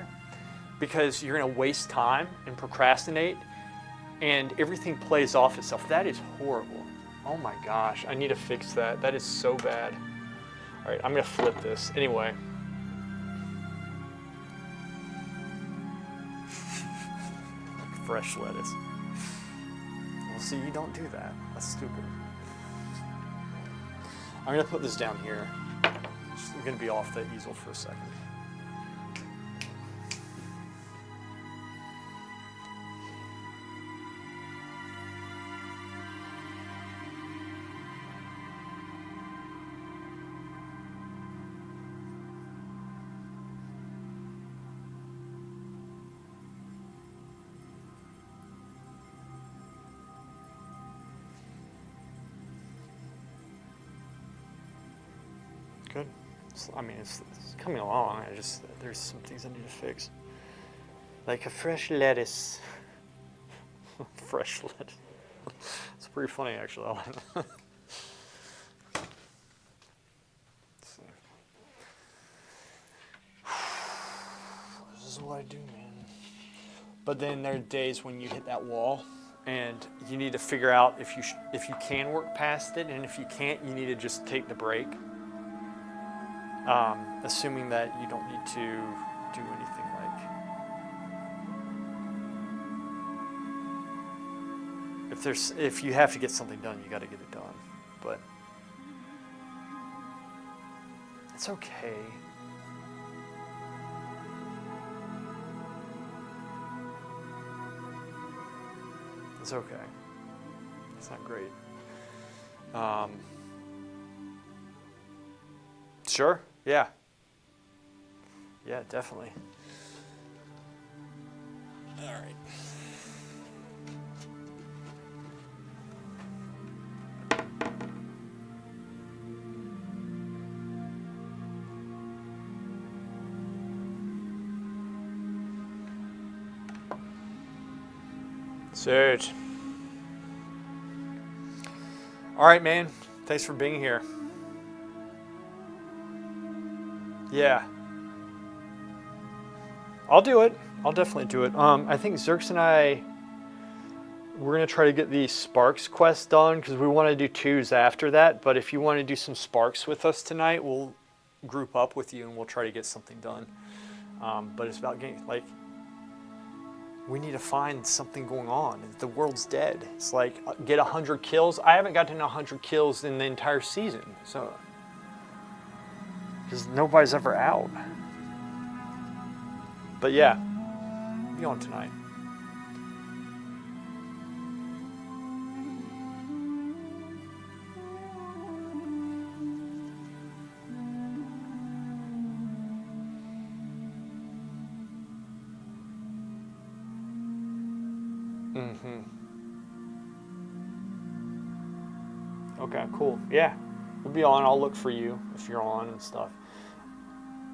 because you're going to waste time and procrastinate, and everything plays off itself. That is horrible. Oh my gosh, I need to fix that. That is so bad. All right, I'm going to flip this. Anyway. Fresh lettuce. see, you don't do that. That's stupid. I'm gonna put this down here. I'm gonna be off the easel for a second. Good. It's coming along. There's some things I need to fix. Like a fresh lettuce. Fresh lettuce. It's pretty funny, actually. I like that. This is what I do, man. But then there are days when you hit that wall, and you need to figure out if you can work past it, and if you can't, you need to just take the break. Assuming that you don't need to do anything like if you have to get something done, you got to get it done. But it's okay. It's okay. It's not great. Sure. Yeah. Yeah, definitely. All right. Serge. All right, man. Thanks for being here. Yeah. I'll do it. I'll definitely do it. I think Zerx and we're going to try to get the Sparks quest done because we want to do 2s after that. But if you want to do some Sparks with us tonight, we'll group up with you and we'll try to get something done. But it's about getting, like, we need to find something going on. The world's dead. It's like, get 100 kills. I haven't gotten 100 kills in the entire season. So, because nobody's ever out. But yeah, be on tonight. Okay, cool. Yeah, we'll be on. I'll look for you if you're on and stuff.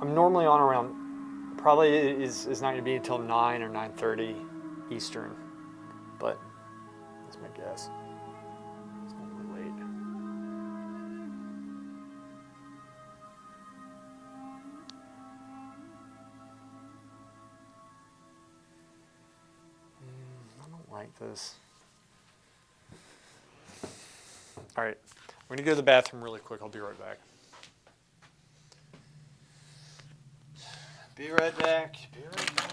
I'm normally on around, probably is not going to be until 9 or 9:30 Eastern, but that's my guess. It's going to be late. I don't like this. All right, we're going to go to the bathroom really quick. I'll be right back. Be right back. Be right back.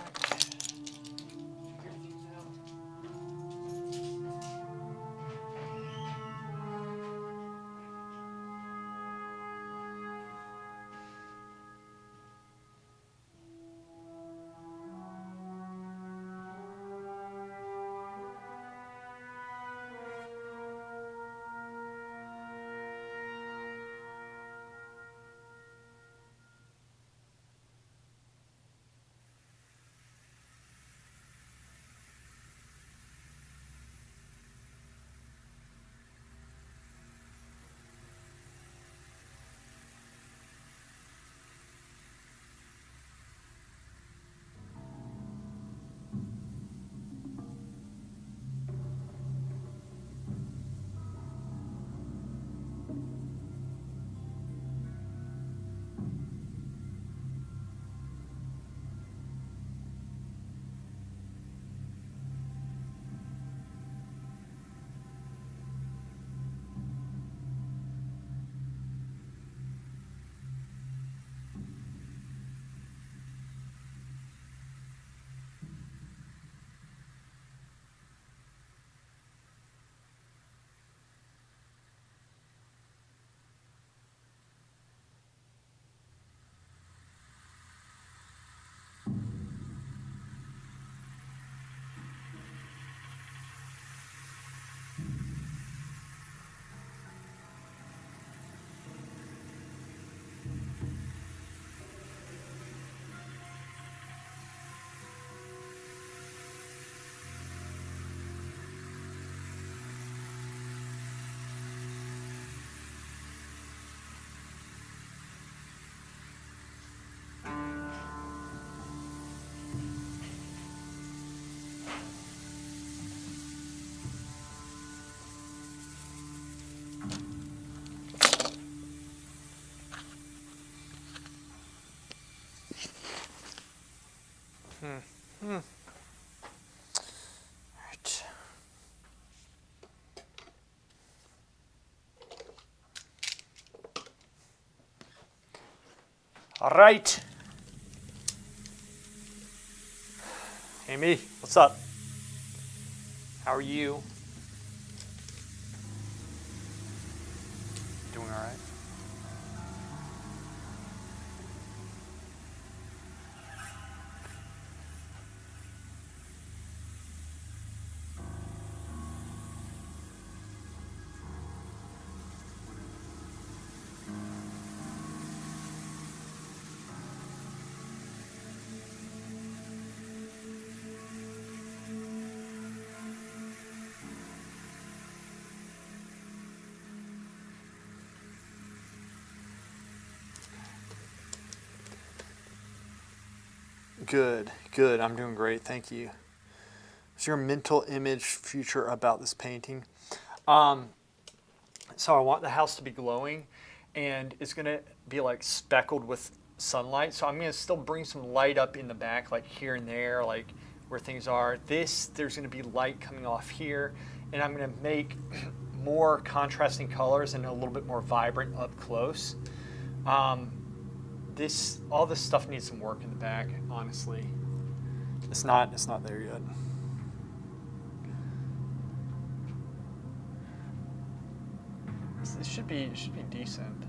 Right. All right. Amy, what's up? How are you? Doing all right? Good, good. I'm doing great. Thank you. What's your mental image future about this painting? So I want the house to be glowing, and it's gonna be like speckled with sunlight. So I'm gonna still bring some light up in the back, like here and there, like where things are. There's gonna be light coming off here, and I'm gonna make more contrasting colors and a little bit more vibrant up close. All this stuff needs some work in the back, honestly. It's not there yet. It should be decent.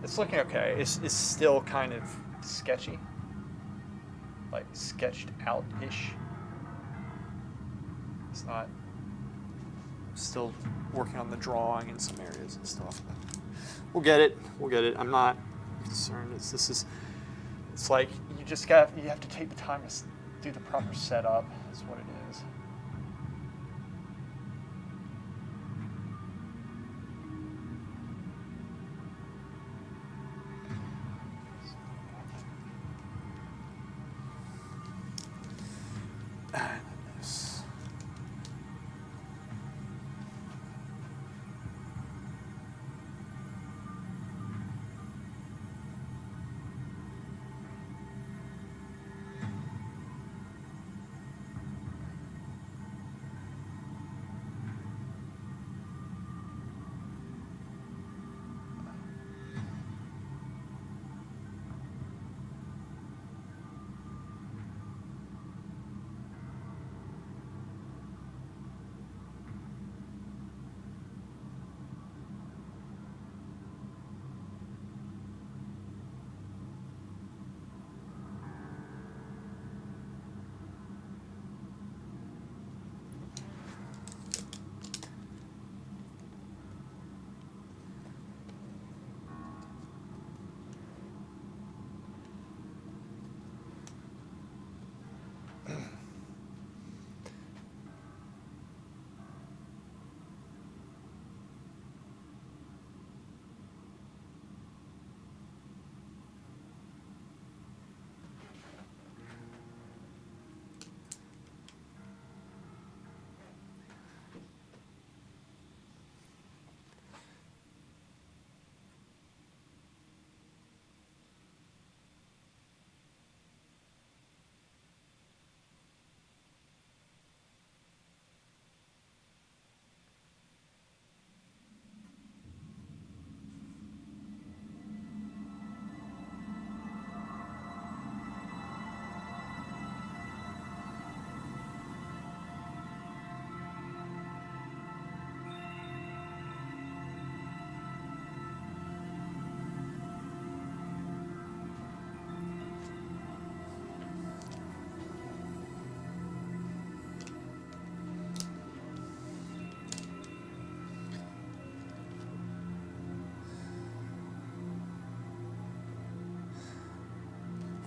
It's looking okay. It's still kind of sketchy, like sketched out-ish. It's not. Still working on the drawing in some areas and stuff. But we'll get it. We'll get it. I'm not concerned. It's like you have to take the time to do the proper setup. Is what it is.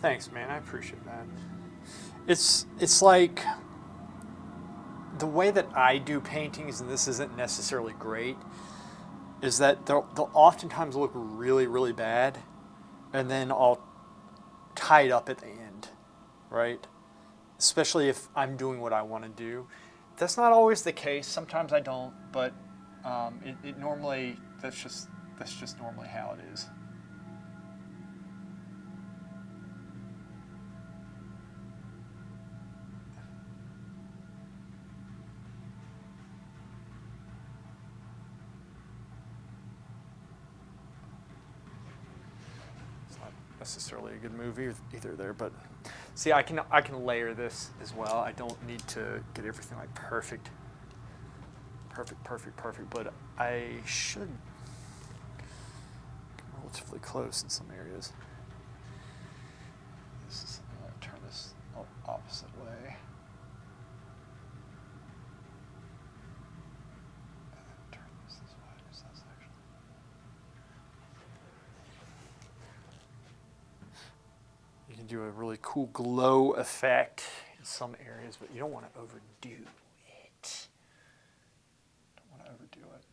Thanks, man. I appreciate that. It's like the way that I do paintings, and this isn't necessarily great, is that they'll oftentimes look really, really bad, and then I'll tie it up at the end, right? Especially if I'm doing what I want to do. That's not always the case. Sometimes I don't, but it normally, that's just normally how it is. Necessarily a good movie either there, but see, I can layer this as well. I don't need to get everything like perfect, but I should get relatively close in some areas. Turn this opposite way. Turn this way. Just that section. You can do a really cool glow effect in some areas, but you don't want to overdo it. Don't want to overdo it.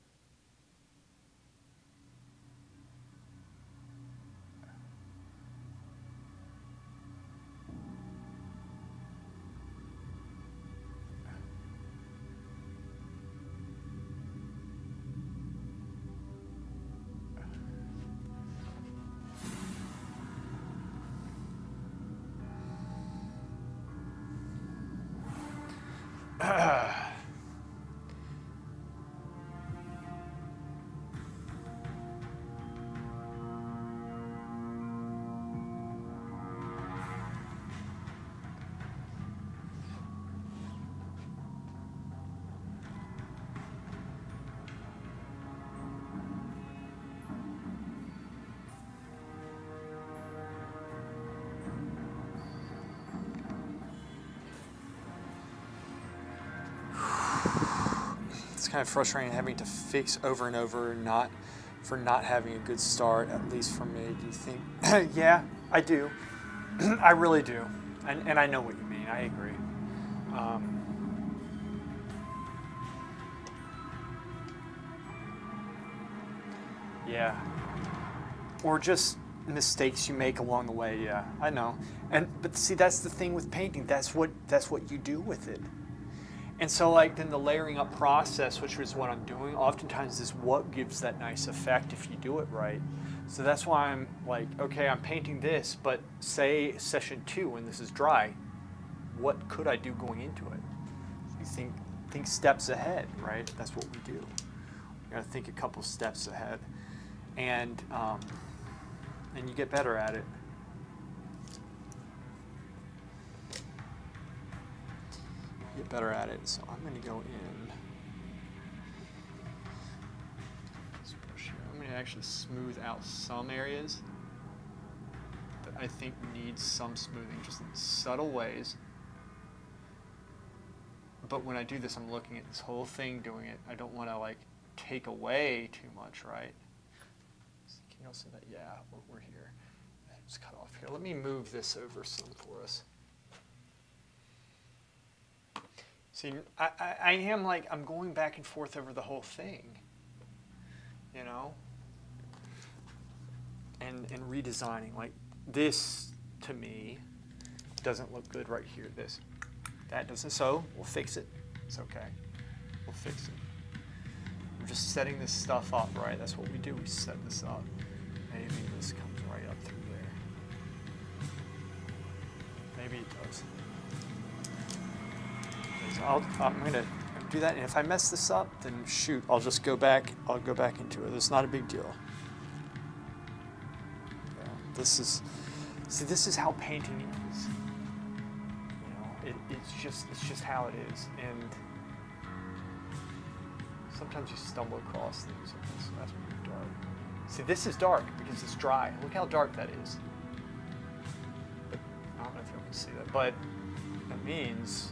It's kind of frustrating having to fix over and over, not having a good start, at least for me. Do you think? Yeah, I do. I really do, and I know what you mean. I agree. Yeah, or just mistakes you make along the way. Yeah, I know. But see, that's the thing with painting. That's what you do with it. And so like then the layering up process, which is what I'm doing, oftentimes is what gives that nice effect if you do it right. So that's why I'm like, okay, I'm painting this, but say session 2 when this is dry, what could I do going into it? You think steps ahead, right? That's what we do. You gotta think a couple steps ahead. And you get better at it. Get better at it. So I'm going to go in. This brush here. I'm going to actually smooth out some areas that I think need some smoothing, just in subtle ways. But when I do this, I'm looking at this whole thing, doing it. I don't want to like take away too much, right? Can you all see that? Yeah, we're here. Just cut off here. Let me move this over some for us. See, I am like, I'm going back and forth over the whole thing, you know? And redesigning. Like, this, to me, doesn't look good right here, this. That doesn't, so we'll fix it. It's okay. We'll fix it. We're just setting this stuff up, right? That's what we do, we set this up. Maybe this comes right up through there. Maybe it does. So I'm going to do that, and if I mess this up, then shoot, I'll just go back. I'll go back into it. It's not a big deal. Yeah, this is how painting is. You know, it's just how it is, and sometimes you stumble across things. That's pretty dark. See, this is dark because it's dry. Look how dark that is. But I don't know if you can see that, but that means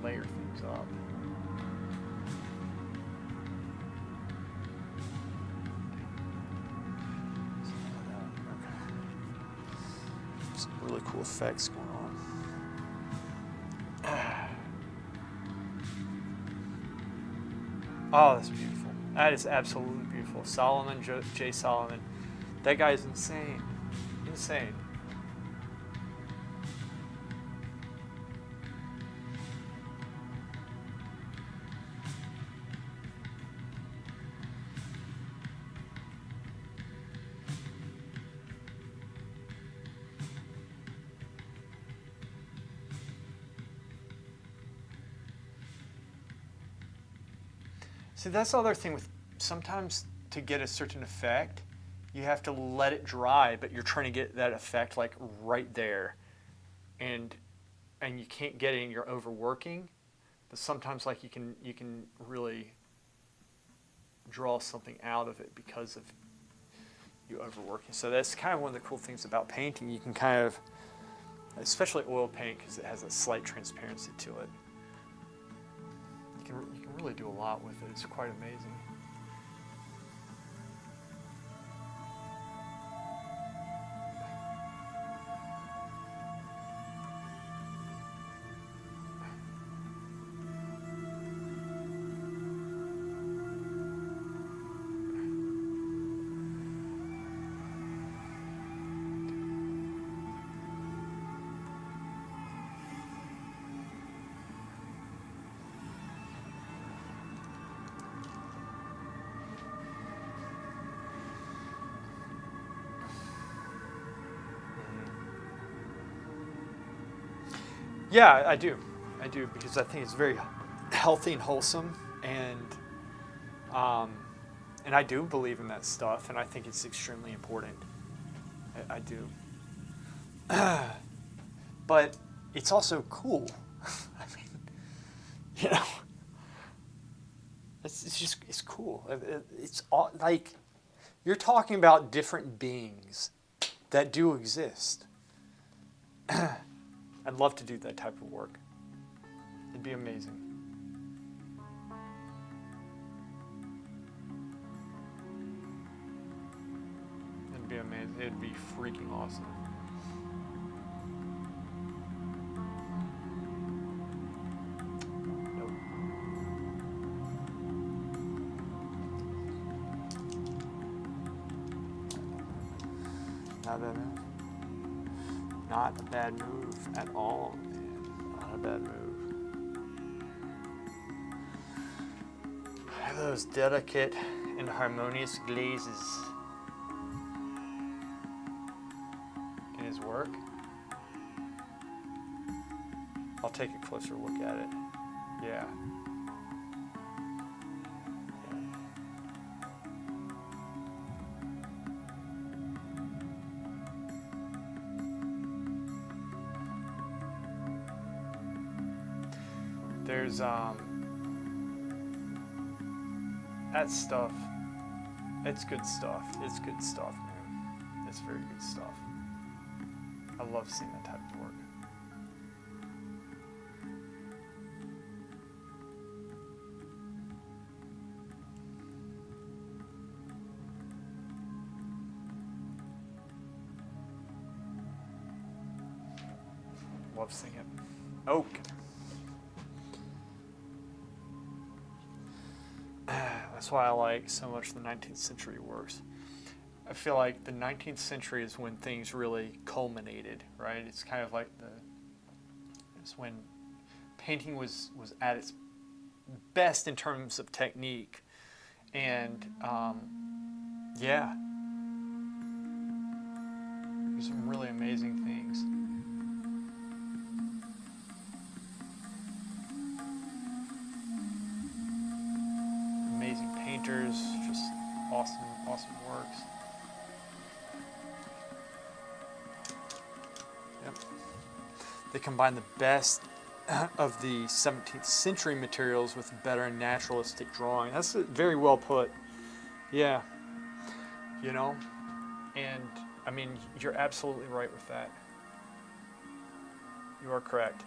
layer things up. Okay. Some really cool effects going on. Oh, that's beautiful. That is absolutely beautiful. Solomon, J. Solomon. That guy is insane. Insane. See, that's the other thing with sometimes to get a certain effect, you have to let it dry, but you're trying to get that effect like right there. And you can't get it and you're overworking. But sometimes like you can really draw something out of it because of you overworking. So that's kind of one of the cool things about painting. You can kind of, especially oil paint, because it has a slight transparency to it. You can really do a lot with it. It's quite amazing. Yeah, I do. I do because I think it's very healthy and wholesome, um, and I do believe in that stuff, and I think it's extremely important. I do, but it's also cool. I mean, you know, it's cool. It's all, like you're talking about different beings that do exist. I'd love to do that type of work. It'd be amazing. It'd be amazing. It'd be freaking awesome. Nope. Not a bad move. Not a bad move at all, man. Not a bad move. Those delicate and harmonious glazes in his work. I'll take a closer look at it. Yeah. There's that stuff. It's good stuff. It's good stuff, man. It's very good stuff. I love seeing that type of work. Love seeing it. Oak. That's why I like so much the 19th century works. I feel like the 19th century is when things really culminated, right? It's kind of like it's when painting was at its best in terms of technique, and yeah, there's some really amazing things. Amazing painters, just awesome works. Yep. They combine the best of the 17th century materials with better naturalistic drawing. That's very well put. Yeah. You know? And, I mean, you're absolutely right with that. You are correct.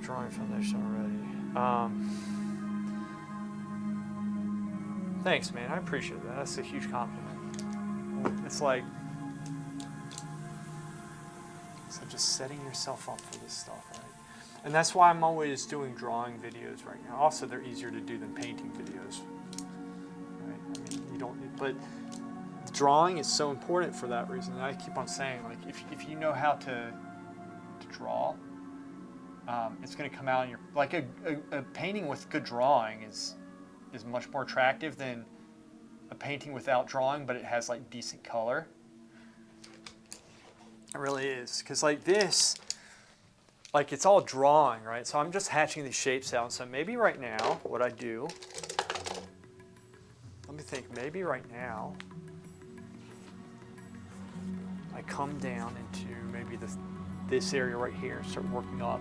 drawing foundation already. Thanks, man. I appreciate that. That's a huge compliment. It's like, so just setting yourself up for this stuff, right? And that's why I'm always doing drawing videos right now. Also, they're easier to do than painting videos, right? I mean, you don't, but drawing is so important for that reason. And I keep on saying, like, if you know how to draw, it's going to come out in your, like a painting with good drawing is much more attractive than a painting without drawing, but it has like decent color. It really is, because like this, like it's all drawing, right? So I'm just hatching these shapes out. So maybe right now, what I do, let me think, maybe right now, I come down into maybe this area right here, start working up,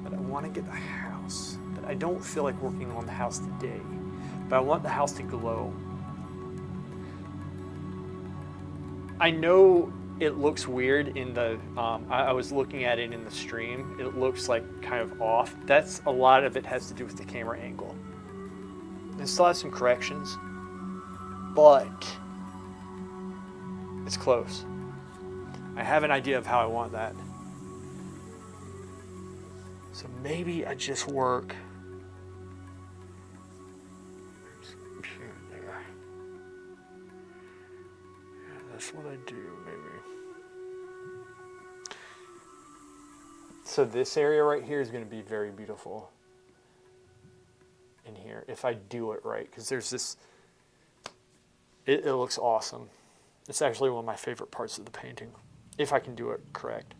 but I want to get the house, but I don't feel like working on the house today, but I want the house to glow. I know it looks weird in the, I was looking at it in the stream, it looks like kind of off. That's, a lot of it has to do with the camera angle. It still has some corrections, but it's close. I have an idea of how I want that. So maybe I just work here and there. Yeah, that's what I do, maybe. So this area right here is going to be very beautiful in here if I do it right, because there's this, it looks awesome. It's actually one of my favorite parts of the painting, if I can do it correct.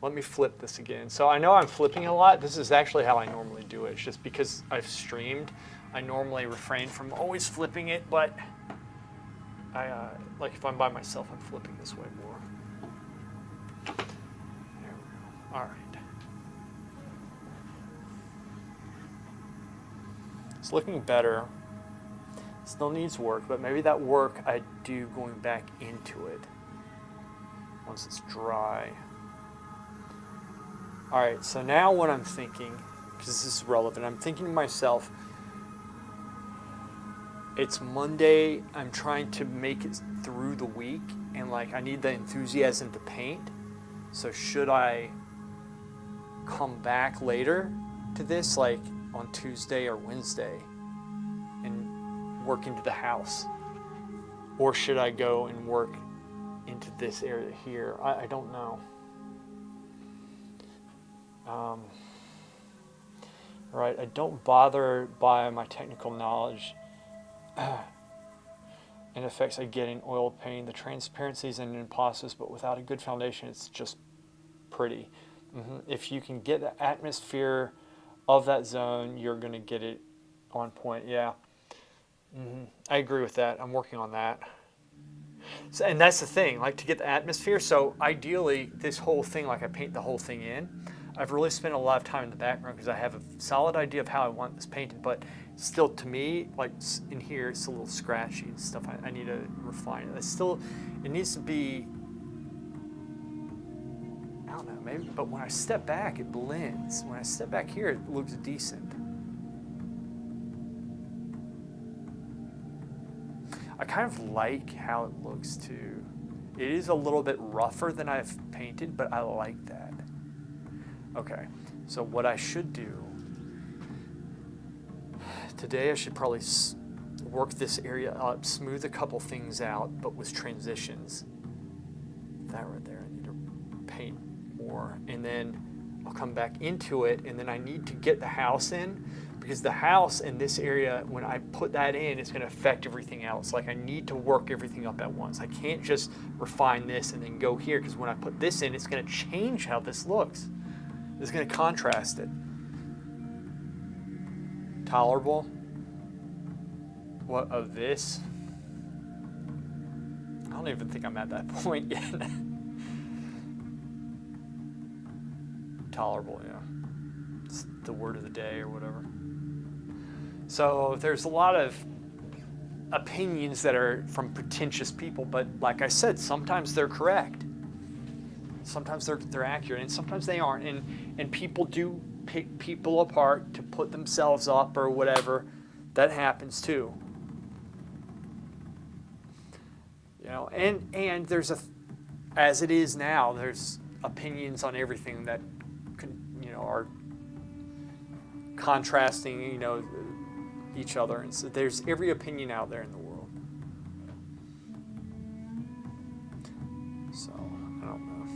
Let me flip this again. So I know I'm flipping a lot. This is actually how I normally do it. It's just because I've streamed, I normally refrain from always flipping it, but I like if I'm by myself, I'm flipping this way more. There we go. All right. It's looking better. Still needs work, but maybe that work I do going back into it once it's dry. All right, so now what I'm thinking, because this is relevant, I'm thinking to myself, it's Monday, I'm trying to make it through the week, and like I need the enthusiasm to paint. So should I come back later to this, like on Tuesday or Wednesday, and work into the house? Or should I go and work into this area here? I don't know. Right, I don't bother by my technical knowledge and effects I get in oil painting. The transparencies and in process, but without a good foundation, it's just pretty. If you can get the atmosphere of that zone, you're going to get it on point. Yeah, I agree with that. I'm working on that. So, and that's the thing, like to get the atmosphere. So ideally, this whole thing, like I paint the whole thing in. I've really spent a lot of time in the background because I have a solid idea of how I want this painted, but still to me, like in here, it's a little scratchy and stuff. I need to refine it. It needs to be, I don't know, maybe, but when I step back, it blends. When I step back here, it looks decent. I kind of like how it looks too. It is a little bit rougher than I've painted, but I like that. Okay, so what I should do, today I should probably work this area up, smooth a couple things out, but with transitions. That right there, I need to paint more. And then I'll come back into it, and then I need to get the house in, because the house in this area, when I put that in, it's gonna affect everything else. Like I need to work everything up at once. I can't just refine this and then go here, because when I put this in, it's gonna change how this looks. It's going to contrast it. Tolerable? What of this? I don't even think I'm at that point yet. Tolerable, yeah. It's the word of the day or whatever. So there's a lot of opinions that are from pretentious people, but like I said, sometimes they're correct. sometimes they're accurate, and sometimes they aren't. And people do pick people apart to put themselves up or whatever. That happens too. You know, and there's as it is now, there's opinions on everything that are contrasting, each other, and so there's every opinion out there in the world. So I don't know.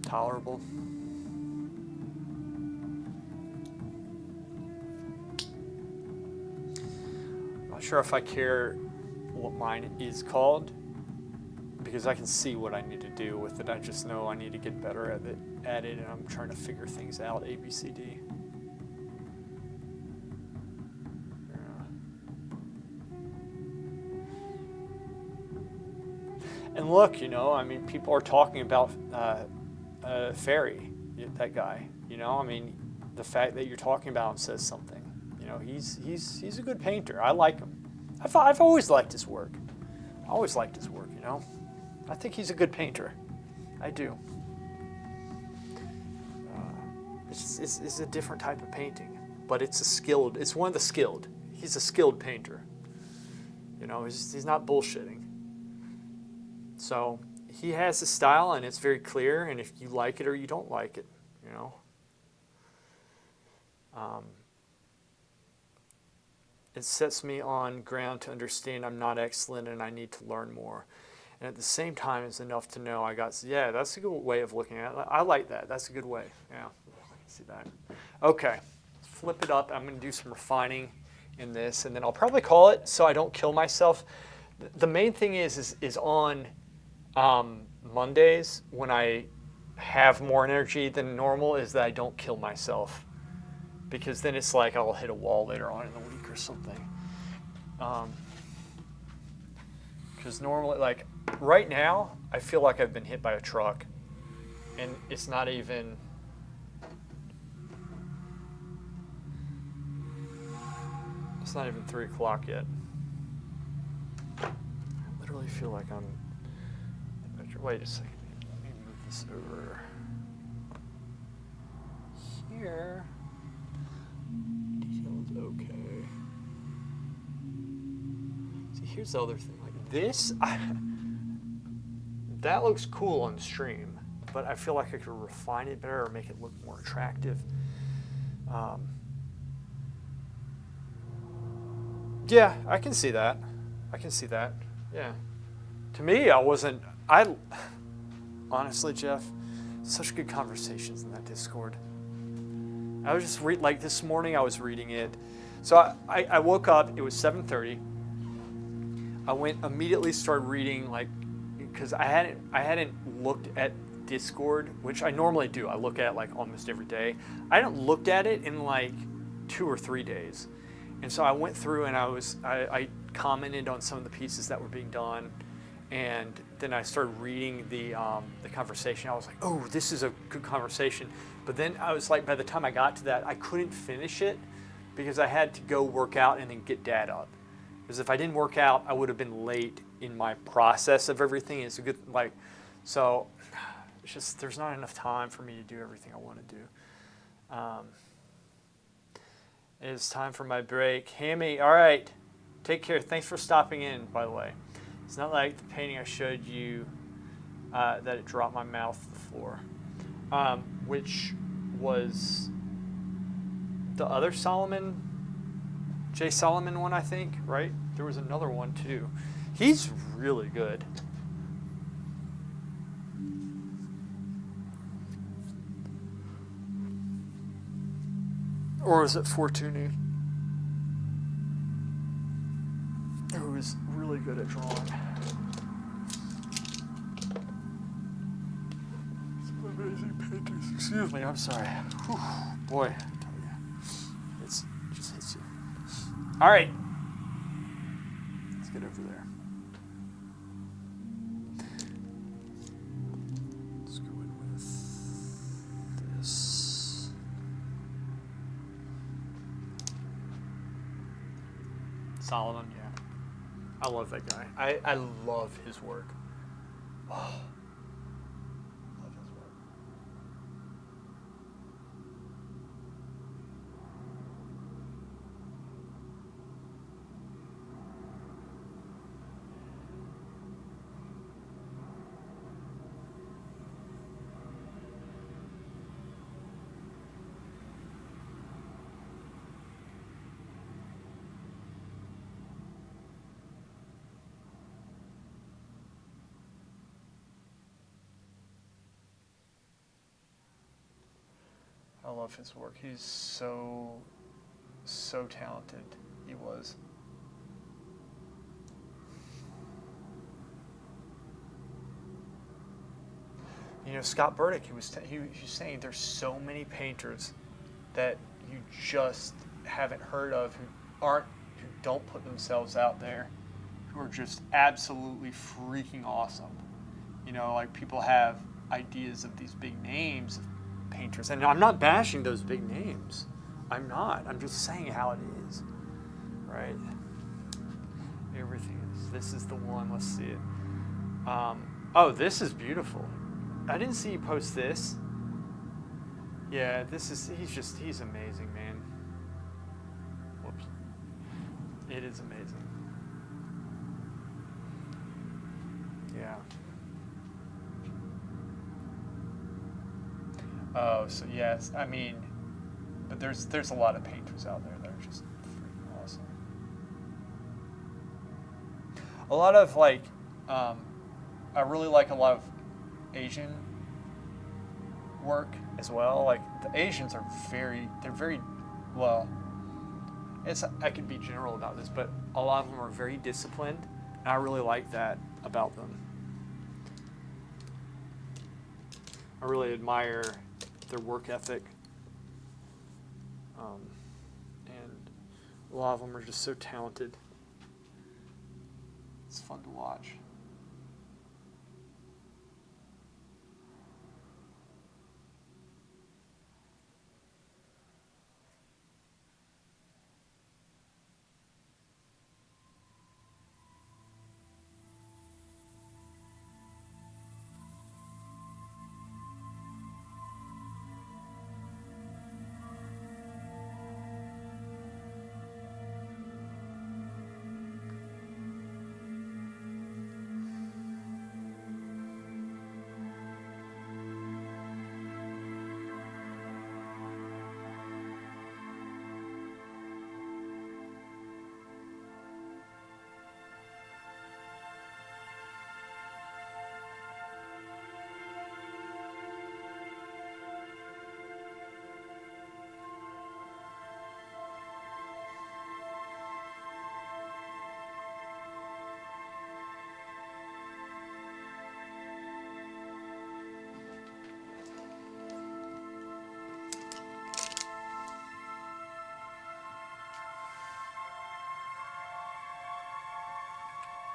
Tolerable. Not sure if I care what mine is called, because I can see what I need to do with it. I just know I need to get better at it, and I'm trying to figure things out. A, B, C, D. And look, people are talking about Ferry, that guy. The fact that you're talking about him says something. He's a good painter. I like him. I've always liked his work. I think he's a good painter. I do. It's a different type of painting, but it's one of the skilled. He's a skilled painter. He's not bullshitting. So he has a style, and it's very clear, and if you like it or you don't like it, it sets me on ground to understand I'm not excellent and I need to learn more. And at the same time, it's enough to know that's a good way of looking at it. I like that. That's a good way. Yeah, I can see that. Okay, flip it up. I'm going to do some refining in this, and then I'll probably call it so I don't kill myself. The main thing is on Mondays, when I have more energy than normal, is that I don't kill myself. Because then it's like I'll hit a wall later on in the week or something. Because normally, like right now, I feel like I've been hit by a truck. And it's not even... It's not even 3 o'clock yet. I literally feel like I'm... Wait a second. Let me move this over here. Detail is okay. See, here's the other thing. Like this, that looks cool on stream, but I feel like I could refine it better or make it look more attractive. Yeah, I can see that. Yeah. To me, honestly, Jeff, such good conversations in that Discord. I was just like this morning I was reading it. So I woke up, it was 7:30. I went immediately started reading, like, because I hadn't looked at Discord, which I normally do. I look at it like almost every day. I hadn't looked at it in like 2 or 3 days. And so I went through and I commented on some of the pieces that were being done, and then I started reading the conversation. I was like, oh, this is a good conversation. But then I was like, by the time I got to that, I couldn't finish it because I had to go work out and then get Dad up. Because if I didn't work out, I would have been late in my process of everything. It's a good, so it's just, there's not enough time for me to do everything I want to do. It's time for my break. Hammy, all right. Take care. Thanks for stopping in, by the way. It's not like the painting I showed you that it dropped my mouth to the floor, which was the other Solomon, Jay Solomon one, I think, right? There was another one, too. He's really good. Or was it Fortuny? Who was really good at drawing. Some amazing paintings. Excuse me, I'm sorry. Whew, boy, I tell you, it just hits you. All right, let's get over there. Let's go in with this. Solomon, yeah. I love that guy. I love his work. Oh, love his work. I love his work. He's so talented. He was. You know, Scott Burdick, he was saying there's so many painters that you just haven't heard of who don't put themselves out there, who are just absolutely freaking awesome. You know, like people have ideas of these big names of painters, and I'm not bashing those big names. I'm not. I'm just saying how it is, right? Everything is. This is the one. Let's see it. Oh, this is beautiful. I didn't see you post this. Yeah, he's amazing, man. Whoops. It is amazing. Yeah. Oh, so yes, I mean, but there's a lot of painters out there that are just freaking awesome. A lot of like, I really like a lot of Asian work as well. Like the Asians are very well. I could be general about this, but a lot of them are very disciplined, and I really like that about them. I really admire their work ethic, and a lot of them are just so talented. It's fun to watch.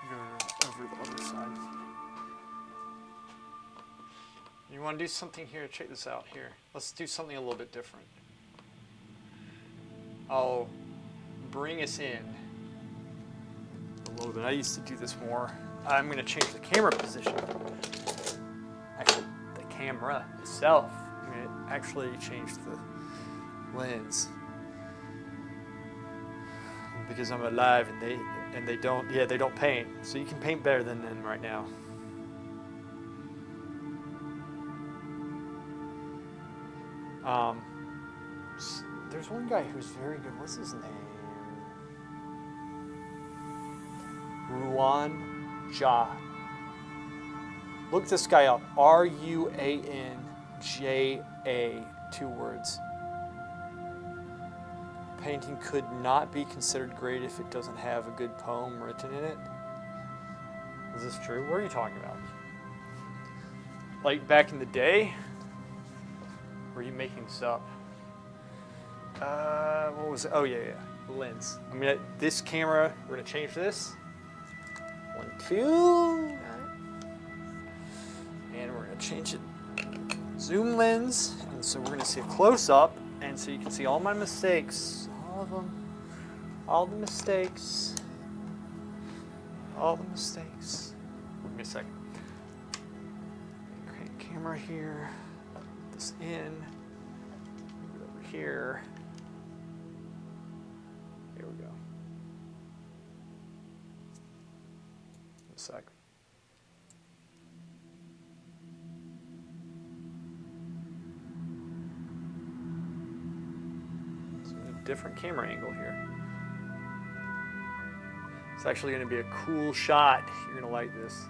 Go over the other side. You want to do something here? Check this out here. Let's do something a little bit different. I'll bring us in a little bit. I used to do this more. I'm going to change the camera position. Actually, the camera itself. I'm going to actually change the lens. Because I'm alive and they don't paint. So you can paint better than them right now. There's one guy who's very good. What's his name? Ruan Jia. Look this guy up. Ruanja, 2 words. Painting could not be considered great if it doesn't have a good poem written in it. Is this true? What are you talking about? Like back in the day? Or are you making this up? What was it? Oh, yeah. Lens. I mean, this camera, we're going to change this. 1, 2. And we're going to change it. Zoom lens. And so we're going to see a close-up. And so you can see all my mistakes. All of them. All the mistakes. all the mistakes. Give me a second. Crank camera here. Put this in. Move it over here. Here we go. A sec. So a different camera angle here. It's actually going to be a cool shot. You're going to like this.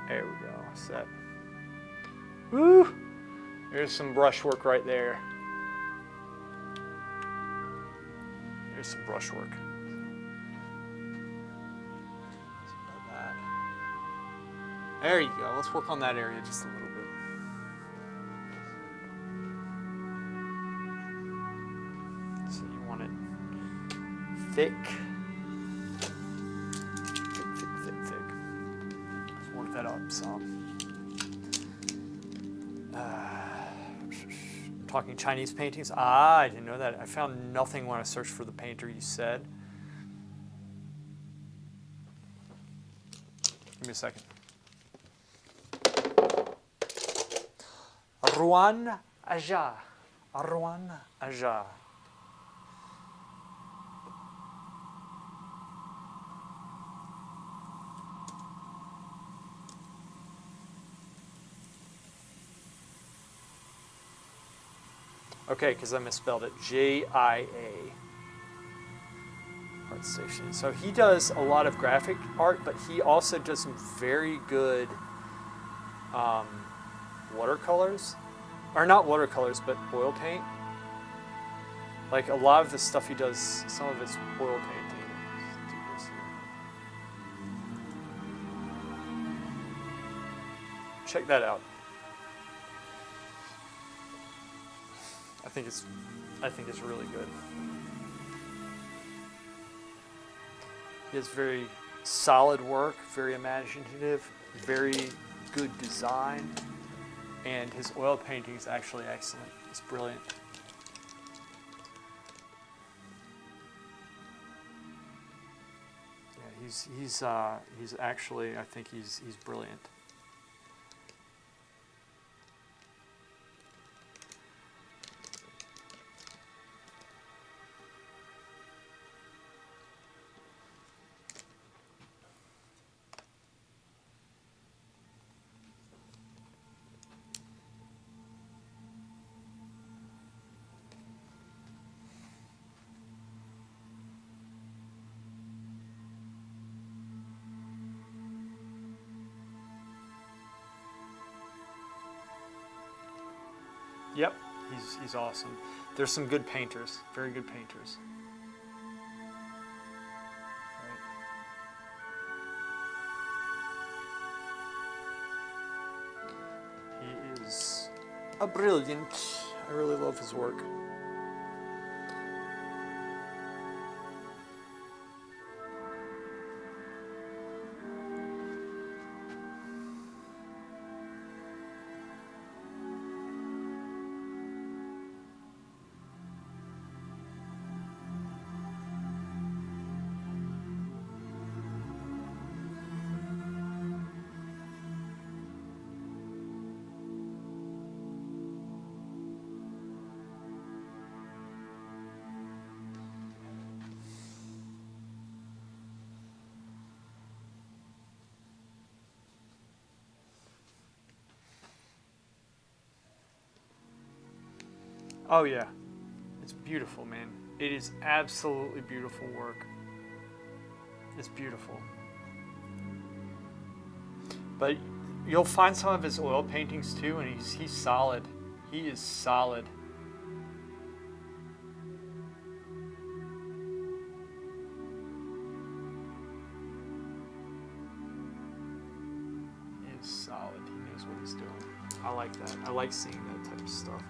There we go. Set. Woo! There's some brushwork right there. There's some brushwork. There you go. Let's work on that area just a little bit. So you want it thick. Thick. Let's work that up some. Talking Chinese paintings. I didn't know that. I found nothing when I searched for the painter you said. Give me a second. Ruan Aja. Ruan Aja. Okay, because I misspelled it. J-I-A. Art Station. So he does a lot of graphic art, but he also does some very good watercolors. Or not watercolors, but oil paint. Like a lot of the stuff he does, some of it's oil painting. Let's do this here. Check that out. I think it's really good. He has very solid work, very imaginative, very good design, and his oil painting is actually excellent. It's brilliant. Yeah, he's actually, I think he's brilliant. Yep, he's awesome. There's some good painters, very good painters. Right. He is a brilliant. I really love his work. Oh yeah, it's beautiful, man. It is absolutely beautiful work. It's beautiful. But you'll find some of his oil paintings too, and he's solid. He is solid. He is solid. He knows what he's doing. I like that. I like seeing that type of stuff.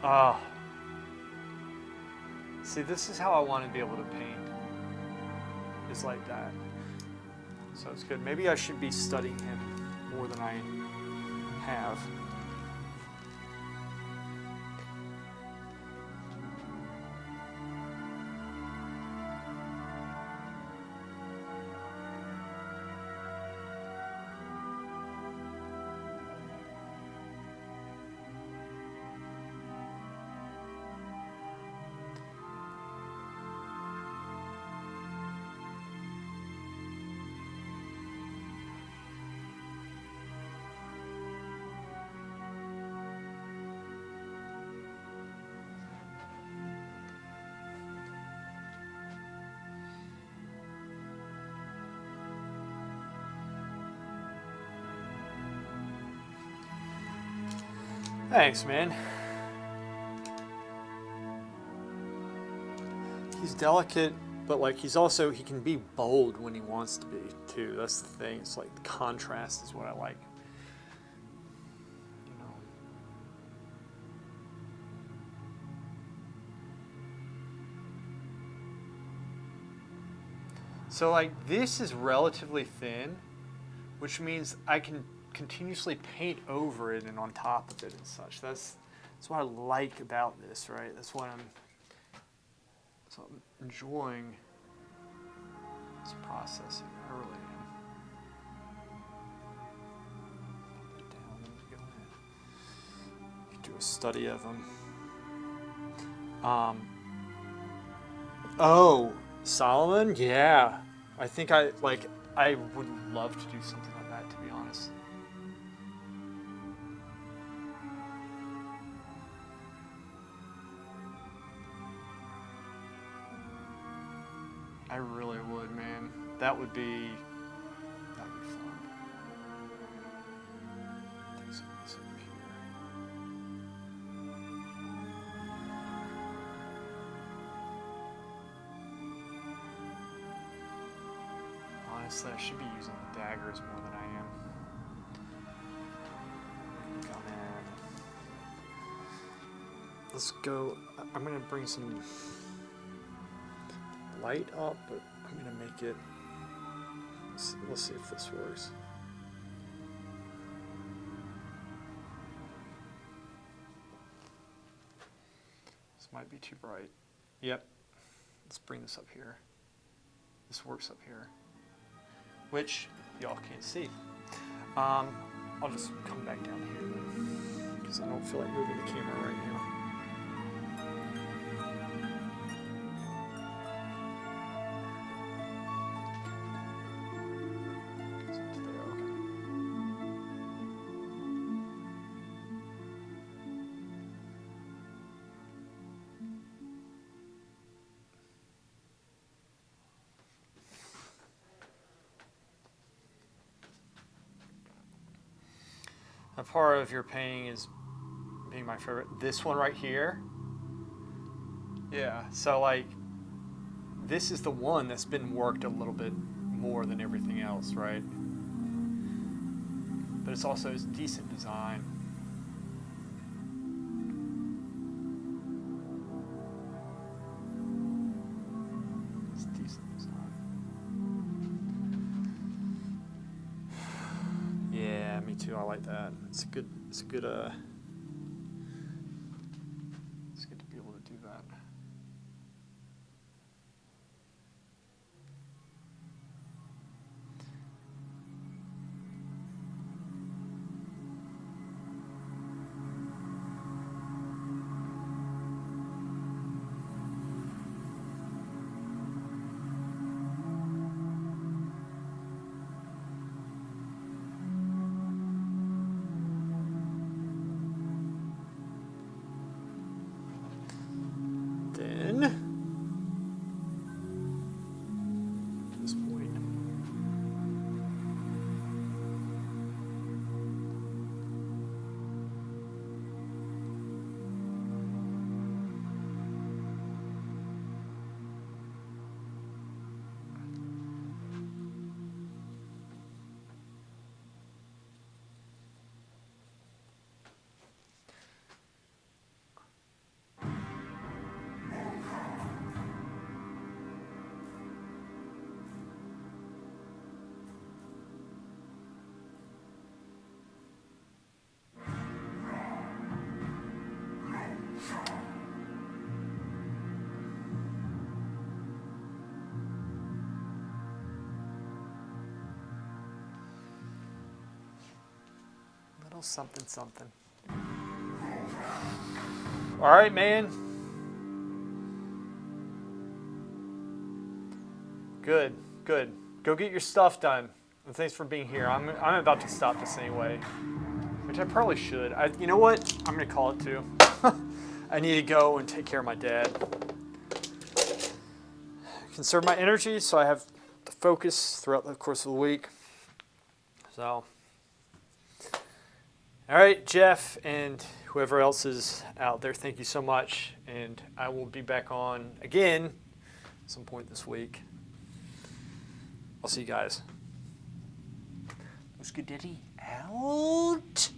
Oh. See, this is how I want to be able to paint. It's like that. So it's good. Maybe I should be studying him more than I have. Thanks, man. He's delicate, but like he can be bold when he wants to be too. That's the thing. It's like the contrast is what I like. You know. So like this is relatively thin, which means I can continuously paint over it and on top of it and such. That's what I like about this, right? That's what I'm enjoying this processing. I really am. Put that down. Let me go in. Do a study of them. Oh, Solomon? Yeah. I think I would love to do something like that, to be honest. I really would, man. That would be fun. Take some of this over here. Honestly, I should be using the daggers more than I am. Come in. Let's go. I'm gonna bring some light up, but I'm gonna make it. Let's see if this works. This might be too bright. Yep. Let's bring this up here. This works up here, which y'all can't see. I'll just come back down here then, because I don't feel like moving the camera right now. A part of your painting is being my favorite. This one right here. Yeah, so like, this is the one that's been worked a little bit more than everything else, right? But it's also a decent design. It's decent design. Yeah, me too. I like that. It's good to be able to do that. Well, something, something. All right, man. Good, good. Go get your stuff done. And thanks for being here. I'm about to stop this anyway, which I probably should. You know what? I'm gonna call it too. I need to go and take care of my dad. Conserve my energy so I have the focus throughout the course of the week. So, all right, Jeff and whoever else is out there, thank you so much. And I will be back on again at some point this week. I'll see you guys. Muscadetti out.